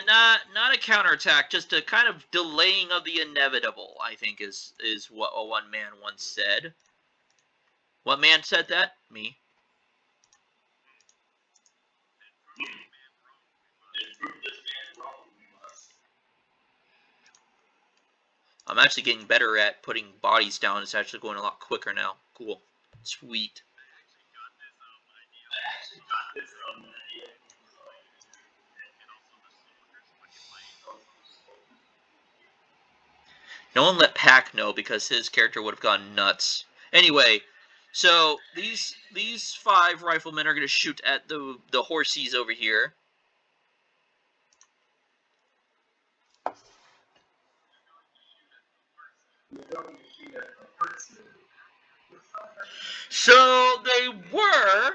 Not a counterattack, just a kind of delaying of the inevitable, I think is what one man once said. What man said that? Me. I'm actually getting better at putting bodies down. It's actually going a lot quicker now. Cool. Sweet. No one let Pac know because his character would have gone nuts. Anyway, so these 5 riflemen are going to shoot at the horsies over here. So they were,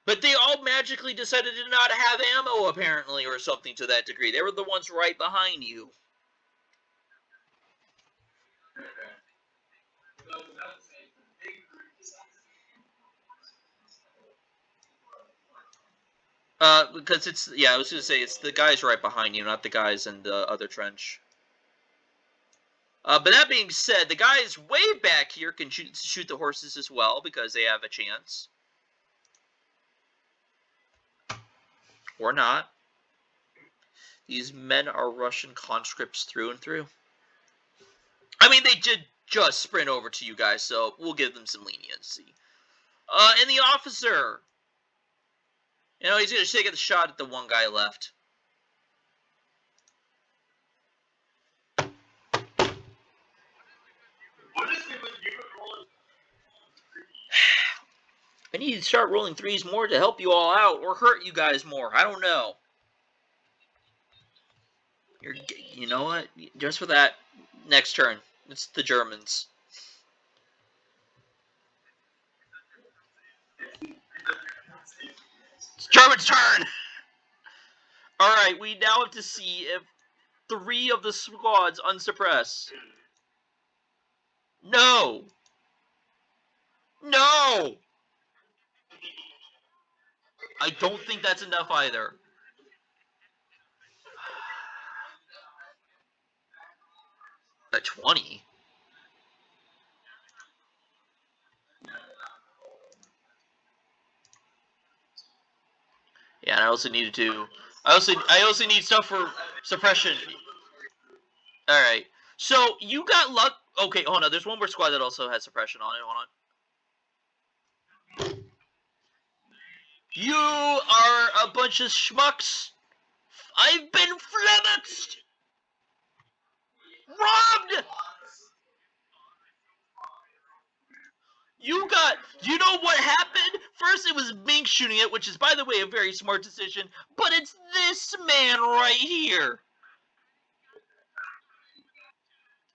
but they all magically decided to not have ammo, apparently, or something to that degree. They were the ones right behind you. Because it's, yeah, I was going to say, it's the guys right behind you, not the guys in the other trench. But that being said, the guys way back here can shoot the horses as well, because they have a chance. Or not. These men are Russian conscripts through and through. I mean, they did just sprint over to you guys, so we'll give them some leniency. And the officer, you know, he's going to take a shot at the one guy left. I need to start rolling 3s more to help you all out, or hurt you guys more. I don't know. You know what? Just for that, next turn. It's the Germans. It's German's turn! Alright, we now have to see if 3 of the squads unsuppress. No! No! I don't think that's enough either. A 20? Yeah, and I also needed to. I also need stuff for suppression. All right. So you got luck. Okay, hold on. There's one more squad that also has suppression on it. Hold on. You are a bunch of schmucks. I've been flummoxed. Robbed. You know what happened? First it was Mink shooting it, which is, by the way, a very smart decision, but it's this man right here.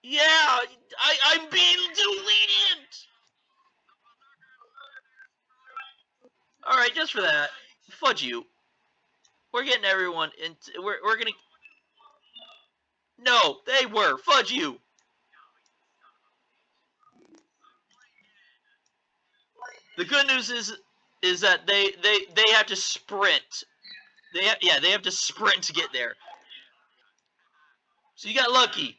Yeah, I'm being too lenient. Alright, just for that, fudge you. We're getting everyone, we're gonna... No, they were, fudge you. The good news is that they have to sprint. They have to sprint to get there. So you got lucky.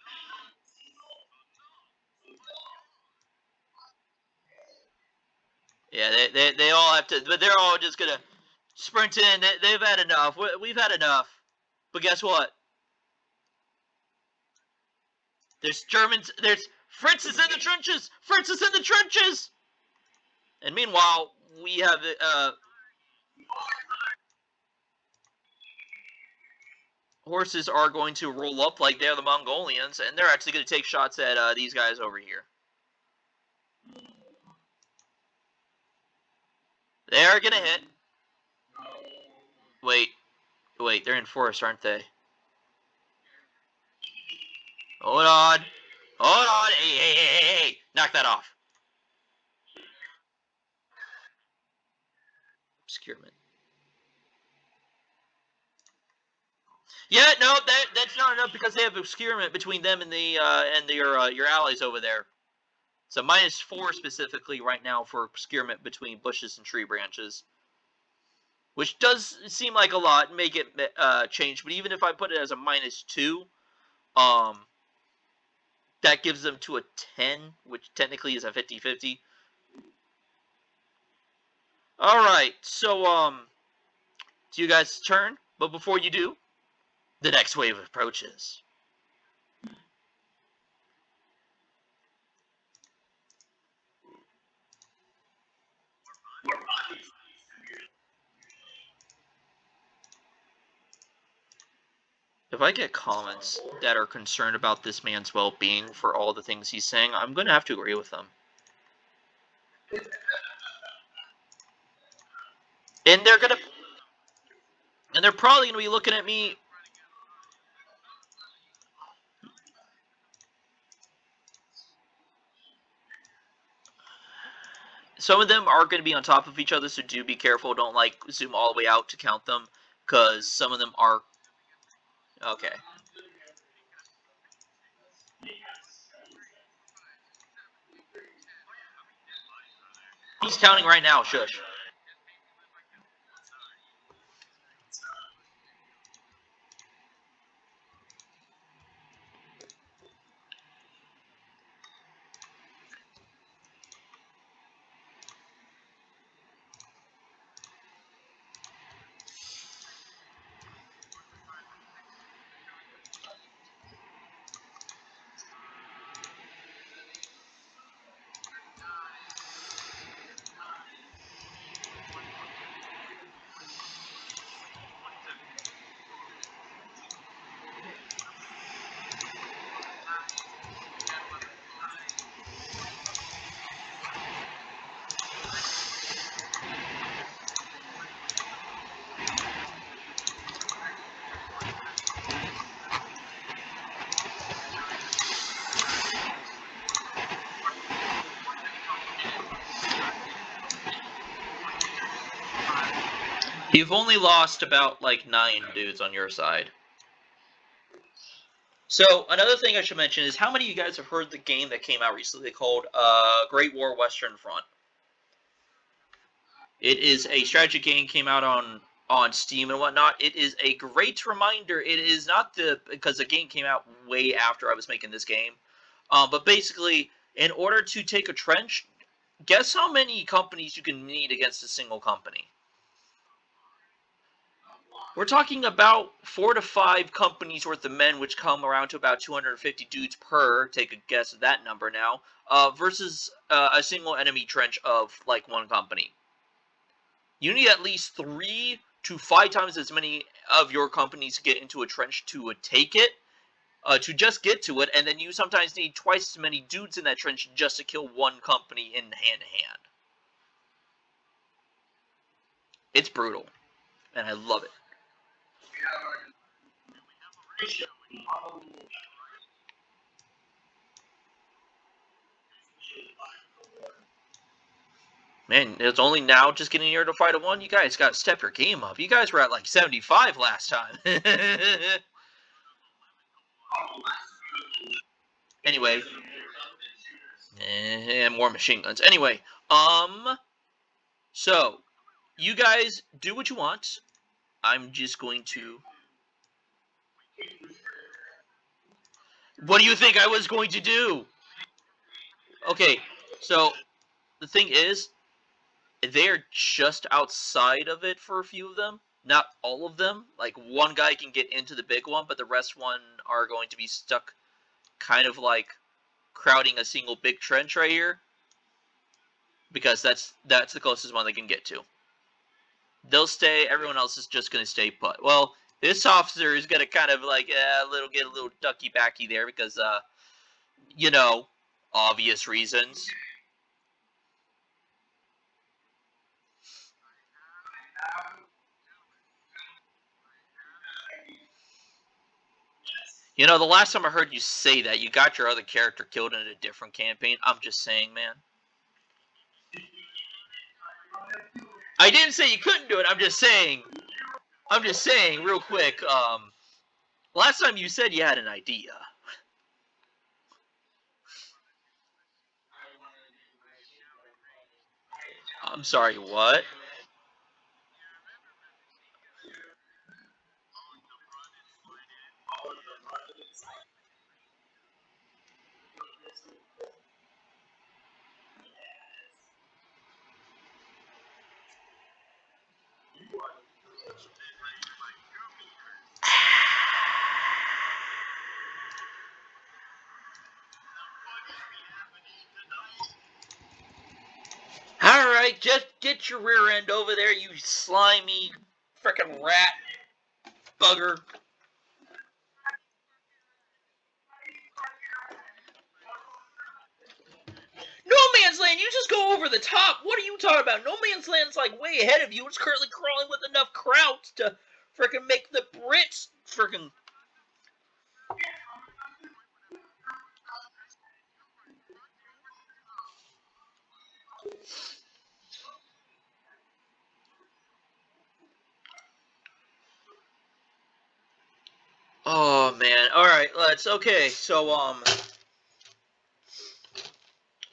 Yeah, they all have to, but they're all just gonna sprint in. They've had enough. We've had enough. But guess what? There's Germans. There's Fritz is in the trenches. Fritz is in the trenches. And meanwhile, we have horses are going to roll up like they're the Mongolians, and they're actually going to take shots at these guys over here. They are going to hit. Wait, they're in forest, aren't they? Hold on. Hey. Knock that off. Obscurement. Yeah, no, that's not enough because they have obscurement between them and your allies over there. So -4 specifically right now for obscurement between bushes and tree branches, which does seem like a lot. Make it change, but even if I put it as a -2, that gives them to a 10, which technically is a 50-50. All right, so it's you guys' turn, but before you do, the next wave approaches. If I get comments that are concerned about this man's well-being for all the things he's saying, I'm going to have to agree with them. And they're probably going to be looking at me. Some of them are going to be on top of each other, so do be careful. Don't like zoom all the way out to count them, because some of them are. Okay. He's counting right now. Shush. You've only lost about like 9 dudes on your side. So another thing I should mention is how many of you guys have heard the game that came out recently called Great War Western Front? It is a strategy game, came out on Steam and whatnot. It is a great reminder. It is not because the game came out way after I was making this game, but basically, in order to take a trench, guess how many companies you can need against a single company? We're talking about 4 to 5 companies worth of men, which come around to about 250 dudes per. Take a guess at that number now. Versus a single enemy trench of like 1 company. You need at least 3 to 5 times as many of your companies to get into a trench to take it, to just get to it, and then you sometimes need twice as many dudes in that trench just to kill 1 company in hand-to-hand. It's brutal, and I love it. Man, it's only now just getting here to fight a 1. You guys got to step your game up. You guys were at like 75 last time. Anyway. And more machine guns. Anyway, so, you guys do what you want. I'm just going to... What do you think I was going to do? Okay, so, the thing is, they're just outside of it for a few of them. Not all of them. Like, 1 guy can get into the big one, but the rest one are going to be stuck kind of like crowding a single big trench right here. Because that's the closest one they can get to. They'll stay, everyone else is just going to stay put. Well, this officer is going to kind of like, get a little ducky-backy there because, you know, obvious reasons. You know, the last time I heard you say that, you got your other character killed in a different campaign. I'm just saying, man. I didn't say you couldn't do it. I'm just saying, real quick, last time you said you had an idea. I'm sorry, what? Alright, just get your rear end over there, you slimy frickin' rat bugger. Man's Land, you just go over the top. What are you talking about? No Man's Land's like way ahead of you. It's currently crawling with enough krauts to freaking make the Brits freaking. Oh man. All right, let's. Okay, so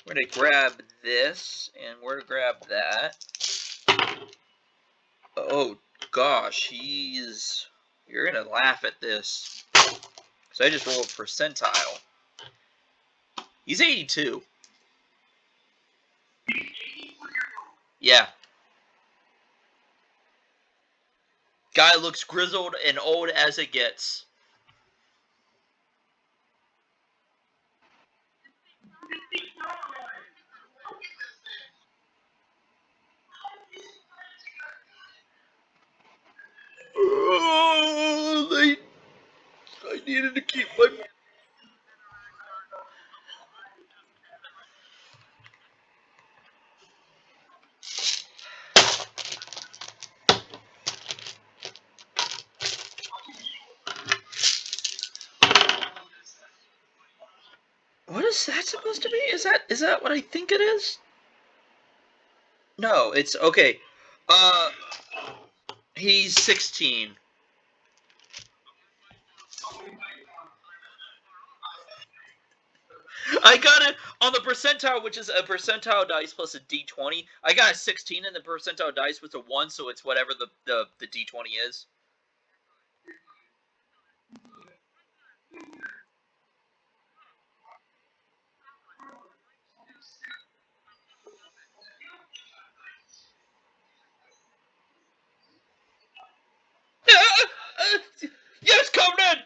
we're gonna grab this and we're gonna grab that. Oh gosh, you're gonna laugh at this. So I just rolled percentile. He's 82. Yeah. Guy looks grizzled and old as it gets. Oh, I needed to keep my. What is that supposed to be? Is that what I think it is? No, it's okay. Uh, he's 16. I got it on the percentile, which is a percentile dice plus a d20. I got a 16, and the percentile dice was a 1, so it's whatever the d20 is. Yes, Conan!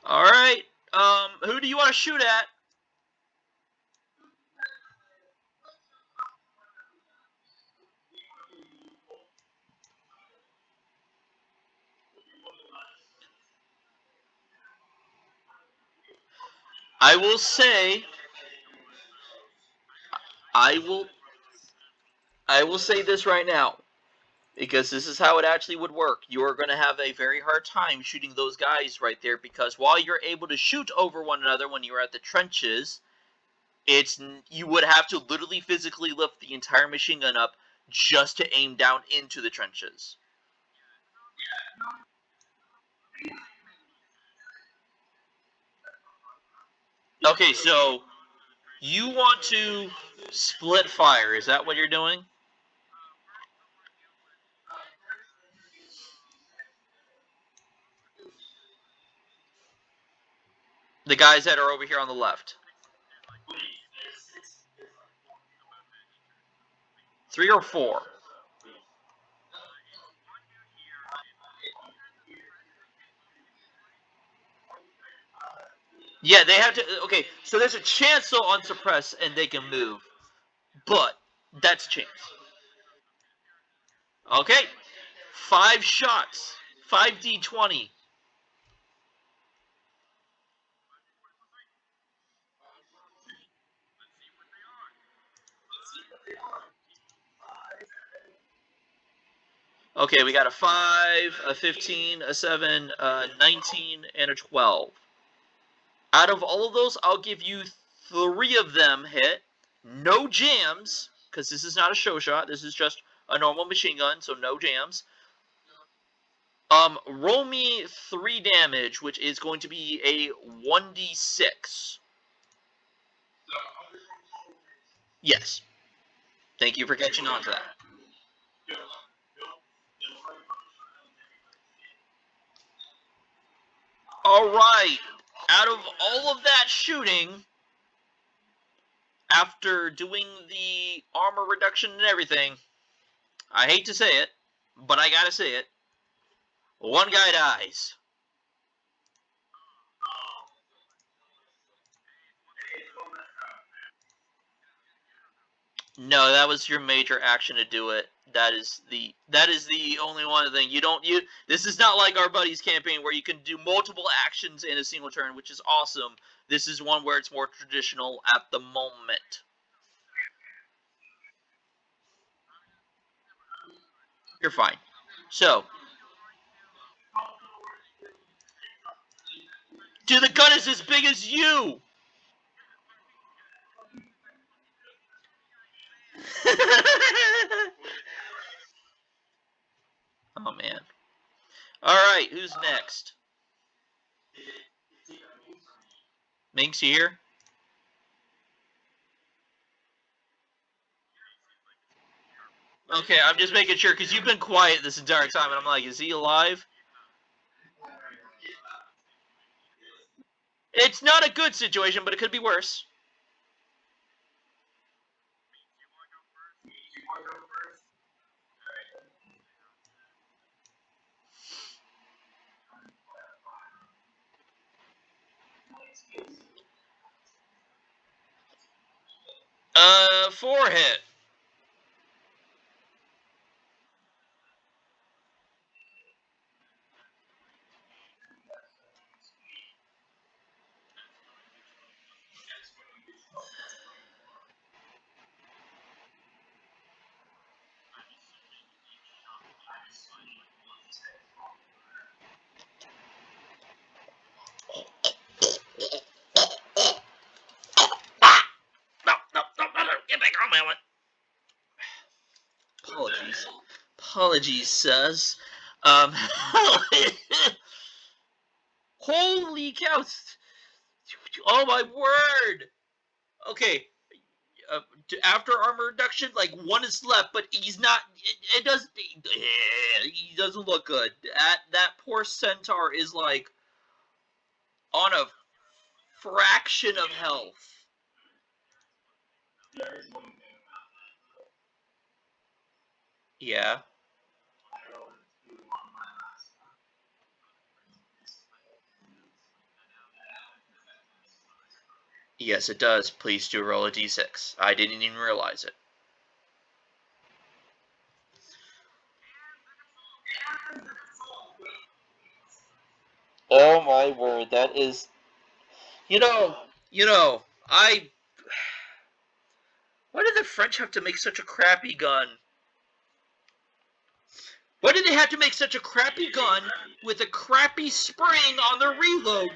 All right. Who do you want to shoot at? I will say, I will, I will say this right now, because this is how it actually would work. You are going to have a very hard time shooting those guys right there, because while you're able to shoot over one another when you're at the trenches, you would have to literally physically lift the entire machine gun up just to aim down into the trenches. Okay, so you want to split fire. Is that what you're doing? The guys that are over here on the left. 3 or 4? Yeah, they have to. Okay, so there's a chance they'll unsuppress and they can move, but that's a chance. Okay, 5 shots, 5d20. Okay, we got a 5, a 15, a 7, a 19, and a 12. Out of all of those, I'll give you 3 of them hit. No jams, because this is not a show shot. This is just a normal machine gun, so no jams. Roll me 3 damage, which is going to be a 1d6. Yes. Thank you for catching on to that. Alright. Out of all of that shooting, after doing the armor reduction and everything, I hate to say it, but I gotta say it, 1 guy dies. No, that was your major action to do it. That is the only one thing. This is not like our buddies campaign where you can do multiple actions in a single turn, which is awesome. This is one where it's more traditional at the moment. You're fine. So, dude, the gun is as big as you. Oh man. All right, who's next? Minx, you here? Okay, I'm just making sure because you've been quiet this entire time, and I'm like, is he alive? It's not a good situation, but it could be worse. Four-hit. No, get back on my one. Apologies, sirs. Um, holy cow! Oh my word! Okay, after armor reduction, like one is left, but he's not. It doesn't. He doesn't look good. That poor centaur is like on a fraction of health. Yeah. Yes, it does. Please do roll a d6. I didn't even realize it. Oh my word, that is. I. Why did the French have to make such a crappy gun? Why did they have to make such a crappy gun with a crappy spring on the reload?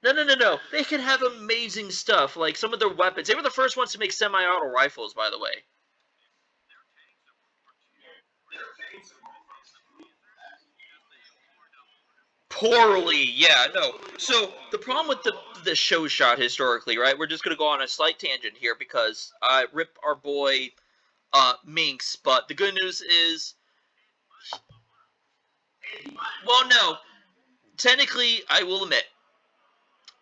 No. They can have amazing stuff, like some of their weapons. They were the first ones to make semi-auto rifles, by the way. Poorly, yeah, no. So the problem with the show shot historically, right? We're just gonna go on a slight tangent here because I rip our boy Minx, but the good news is, well, no. Technically, I will admit,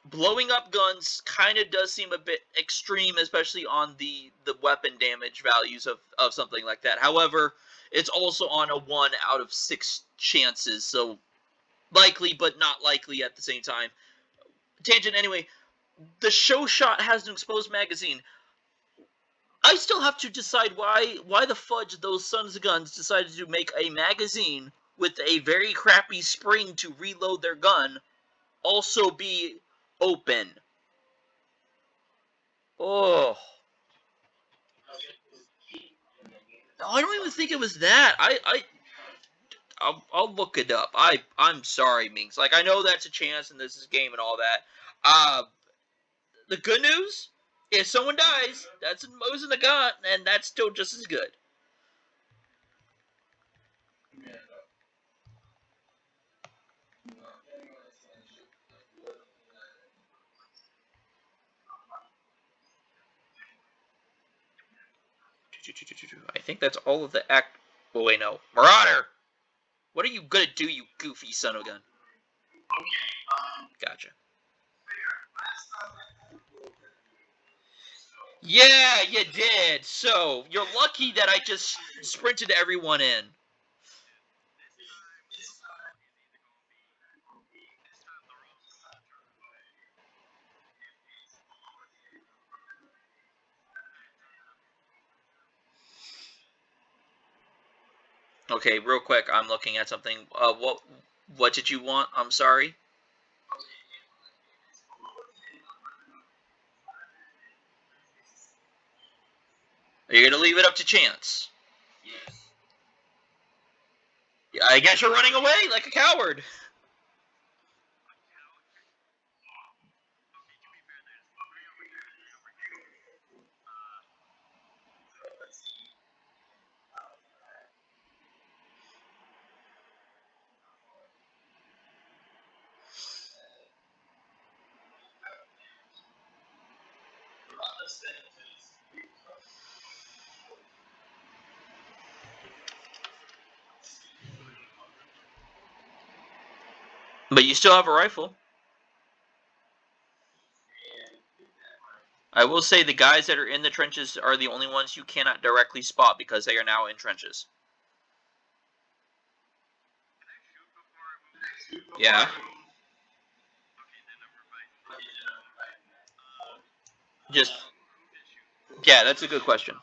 blowing up guns kind of does seem a bit extreme, especially on the weapon damage values of something like that. However, it's also on a 1 out of 6 chances, so likely but not likely at the same time. Tangent anyway, the show shot has an exposed magazine. I still have to decide why the fudge those sons of guns decided to make a magazine with a very crappy spring to reload their gun also be open. Oh, I don't even think it was that. I'll look it up. I'm sorry, Minx. Like I know that's a chance and this is a game and all that. Uh, the good news, if someone dies, that's a Mose in the gun, and that's still just as good. I think that's all of the act. Oh wait, no, Marauder. What are you gonna do, you goofy son of a gun? Gotcha. Yeah, you did. So you're lucky that I just sprinted everyone in. Okay, real quick, I'm looking at something. What did you want? I'm sorry. Are you gonna leave it up to chance? I guess you're running away like a coward. But you still have a rifle. I will say the guys that are in the trenches are the only ones you cannot directly spot because they are now in trenches. Yeah. Just yeah, that's a good question.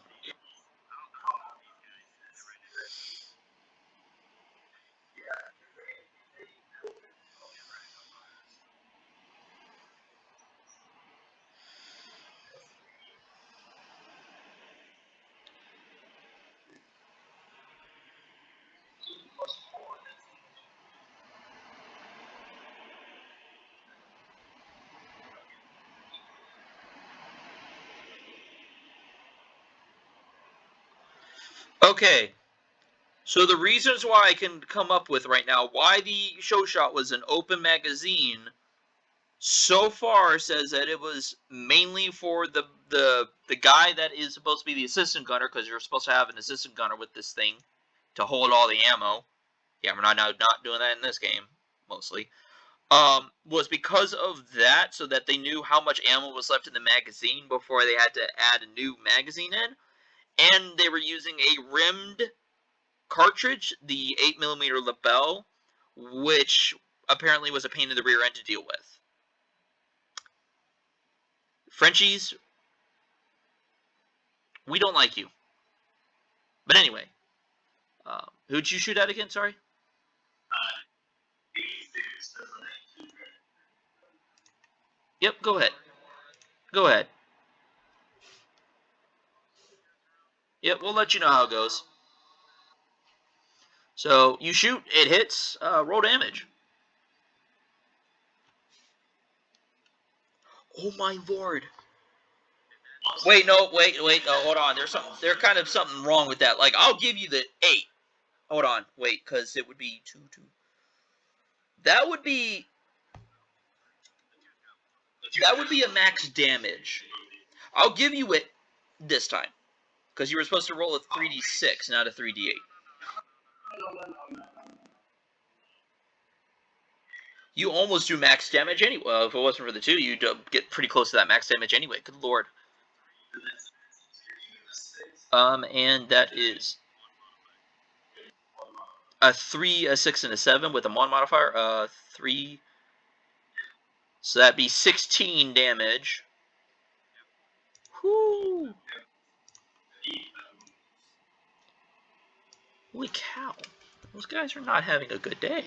Okay. So the reasons why I can come up with right now why the show shot was an open magazine so far says that it was mainly for the guy that is supposed to be the assistant gunner, because you're supposed to have an assistant gunner with this thing to hold all the ammo. Yeah, we're not doing that in this game mostly. Was because of that, so that they knew how much ammo was left in the magazine before they had to add a new magazine in, and they were using a rimmed cartridge, the 8mm Lebel, which apparently was a pain in the rear end to deal with. Frenchies, we don't like you. But anyway, who'd you shoot at again? Sorry. Yep. Go ahead. Go ahead. Yep. We'll let you know how it goes. So you shoot, it hits. Roll damage. Oh my lord. Wait, no, wait, no, hold on. There's kind of something wrong with that. Like, I'll give you the 8. Hold on, wait, because it would be 2, 2. That would be a max damage. I'll give you it this time, because you were supposed to roll a 3d6, not a 3d8. You almost do max damage anyway. Well, if it wasn't for the 2, you'd get pretty close to that max damage anyway. Good lord. And that is a 3, a 6, and a 7 with a 1 modifier. 3. So that'd be 16 damage. Whoo! Holy cow. Those guys are not having a good day.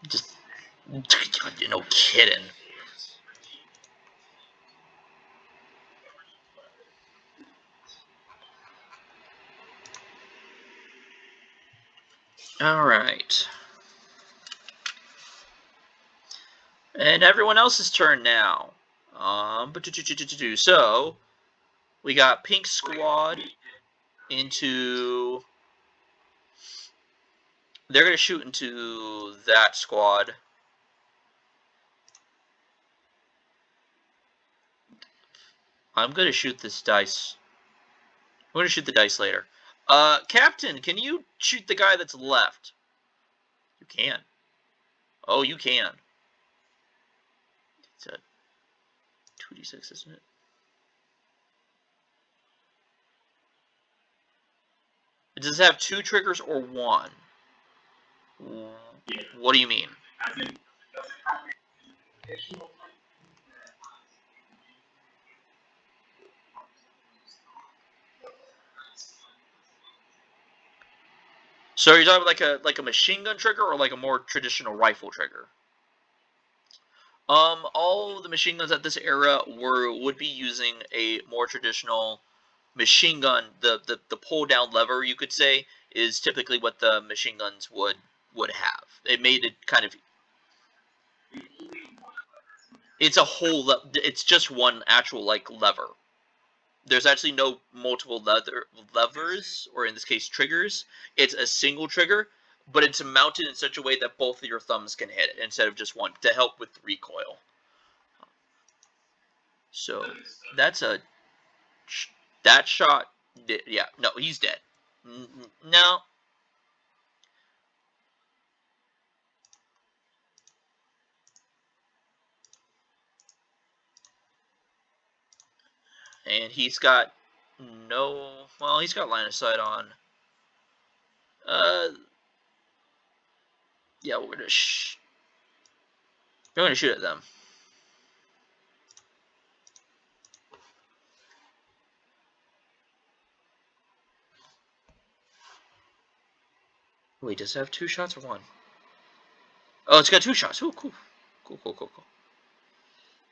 Just, no kidding. Alright. And everyone else's turn now. So, we got Pink Squad into... They're going to shoot into that squad. I'm going to shoot this dice. I'm going to shoot the dice later. Captain, can you shoot the guy that's left? You can. Oh, you can. It's a 2d6, isn't it? Does it have 2 triggers or 1? What do you mean? So you're talking like a machine gun trigger or like a more traditional rifle trigger? All the machine guns at this era would be using a more traditional machine gun. The pull down lever, you could say, is typically what the machine guns would have. It made it kind of. It's a whole. It's just one actual like lever. There's actually no multiple levers, or in this case triggers. It's a single trigger, but it's mounted in such a way that both of your thumbs can hit it instead of just one to help with recoil. So that's a that shot. Yeah, no, he's dead. No. And he's got no. Well, he's got line of sight on. Yeah, we're gonna shoot at them. Wait, does it have 2 shots or 1? Oh, it's got 2 shots. Oh, cool. Cool.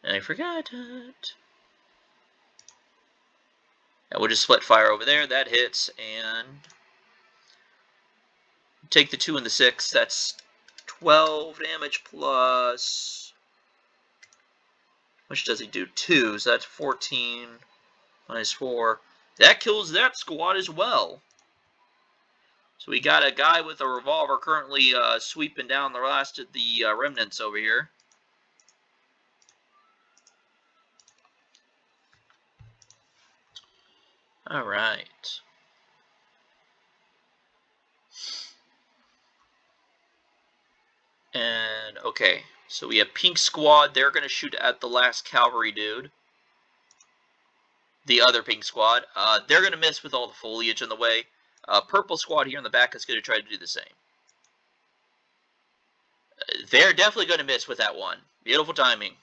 And I forgot it. Yeah, we'll just split fire over there. That hits, and take the 2 and the 6. That's 12 damage plus. Which does he do? 2, so that's 14 minus 4. That kills that squad as well. So we got a guy with a revolver currently sweeping down the last of the remnants over here. All right. And, okay, so we have Pink Squad. They're going to shoot at the last cavalry dude. The other Pink Squad. They're going to miss with all the foliage in the way. Purple Squad here in the back is going to try to do the same. They're definitely going to miss with that one. Beautiful timing.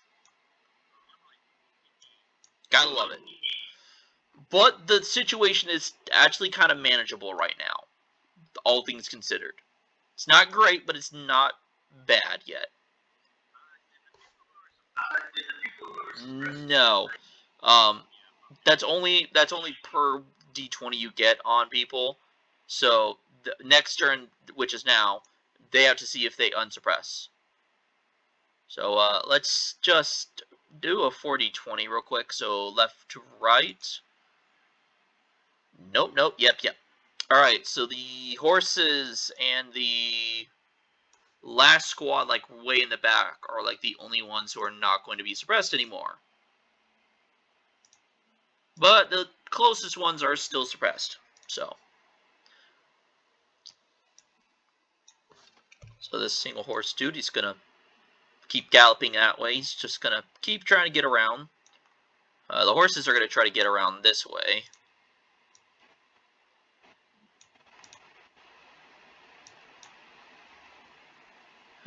Gotta love it. But the situation is actually kind of manageable right now, all things considered. It's not great, but it's not bad yet. No. That's only per D20 you get on people. So the next turn, which is now, they have to see if they unsuppress. So let's just do a 4D20 real quick. So left to right. Nope. Yep. Alright, so the horses and the last squad, like way in the back, are like the only ones who are not going to be suppressed anymore. But the closest ones are still suppressed. So this single horse dude, he's gonna keep galloping that way. He's just gonna keep trying to get around. The horses are gonna try to get around this way.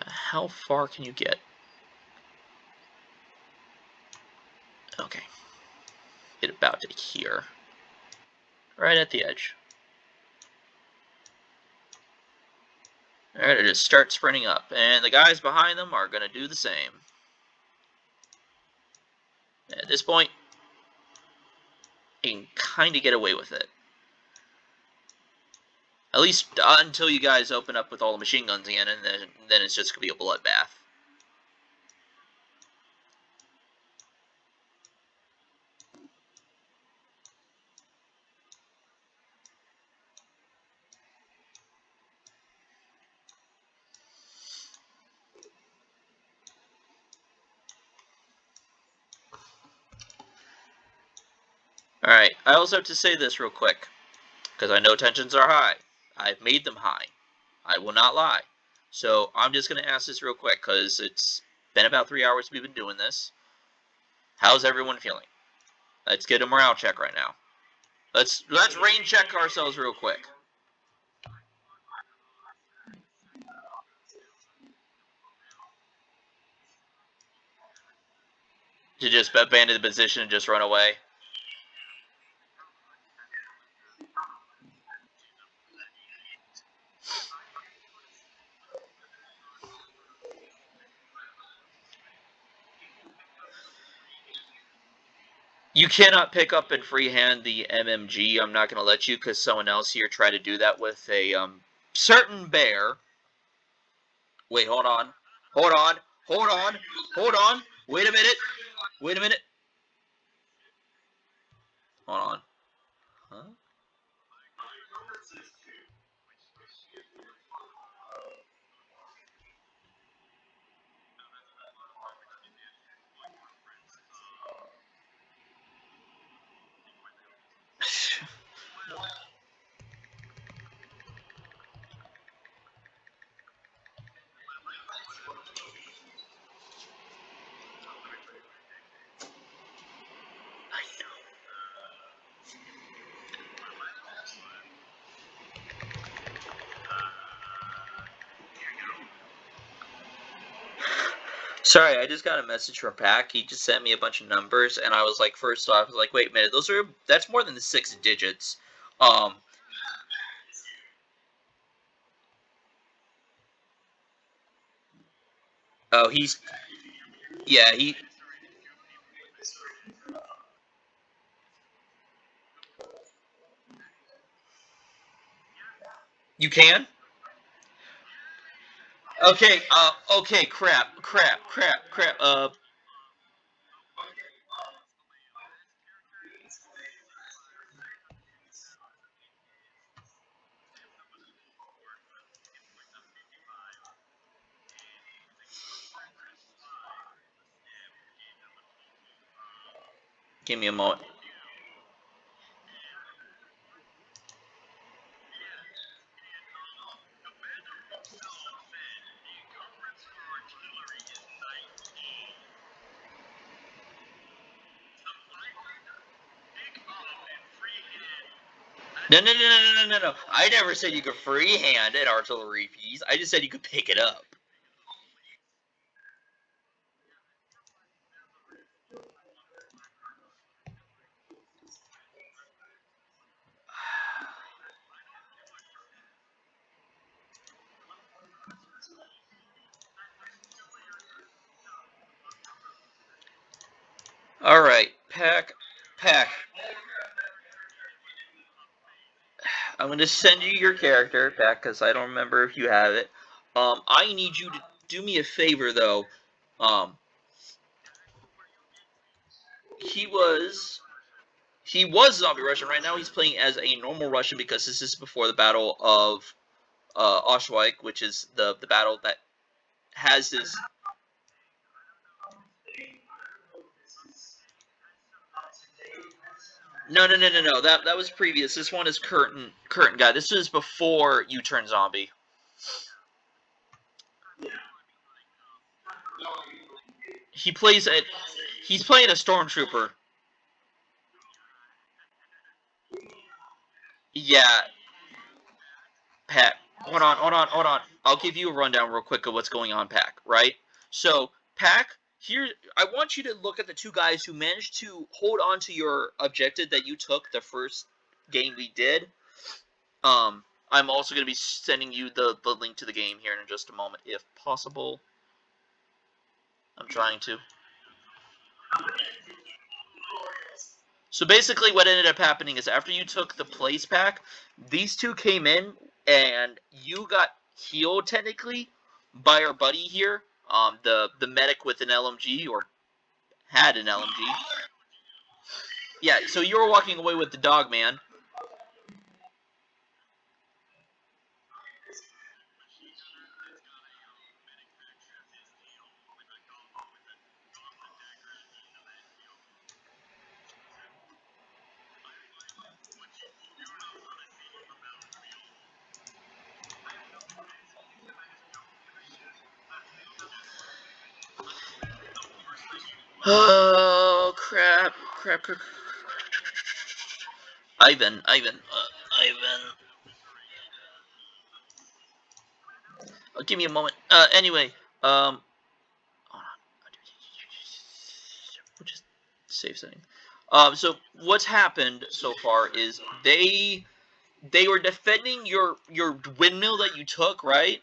How far can you get? Okay. Get about to here. Right at the edge. Alright, just start sprinting up. And the guys behind them are going to do the same. At this point, you can kind of get away with it. At least until you guys open up with all the machine guns again, and then it's just going to be a bloodbath. Alright, I also have to say this real quick, because I know tensions are high. I've made them high. I will not lie. So I'm just going to ask this real quick, because it's been about 3 hours we've been doing this. How's everyone feeling? Let's get a morale check right now. Let's rain check ourselves real quick. To just abandon the position and just run away. You cannot pick up and freehand the MMG. I'm not going to let you because someone else here tried to do that with a certain bear. Wait, hold on. Hold on. Hold on. Hold on. Wait a minute. Wait a minute. Hold on. Huh? Sorry, I just got a message from Pac. He just sent me a bunch of numbers, and I was like, first off, I was like, wait a minute, that's more than the 6 digits. Um, oh, yeah, you can? Okay, okay, crap. Give me a moment. No. I never said you could freehand an artillery piece. I just said you could pick it up. All right, Pack. I'm gonna send you your character, Pack, because I don't remember if you have it. I need you to do me a favor though. Um, he was he was zombie Russian. Right now, he's playing as a normal Russian because this is before the Battle of Auschwitz, which is the battle that has this. No. That was previous. This one is current guy. This is before you turn zombie. He plays at. He's playing a stormtrooper. Yeah, Pack. Hold on. I'll give you a rundown real quick of what's going on, Pack. Right. So, Pack, here I want you to look at the two guys who managed to hold on to your objective that you took the first game we did. I'm also going to be sending you the link to the game here in just a moment, if possible. I'm trying to. So basically, what ended up happening is after you took the place pack, these two came in and you got healed technically by our buddy here, the medic with an LMG or had an LMG. Yeah, so you were walking away with the dog man. Oh crap. Ivan. Give me a moment. Anyway, um, Save setting. So what's happened so far is they were defending your windmill that you took, right?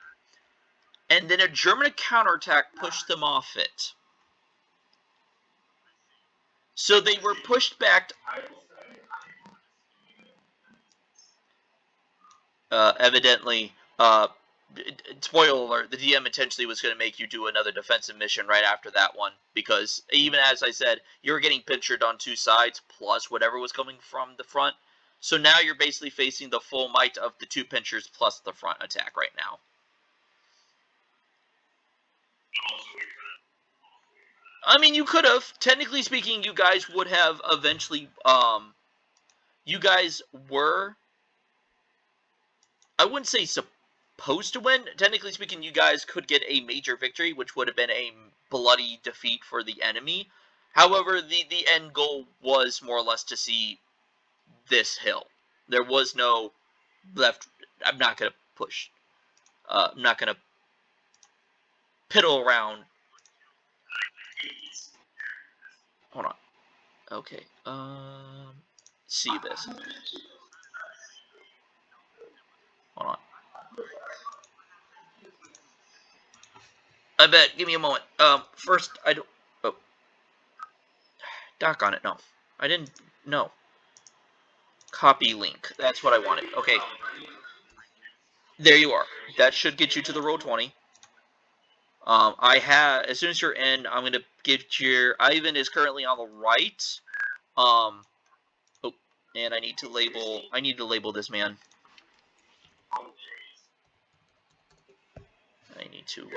And then a German counterattack pushed them off it. So they were pushed back. Evidently, spoiler alert: the DM intentionally was going to make you do another defensive mission right after that one, because even as I said, you were getting pictured on two sides plus whatever was coming from the front. So now you're basically facing the full might of the two pinchers plus the front attack right now. I mean, you could have. Technically speaking, you guys would have eventually. You guys were. I wouldn't say supposed to win. Technically speaking, you guys could get a major victory, which would have been a bloody defeat for the enemy. However, the end goal was more or less to see this hill. There was no left. I'm not gonna push. I'm not gonna piddle around. Hold on. Okay. See this. Hold on. I bet. Give me a moment. First, I don't. Oh, doc on it. No, I didn't. No. Copy link. That's what I wanted. Okay. There you are. That should get you to the Roll20. I have, as soon as you're in, I'm gonna get your. Ivan is currently on the right. Oh, and I need to label. I need to label this man. I need to.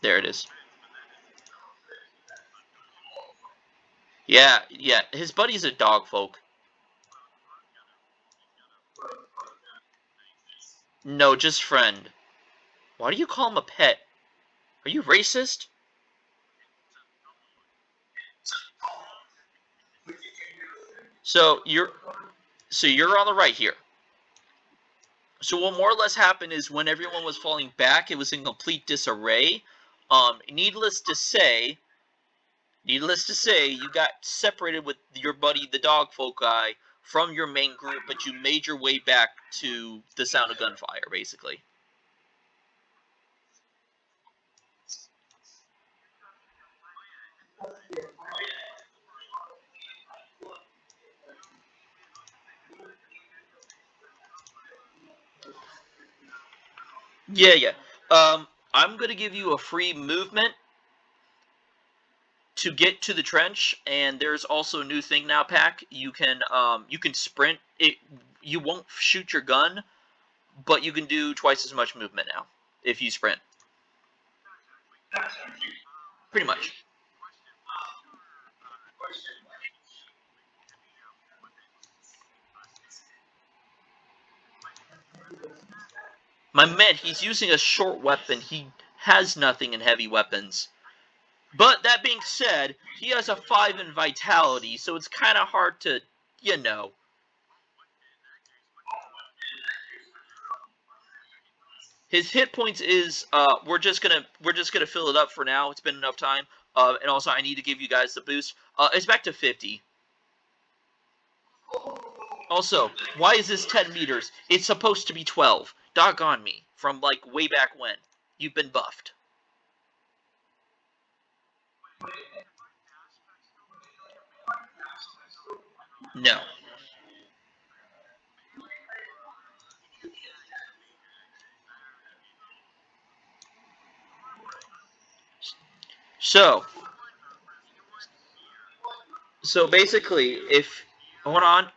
There it is. Yeah, yeah. His buddy's a dog folk. No, just friend. Why do you call him a pet? Are you racist? So you're on the right here. So what more or less happened is when everyone was falling back, it was in complete disarray. Needless to say, you got separated with your buddy, the dog folk guy, from your main group, but you made your way back to the sound of gunfire, basically. Yeah, yeah. I'm gonna give you a free movement to get to the trench, and there's also a new thing now, Pack. You can sprint. You won't shoot your gun, but you can do twice as much movement now if you sprint. Pretty much. My man, he's using a short weapon. He has nothing in heavy weapons. But that being said, he has a 5 in vitality, so it's kind of hard to, you know. His hit points is we're just gonna fill it up for now. It's been enough time. And also I need to give you guys the boost. It's back to 50. Also, why is this 10 meters? It's supposed to be 12. Doggone me. From like way back when. You've been buffed. No. So basically, if hold on,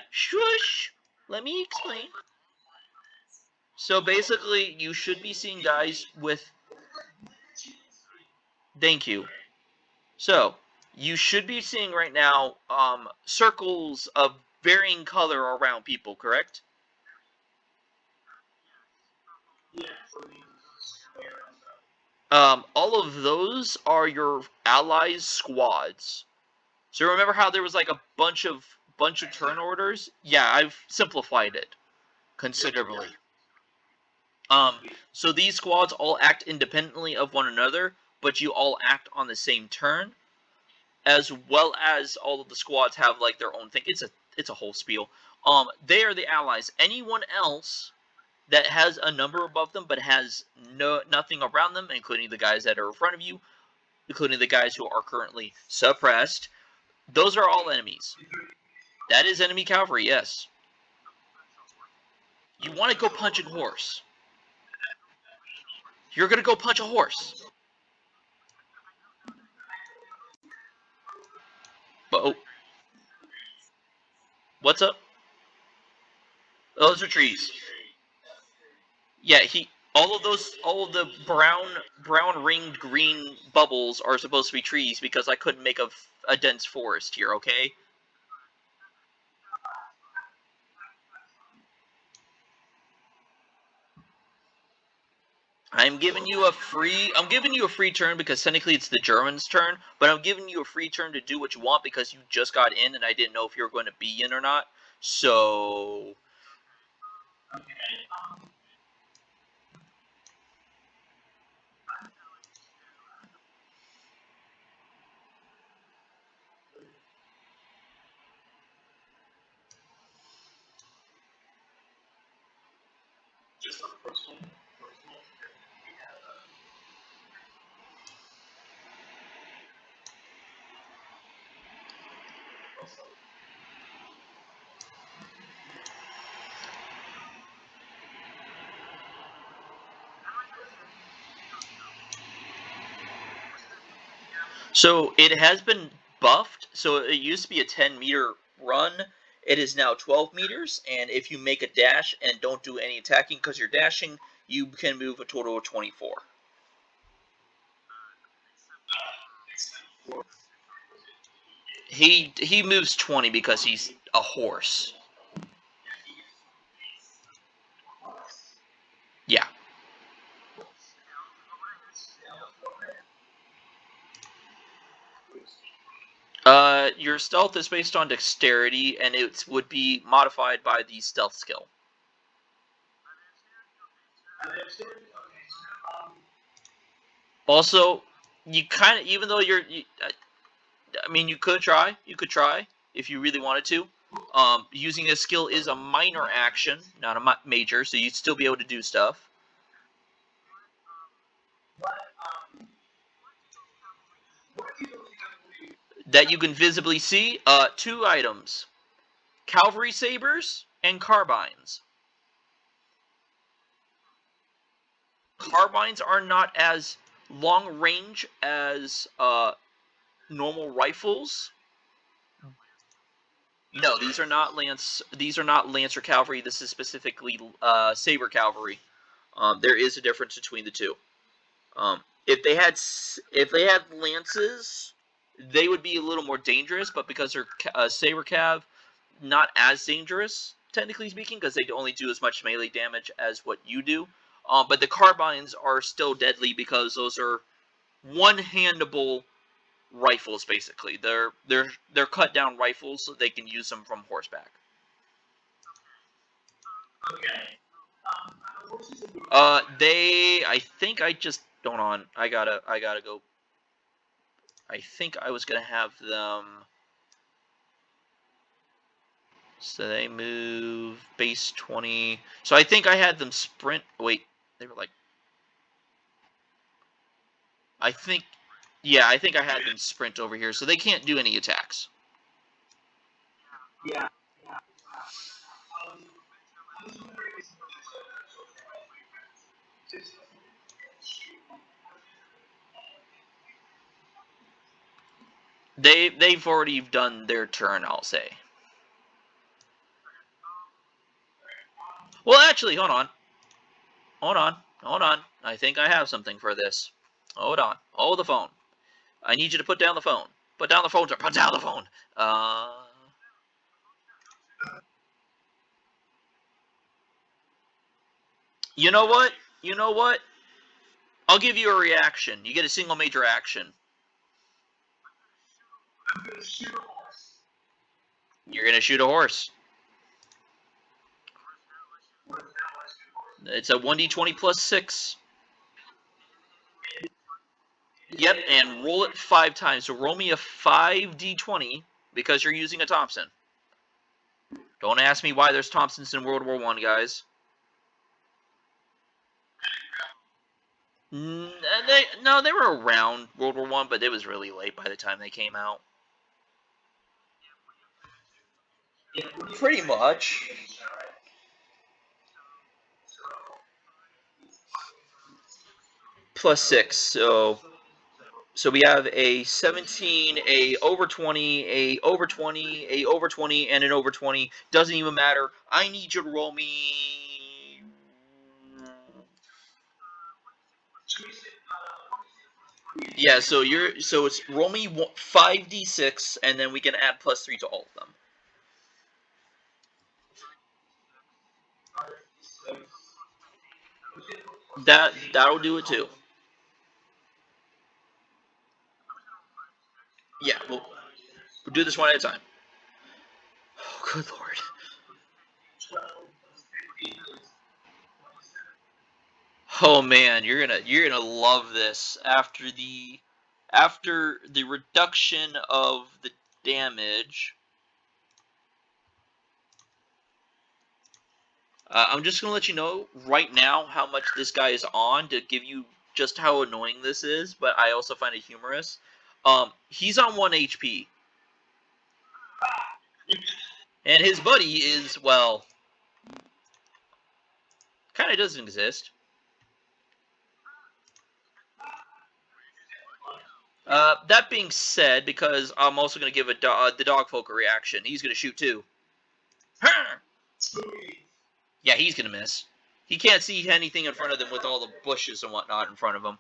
shush. Let me explain. So basically, you should be seeing guys with. Thank you. So you should be seeing right now circles of varying color around people. Correct? All of those are your allies' squads. So remember how there was like a bunch of turn orders? Yeah, I've simplified it considerably. So these squads all act independently of one another, but you all act on the same turn, as well as all of the squads have like their own thing. It's a whole spiel. They are the allies. Anyone else that has a number above them but has nothing around them, including the guys that are in front of you, including the guys who are currently suppressed, those are all enemies. That is enemy cavalry, yes. You want to go punch a horse. You're going to go punch a horse. Oh, what's up? Those are trees. Yeah, all of the brown ringed green bubbles are supposed to be trees because I couldn't make a dense forest here, okay? I'm giving you a free turn because technically it's the Germans' turn, but I'm giving you a free turn to do what you want because you just got in and I didn't know if you were going to be in or not. So So it has been buffed. So it used to be a 10-meter run. It is now 12 meters, and if you make a dash and don't do any attacking because you're dashing, you can move a total of 24. He moves 20 because he's a horse. Yeah. Your stealth is based on dexterity, and it would be modified by the stealth skill. Also, you kind of, even though I mean, you could try. You could try if you really wanted to. Using a skill is a minor action, not a major, so you'd still be able to do stuff. That you can visibly see, two items: cavalry sabers and carbines. Carbines are not as long range as normal rifles. No, these are not lance. These are not lancer cavalry. This is specifically saber cavalry. There is a difference between the two. If they had lances, they would be a little more dangerous. But because they're saber cav, not as dangerous technically speaking, because they only do as much melee damage as what you do. But the carbines are still deadly because those are one-handable rifles. Basically, they're cut down rifles, so they can use them from horseback. I think I just hold on. I gotta go. I think I was gonna have them. So they move base 20. So I think I had them sprint. Wait, they were like. I think. Yeah, I think I had them sprint over here, so they can't do any attacks. They've already done their turn, I'll say. Well, actually, hold on. Hold on. Hold on. I think I have something for this. Hold on. Hold the phone. I need you to put down the phone. Put down the phone. Put down the phone. You know what? You know what? I'll give you a reaction. You get a single major action. You're gonna shoot a horse. It's a 1d20 plus 6. Yep, and roll it 5 times. So roll me a 5d20 because you're using a Thompson. Don't ask me why there's Thompsons in World War I, guys. They were around World War I, but it was really late by the time they came out. Pretty much. Plus 6, so we have a 17, a over 20, a over 20, a over 20, and an over 20. Doesn't even matter. I need you to roll me. Yeah, so it's roll me 5d6, and then we can add plus 3 to all of them. That'll do it too. Yeah, we'll do this one at a time. Oh, good lord. Oh man, you're gonna love this after the reduction of the damage. I'm just gonna let you know right now how much this guy is on to give you just how annoying this is, but I also find it humorous. He's on 1 HP, and his buddy is, well, kind of doesn't exist. That being said, because I'm also gonna give the dog folk a reaction, he's gonna shoot too. Yeah, he's gonna miss. He can't see anything in front of them with all the bushes and whatnot in front of him.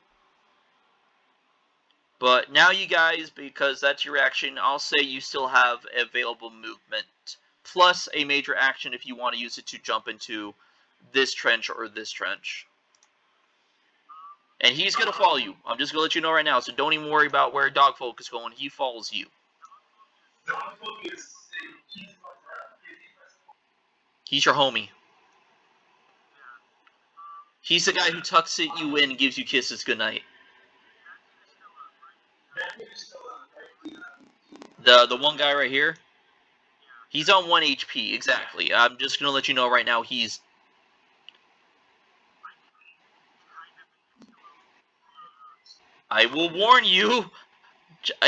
But now you guys, because that's your action, I'll say you still have available movement. Plus a major action if you want to use it to jump into this trench or this trench. And he's going to follow you. I'm just going to let you know right now, so don't even worry about where Dogfolk is going. He follows you. He's your homie. He's the guy who tucks you in and gives you kisses goodnight. The one guy right here, he's on 1 HP, exactly. I'm just going to let you know right now he's... I will warn you,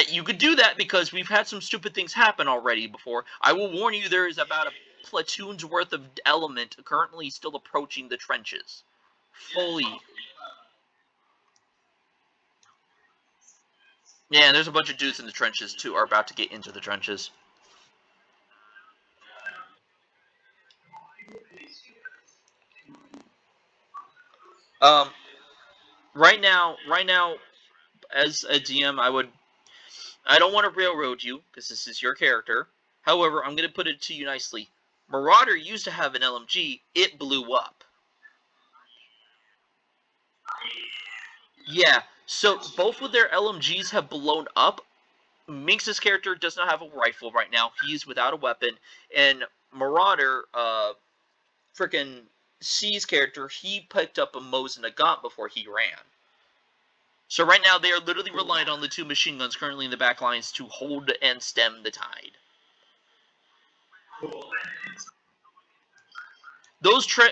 you could do that because we've had some stupid things happen already before. I will warn you there is about a platoon's worth of element currently still approaching the trenches. Fully. Yeah, and there's a bunch of dudes in the trenches too, are about to get into the trenches. Um, right now, as a DM, I don't want to railroad you because this is your character. However, I'm going to put it to you nicely. Marauder used to have an LMG. It blew up. Yeah, so both of their LMGs have blown up. Minx's character does not have a rifle right now. He's without a weapon. And Marauder, frickin' C's character, he picked up a Mosin and a Gaunt before he ran. So right now they are literally reliant on the 2 machine guns currently in the back lines to hold and stem the tide.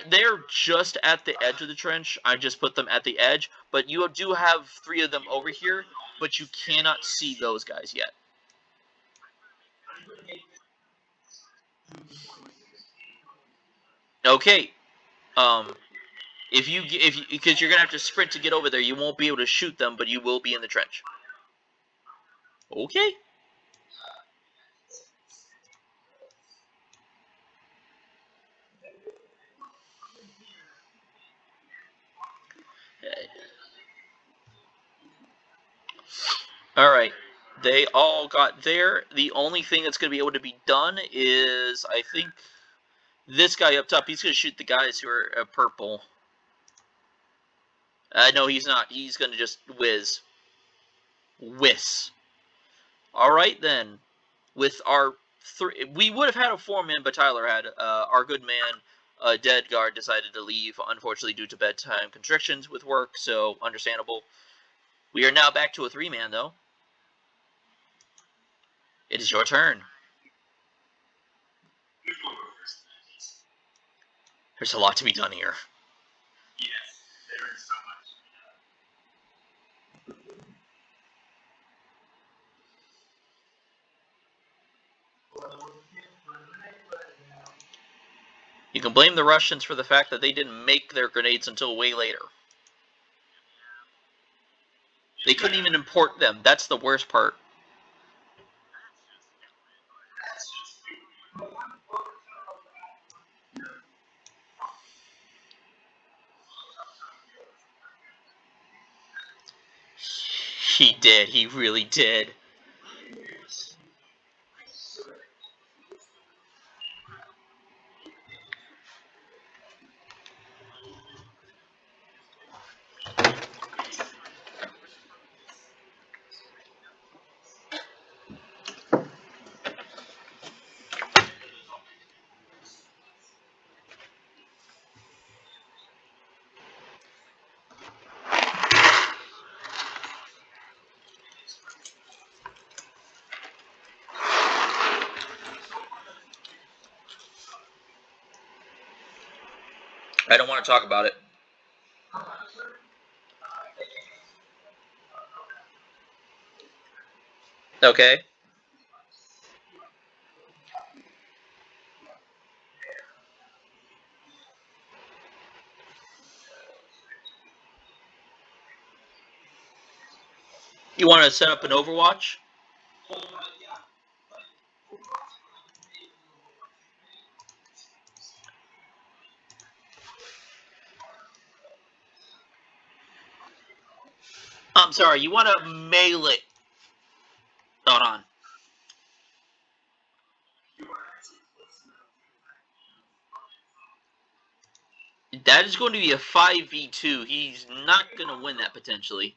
They're just at the edge of the trench. I just put them at the edge, but you do have 3 of them over here, but you cannot see those guys yet. Okay. Because you're gonna have to sprint to get over there, you won't be able to shoot them, but you will be in the trench. Okay. All right. They all got there. The only thing that's gonna be able to be done is, I think, this guy up top. He's gonna shoot the guys who are purple. No, he's not. He's gonna just whiz. All right then. With our 3, we would have had a 4-man, but Tyler had our good man A dead guard decided to leave, unfortunately due to bedtime constrictions with work, so understandable. We are now back to a 3-man, though. It is your turn. There's a lot to be done here. You can blame the Russians for the fact that they didn't make their grenades until way later. They couldn't even import them. That's the worst part. He did. He really did. I don't want to talk about it. Okay. You want to set up an Overwatch? I'm sorry. You want to melee? Hold on. That is going to be a 5v2. He's not going to win that potentially.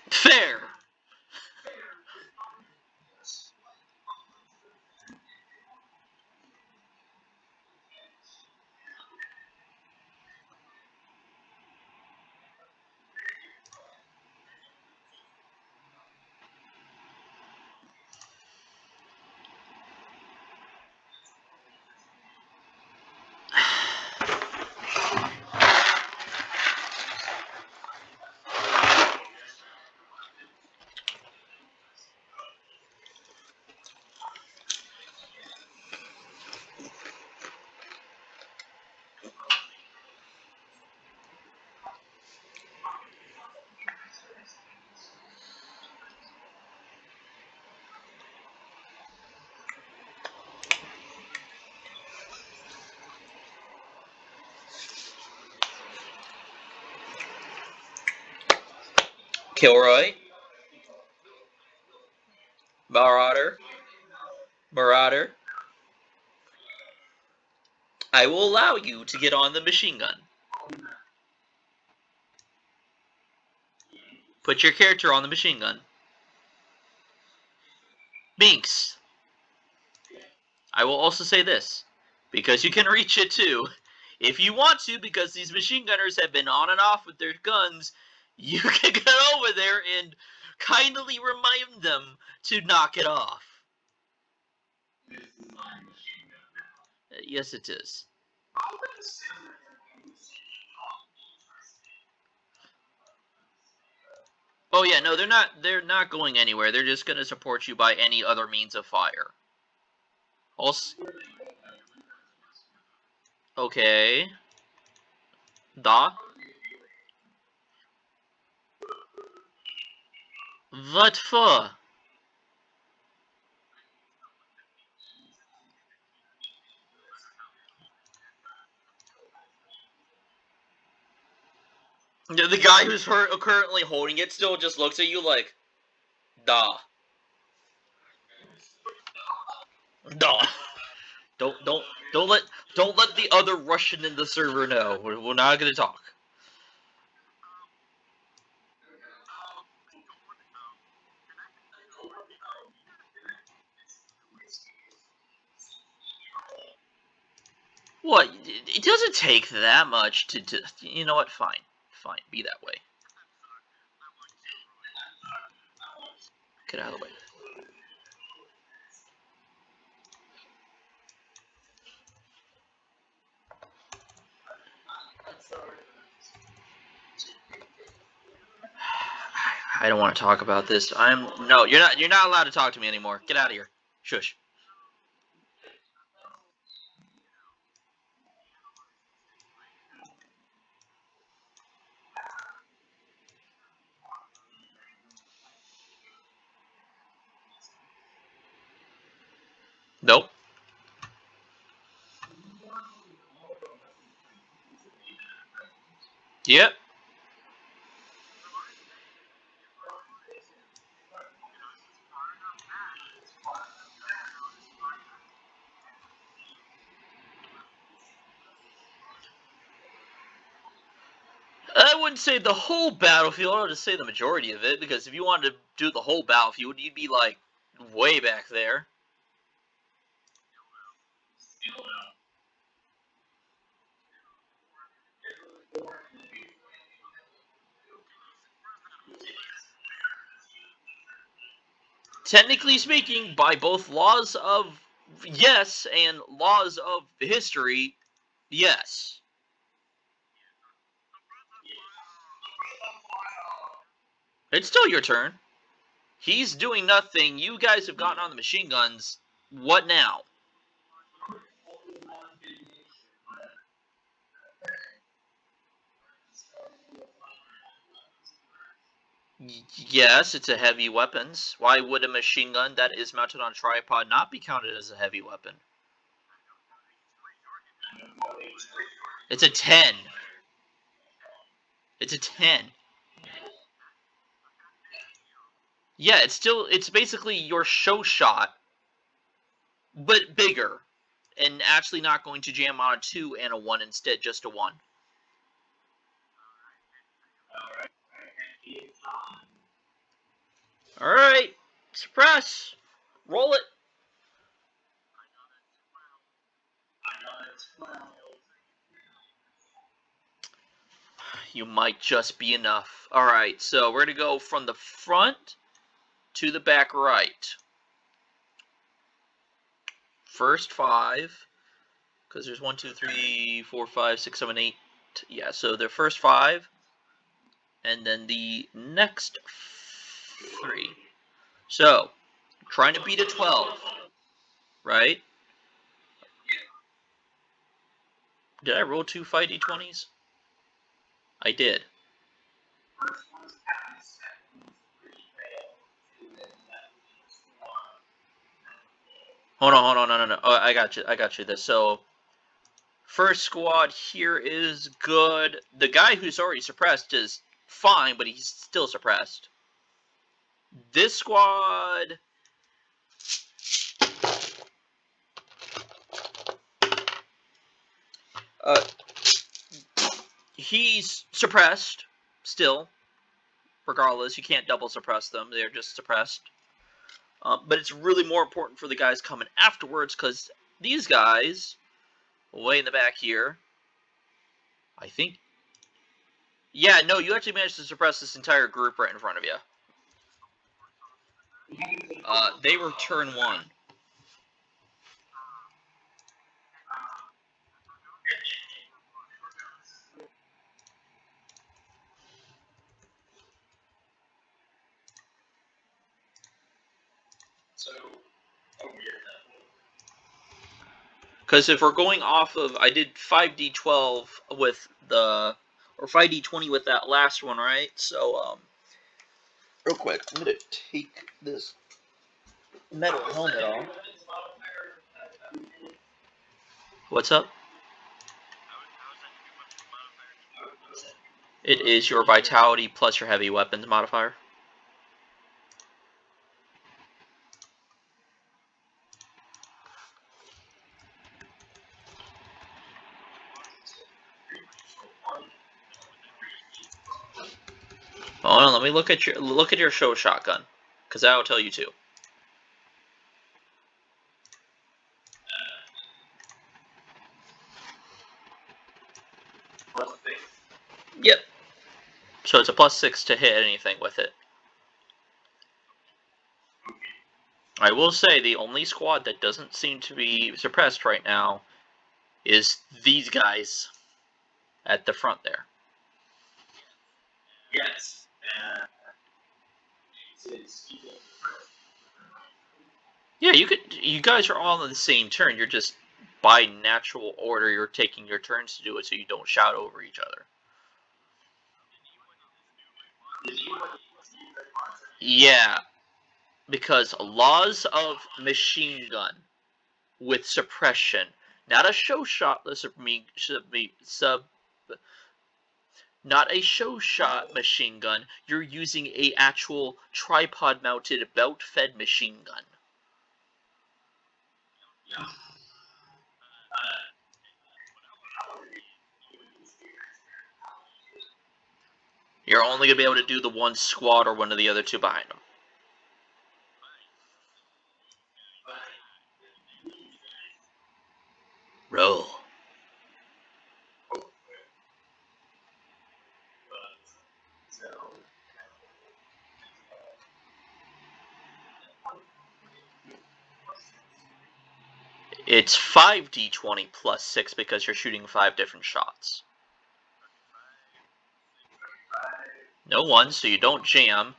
Fair. Kilroy. Marauder. Marauder. I will allow you to get on the machine gun. Put your character on the machine gun. Binks. I will also say this, because you can reach it too. If you want to, because these machine gunners have been on and off with their guns, you can get over there and kindly remind them to knock it off. Yes, it is. Oh yeah, no, they're not. They're not going anywhere. They're just going to support you by any other means of fire. Also, okay. Da. What for? The guy who's currently holding it still just looks at you like, da. No. Don't let the other Russian in the server know. We're not gonna talk. What? It doesn't take that much to. You know what? Fine. Fine. Be that way. Get out of the way. I don't want to talk about this. No. You're not allowed to talk to me anymore. Get out of here. Shush. Nope. Yep. I wouldn't say the whole battlefield. I would just say the majority of it, because if you wanted to do the whole battlefield, you'd be like way back there. Technically speaking, by both laws of yes and laws of history, yes. It's still your turn. He's doing nothing. You guys have gotten on the machine guns. What now? Yes, it's a heavy weapons. Why would a machine gun that is mounted on a tripod not be counted as a heavy weapon? It's a 10. It's a 10. Yeah, it's basically your show shot, but bigger, and actually not going to jam on a 2 and a 1 instead, just a 1. Alright, suppress. Roll it. You might just be enough. Alright, so we're going to go from the front to the back right. First 5, because there's 1, 2, 3, 4, 5, 6, 7, 8. Yeah, so the first 5, and then the next 3. So, trying to beat a 12, right? Did I roll 2 5d20s? I did. Hold on, no. Oh, I got you this. So, first squad here is good. The guy who's already suppressed is fine, but he's still suppressed. This squad... he's suppressed, still. Regardless, you can't double suppress them. They're just suppressed. But it's really more important for the guys coming afterwards, because these guys, way in the back here, I think... Yeah, no, you actually managed to suppress this entire group right in front of you. They were turn 1. Because if we're going off of, I did 5d12 with the, or 5d20 with that last one, right? So, real quick, I'm gonna take this metal helmet off. What's up? It is your vitality plus your heavy weapons modifier. Hold on, let me look at your show shotgun, because that'll tell you too. Yep. So it's a +6 to hit anything with it. I will say the only squad that doesn't seem to be suppressed right now is these guys at the front there. Yes. Yeah, you guys are all in the same turn. You're just by natural order. You're taking your turns to do it, so you don't shout over each other. Yeah, because laws of machine gun with suppression, not a show shot. Not a show shot machine gun. You're using a actual tripod mounted belt fed machine gun. You're only gonna be able to do the one squad or one of the other two behind them. Roll. It's 5d20 plus 6 because you're shooting 5 different shots. No ones, so you don't jam.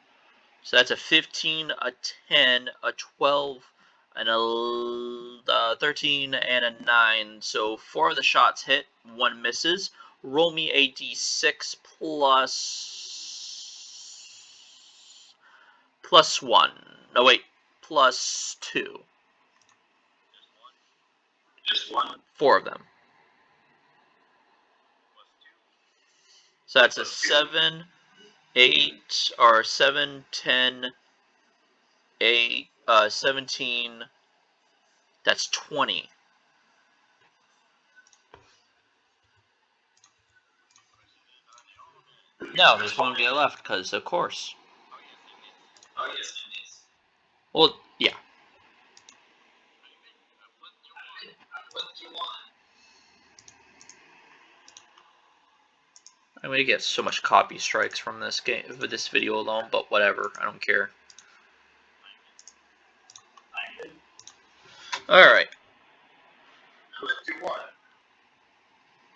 So that's a 15, a 10, a 12, and a 13, and a 9. So 4 of the shots hit, 1 misses. Roll me a d6 plus 1. No, wait, plus 2. Just 1? 4 of them. So that's a 7, 8, or 7, 10, 8, 17. That's 20. No, there's one guy left, because of course. Well, yeah. I'm gonna get so much copy strikes from this game, with this video alone, but whatever, I don't care. Alright.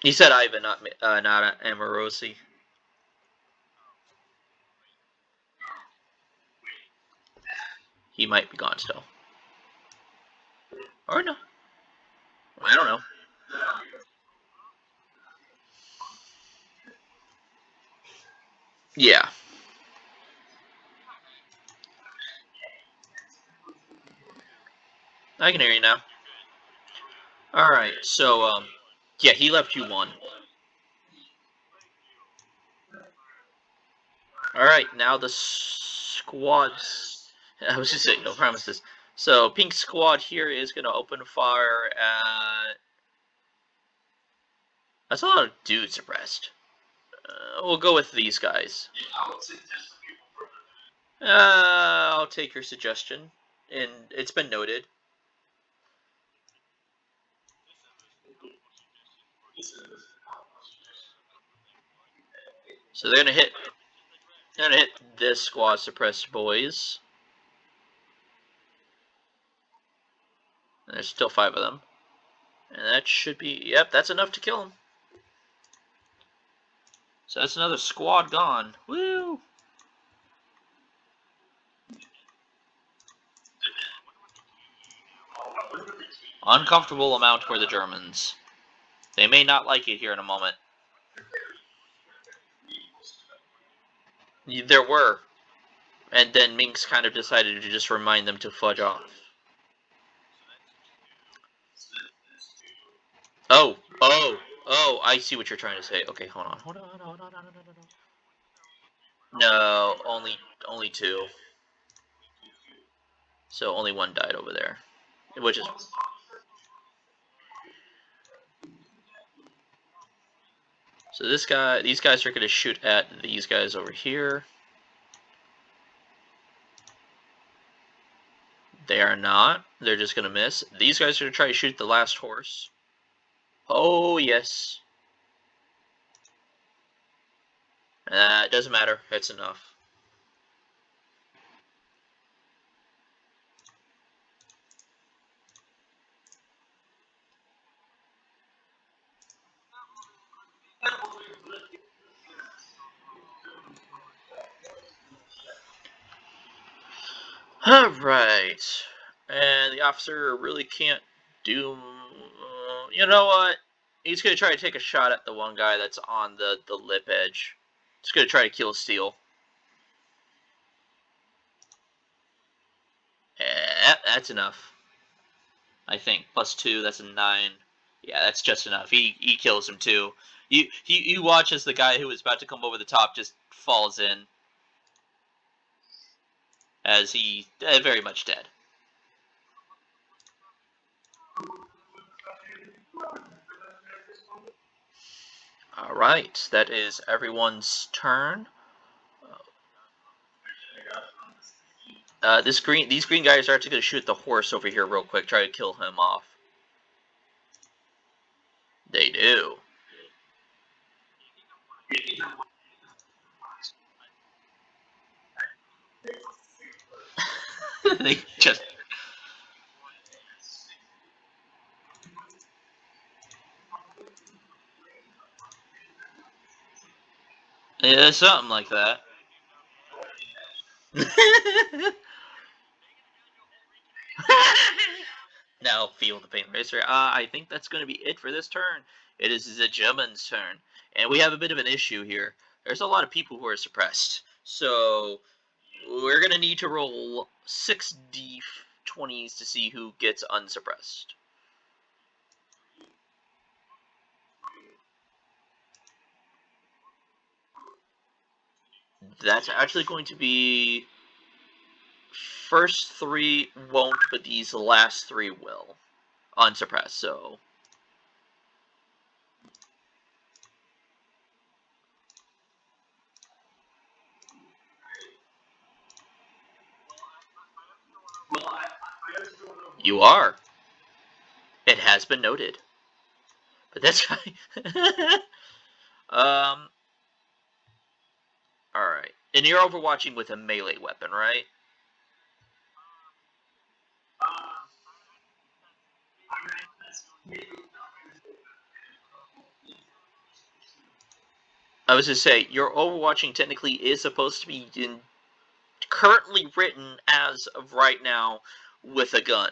He said Ivan, not Amorosi. He might be gone still. Or no. I don't know. Yeah. I can hear you now. Alright, so, yeah, he left you 1. Alright, now the squads. I was just saying, no promises. So, pink squad here is going to open fire at. That's a lot of dudes suppressed. We'll go with these guys. I'll take your suggestion, and it's been noted. So they're gonna hit. They're gonna hit this squad suppressed boys. And there's still 5 of them, and that should be. Yep, that's enough to kill them. So that's another squad gone. Woo! Uncomfortable amount for the Germans. They may not like it here in a moment. There were. And then Minx kind of decided to just remind them to fudge off. Oh, I see what you're trying to say. Okay, hold on. No, only 2. So only 1 died over there. Which is... So these guys are going to shoot at these guys over here. not. They're just gonna miss. These guys are gonna try to shoot the last horse. Oh, yes. It doesn't matter. It's enough. Alright. And the officer really can't do... you know what? He's gonna try to take a shot at the one guy that's on the lip edge. He's gonna try to kill Steel. Yeah, that's enough. I think. +2, that's a 9. Yeah, that's just enough. He kills him too. You watch as the guy who was about to come over the top just falls in. As he very much dead. Alright, that is everyone's turn. These green guys are actually going to shoot the horse over here real quick, try to kill him off. They do. They just... yeah, something like that. Now feel the pain racer. I think that's going to be it for this turn. It is the German's turn. And we have a bit of an issue here. There's a lot of people who are suppressed. So we're going to need to roll 6 d20s to see who gets unsuppressed. That's actually going to be... first 3 won't, but these last 3 will. Unsuppressed, so... you are. It has been noted. But that's fine. Alright. And you're overwatching with a melee weapon, right? I was to say, your overwatching technically is supposed to be currently written as of right now with a gun.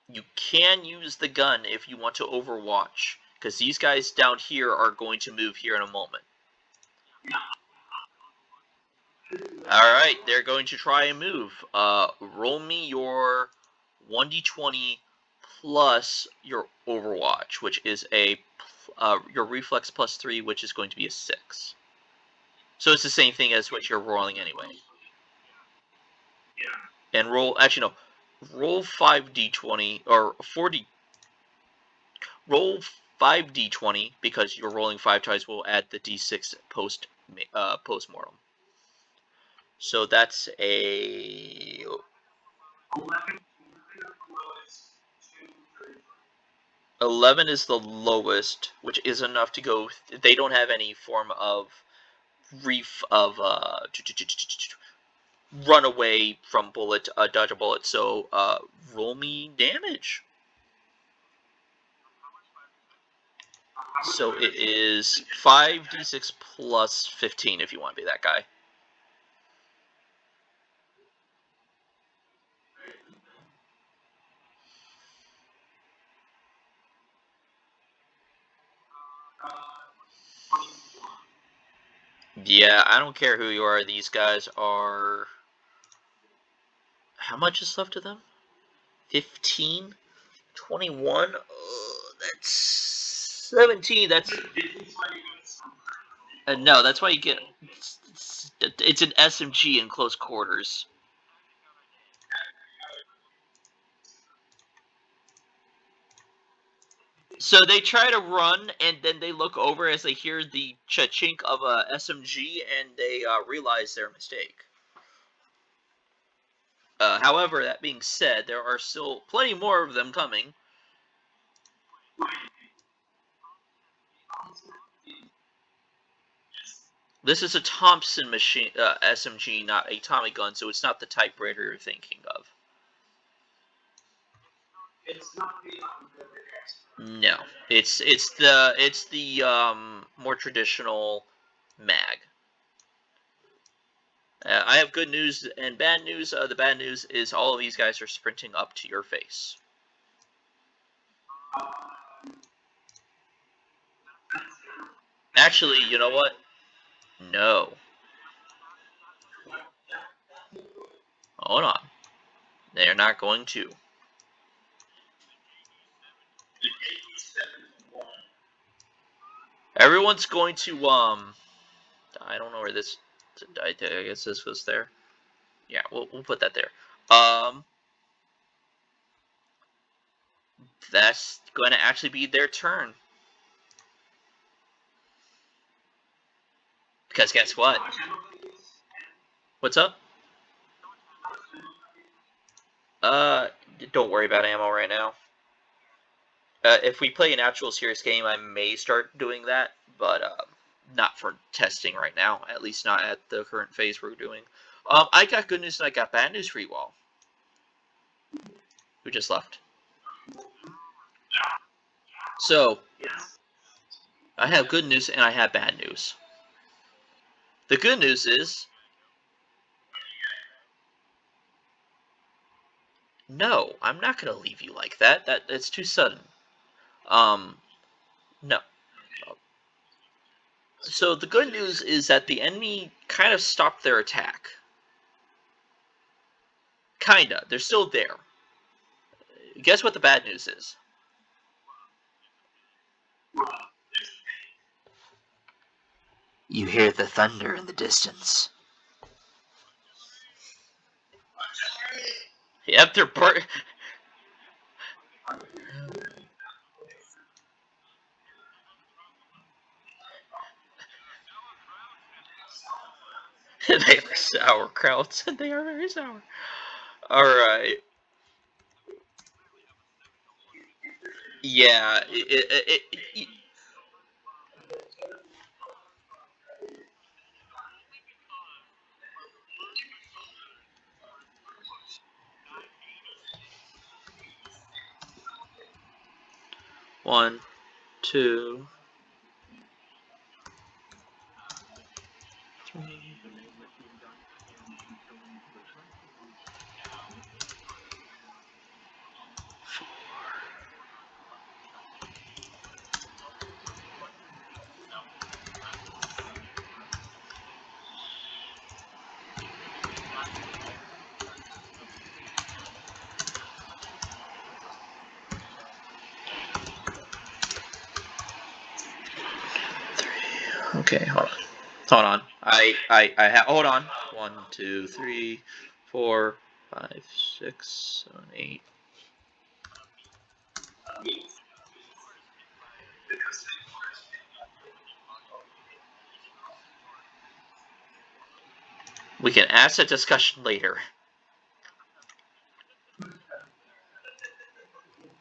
You can use the gun if you want to overwatch, because these guys down here are going to move here in a moment. Alright, they're going to try and move. Roll me your 1d20 plus your overwatch, which is your reflex +3, which is going to be a 6. So it's the same thing as what you're rolling anyway. Yeah. And roll, actually no, roll 5d20, or 4d, roll 5d20, because you're rolling 5 times, we'll add the d6 post-mortem. So that's a... 11 is the lowest, which is enough to go... they don't have any form of run away from bullet, dodge a bullet, so roll me damage. So it is 5d6 plus 15 if you want to be that guy. Yeah, I don't care who you are. These guys are... how much is left of them? 15? 21? That's 17. That's... no, that's why you get... it's an SMG in close quarters. So they try to run, and then they look over as they hear the cha-chink of a SMG, and they realize their mistake. However, that being said, there are still plenty more of them coming. This is a Thompson machine SMG, not a Tommy gun, so it's not the typewriter you're thinking of. No, it's the more traditional mag. I have good news and bad news. The bad news is all of these guys are sprinting up to your face. Actually, you know what? No. Hold on. They're not going to. Everyone's going to, I don't know where this, I guess this was there. Yeah, we'll put that there. That's going to actually be their turn. Because guess what? What's up? Uh, don't worry about ammo right now. If we play an actual serious game, I may start doing that, but not for testing right now. At least not at the current phase we're doing. I got good news and I got bad news for you all. Who just left? So, I have good news and I have bad news. The good news is, no, I'm not gonna leave you like that. That's too sudden. No. So the good news is that the enemy kind of stopped their attack. Kinda. They're still there. Guess what the bad news is? You hear the thunder in the distance. Yep, they're they are sauerkrauts. They are very sour. Alright. Yeah. 1, 2, 3. Okay, hold on. Hold on. I have. Hold on. 1, 2, 3, 4, 5, 6, 7, 8. We can ask that discussion later.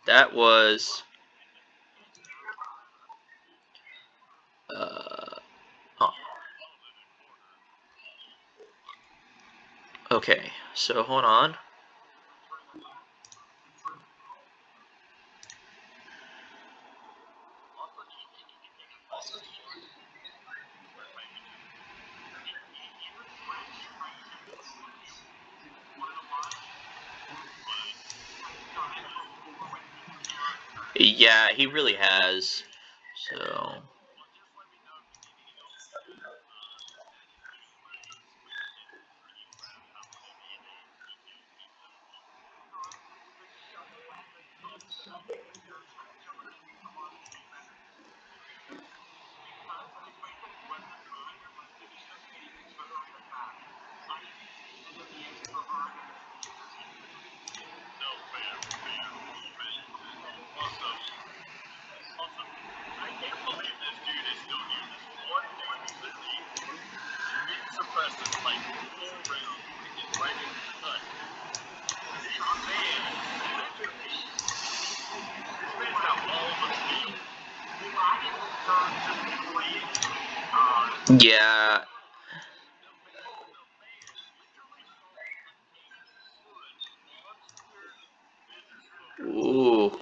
That was. Oh, okay, so hold on. Yeah, he really has. So. Yeah. Ooh.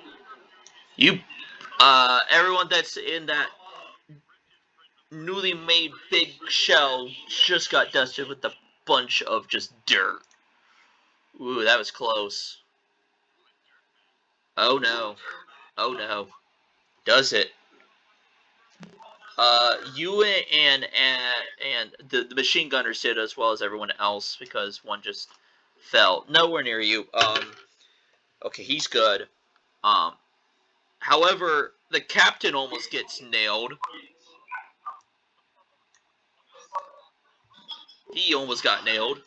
You, everyone that's in that newly made big shell just got dusted with a bunch of just dirt. Ooh, that was close. Oh no. Oh no. Does it? You and the machine gunners did as well as everyone else because one just fell nowhere near you. Okay, he's good. Um, however, the captain almost gets nailed. He almost got nailed.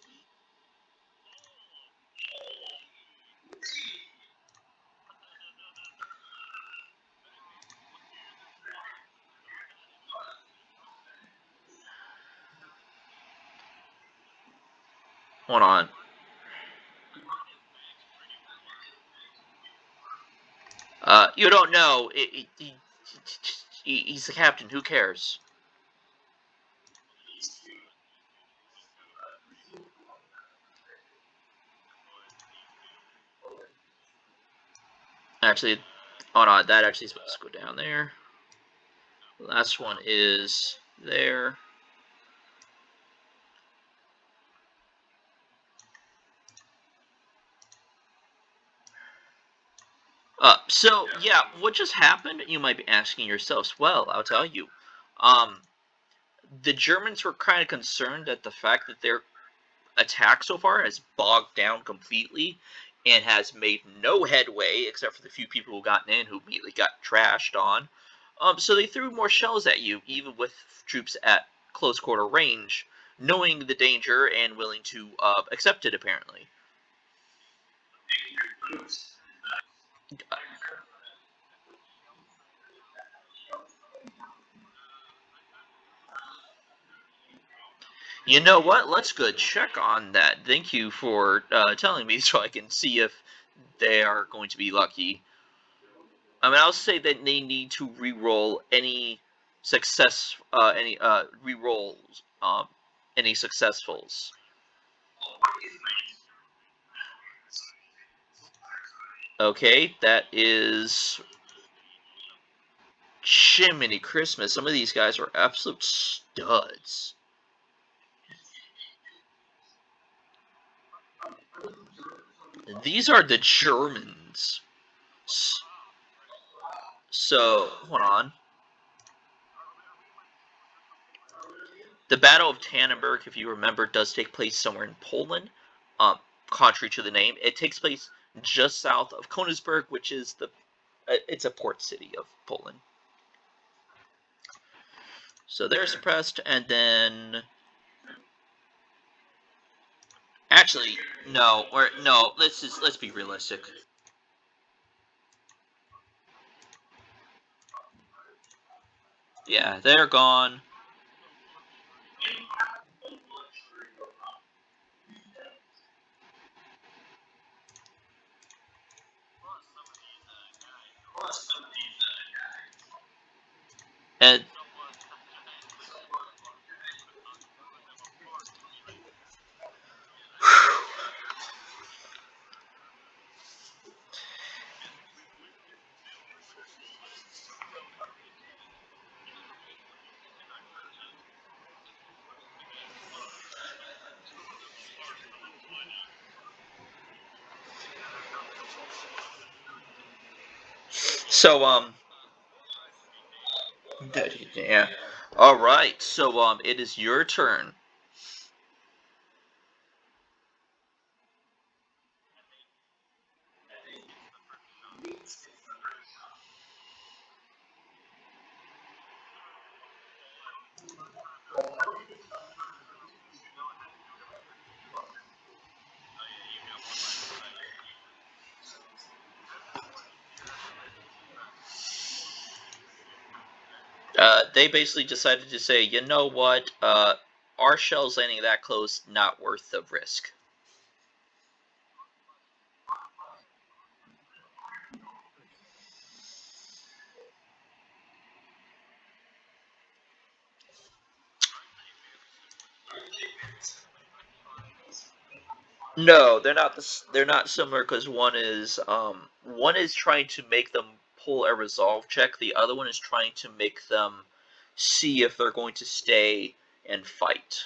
Hold on. You don't know. He's the captain. Who cares? Actually, hold on. That actually is supposed to go down there. The last one is there. So yeah, what just happened? You might be asking yourselves. Well, I'll tell you. Um, the Germans were kind of concerned at the fact that their attack so far has bogged down completely and has made no headway except for the few people who gotten in who immediately got trashed on. So they threw more shells at you, even with troops at close quarter range, knowing the danger and willing to accept it. Apparently, you know what? Let's go check on that. Thank you for telling me so I can see if they are going to be lucky. I mean, I'll say that they need to re-roll any any re-rolls, any successfuls. Okay, that is Jiminy Christmas. Some of these guys are absolute studs. These are the Germans. So, hold on. The Battle of Tannenberg, if you remember, does take place somewhere in Poland. Contrary to the name, it takes place just south of Königsberg, which is the it's a port city of Poland. So they're suppressed, and then actually no, or no. Let's be realistic. Yeah, they're gone. And so yeah. All right. So it is your turn. They basically decided to say, you know what? Our shell's landing that close, not worth the risk. No, they're not similar because one is trying to make them pull a resolve check. The other one is trying to make them see if they're going to stay and fight.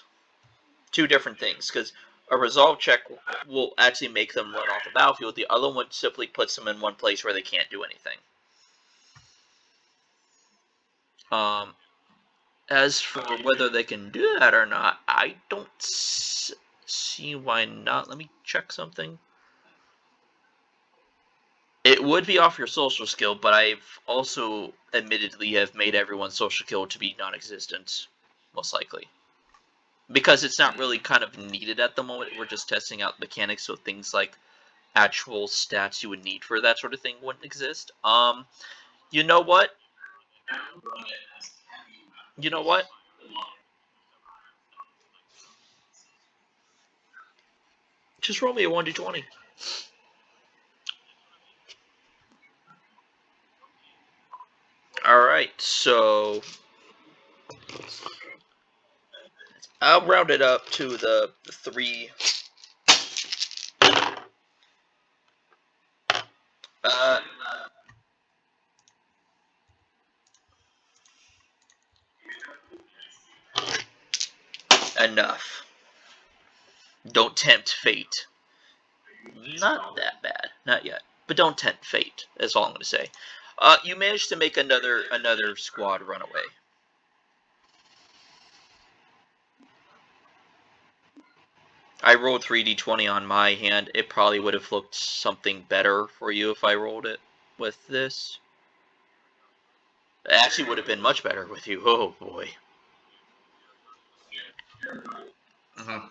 Two different things, because a resolve check will actually make them run off the battlefield. The other one simply puts them in one place where they can't do anything. Um, as for whether they can do that or not, I don't see why not. Let me check something. It would be off your social skill, but I've also admittedly have made everyone's social skill to be non-existent, most likely. Because it's not really kind of needed at the moment. We're just testing out mechanics, so things like actual stats you would need for that sort of thing wouldn't exist. You know what? You know what? Just roll me a 1d20. Alright, so I'll round it up to the three. Uh, enough. Don't tempt fate. Not that bad. Not yet. But don't tempt fate. That's all I'm going to say. You managed to make another squad run away. I rolled 3d20 on my hand. It probably would have looked something better for you if I rolled it with this. It actually would have been much better with you. Oh boy. Mhm.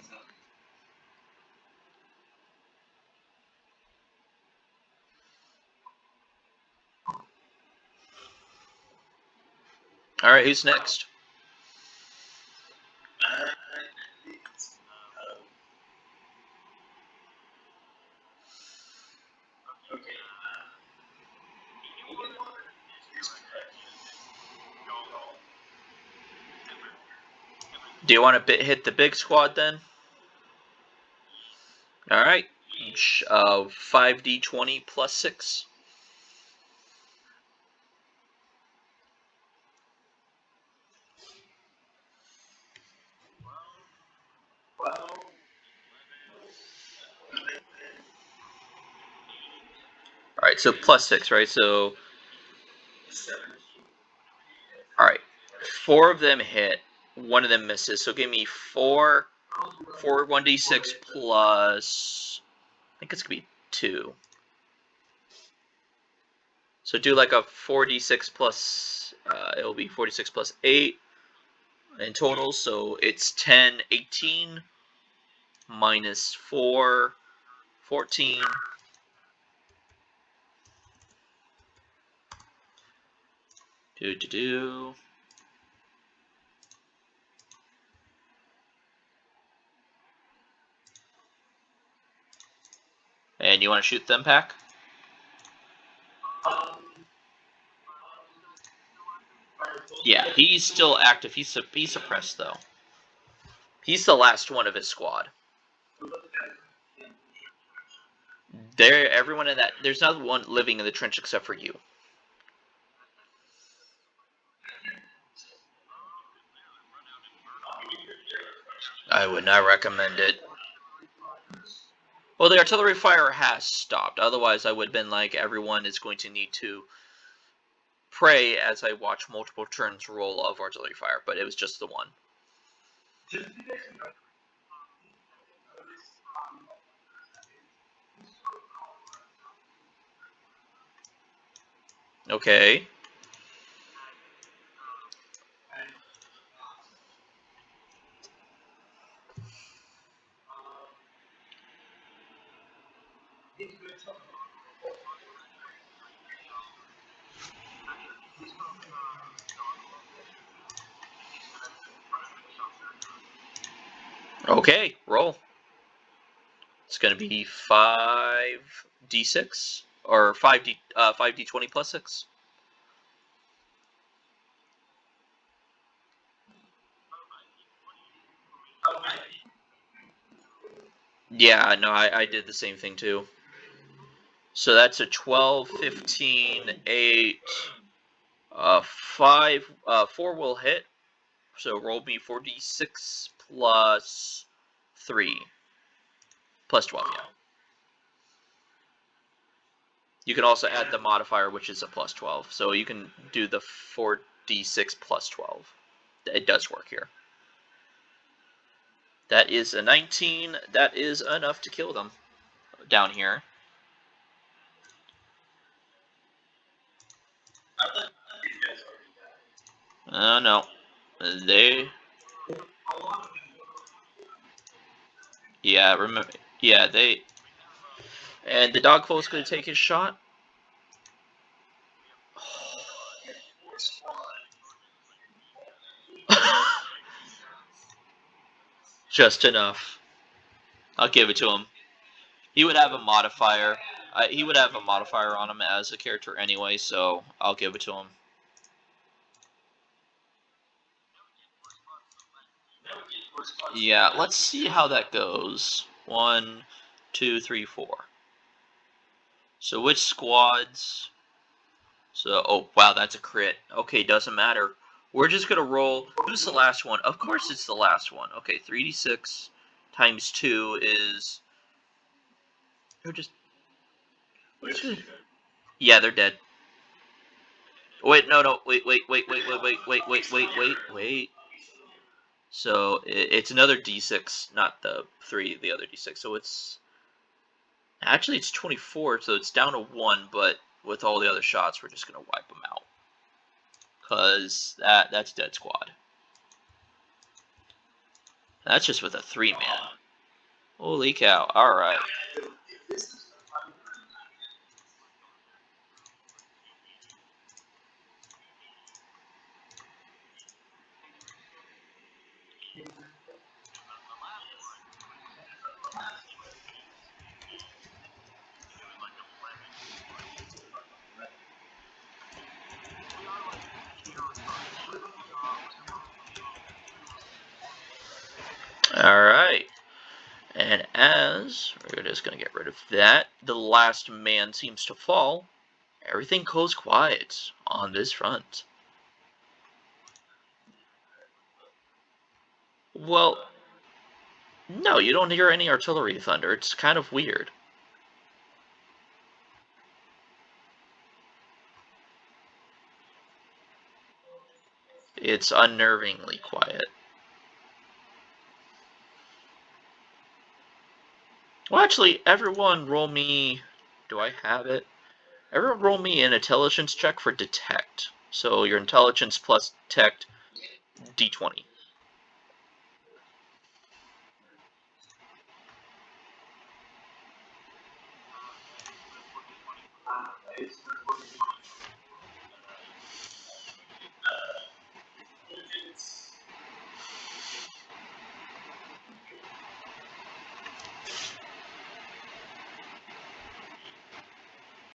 All right, who's next? Do you want to hit the big squad then? All right. 5d20 plus 6. All right, so plus 6, right? So, all right. 4 of them hit. One of them misses. So give me 4, 1d6 plus. I think it's gonna be 2. So do like a 4d6 plus. It'll be 46 plus 8 in total. So it's 10, 18 minus 4, 14. Do. And you want to shoot them, Pack? Yeah, he's still active. He's suppressed though. He's the last one of his squad. Everyone in that. There's not one living in the trench except for you. I would not recommend it. Well, the artillery fire has stopped. Otherwise, I would have been like, everyone is going to need to pray as I watch multiple turns roll of artillery fire. But it was just the one. Okay. Okay, roll. It's going to be 5d6 or 5d20 plus 6. Yeah, no, I did the same thing too. So that's a 12, 15, 8, 5, 4 will hit. So roll me 4d6 plus 3. Plus 12, yeah. You can also add the modifier, which is a plus 12. So you can do the 4d6 plus 12. It does work here. That is a 19. That is enough to kill them down here. No. They... Yeah, remember... Yeah, they... And the dog foe's going to take his shot. Just enough. I'll give it to him. He would have a modifier. He would have a modifier on him as a character anyway, so I'll give it to him. Yeah, let's see how that goes. 1, 2, 3, 4. So which squads? So, oh wow, that's a crit. Okay, doesn't matter. We're just gonna roll. Who's the last one? Of course it's the last one. Okay, 3d6 times 2 is... We're just... Yeah, they're dead. Wait, no, wait. So it's another d6, not the 3, the other d6. So it's... Actually, it's 24, so it's down to 1, but with all the other shots, we're just going to wipe them out. Because that's dead squad. That's just with a 3-man. Holy cow. Alright. Alright. And as we're just going to get rid of that, the last man seems to fall. Everything goes quiet on this front. Well, no, you don't hear any artillery thunder. It's kind of weird. It's unnervingly quiet. Well, actually, everyone roll me... Do I have it? Everyone roll me an intelligence check for detect. So your intelligence plus detect, d20.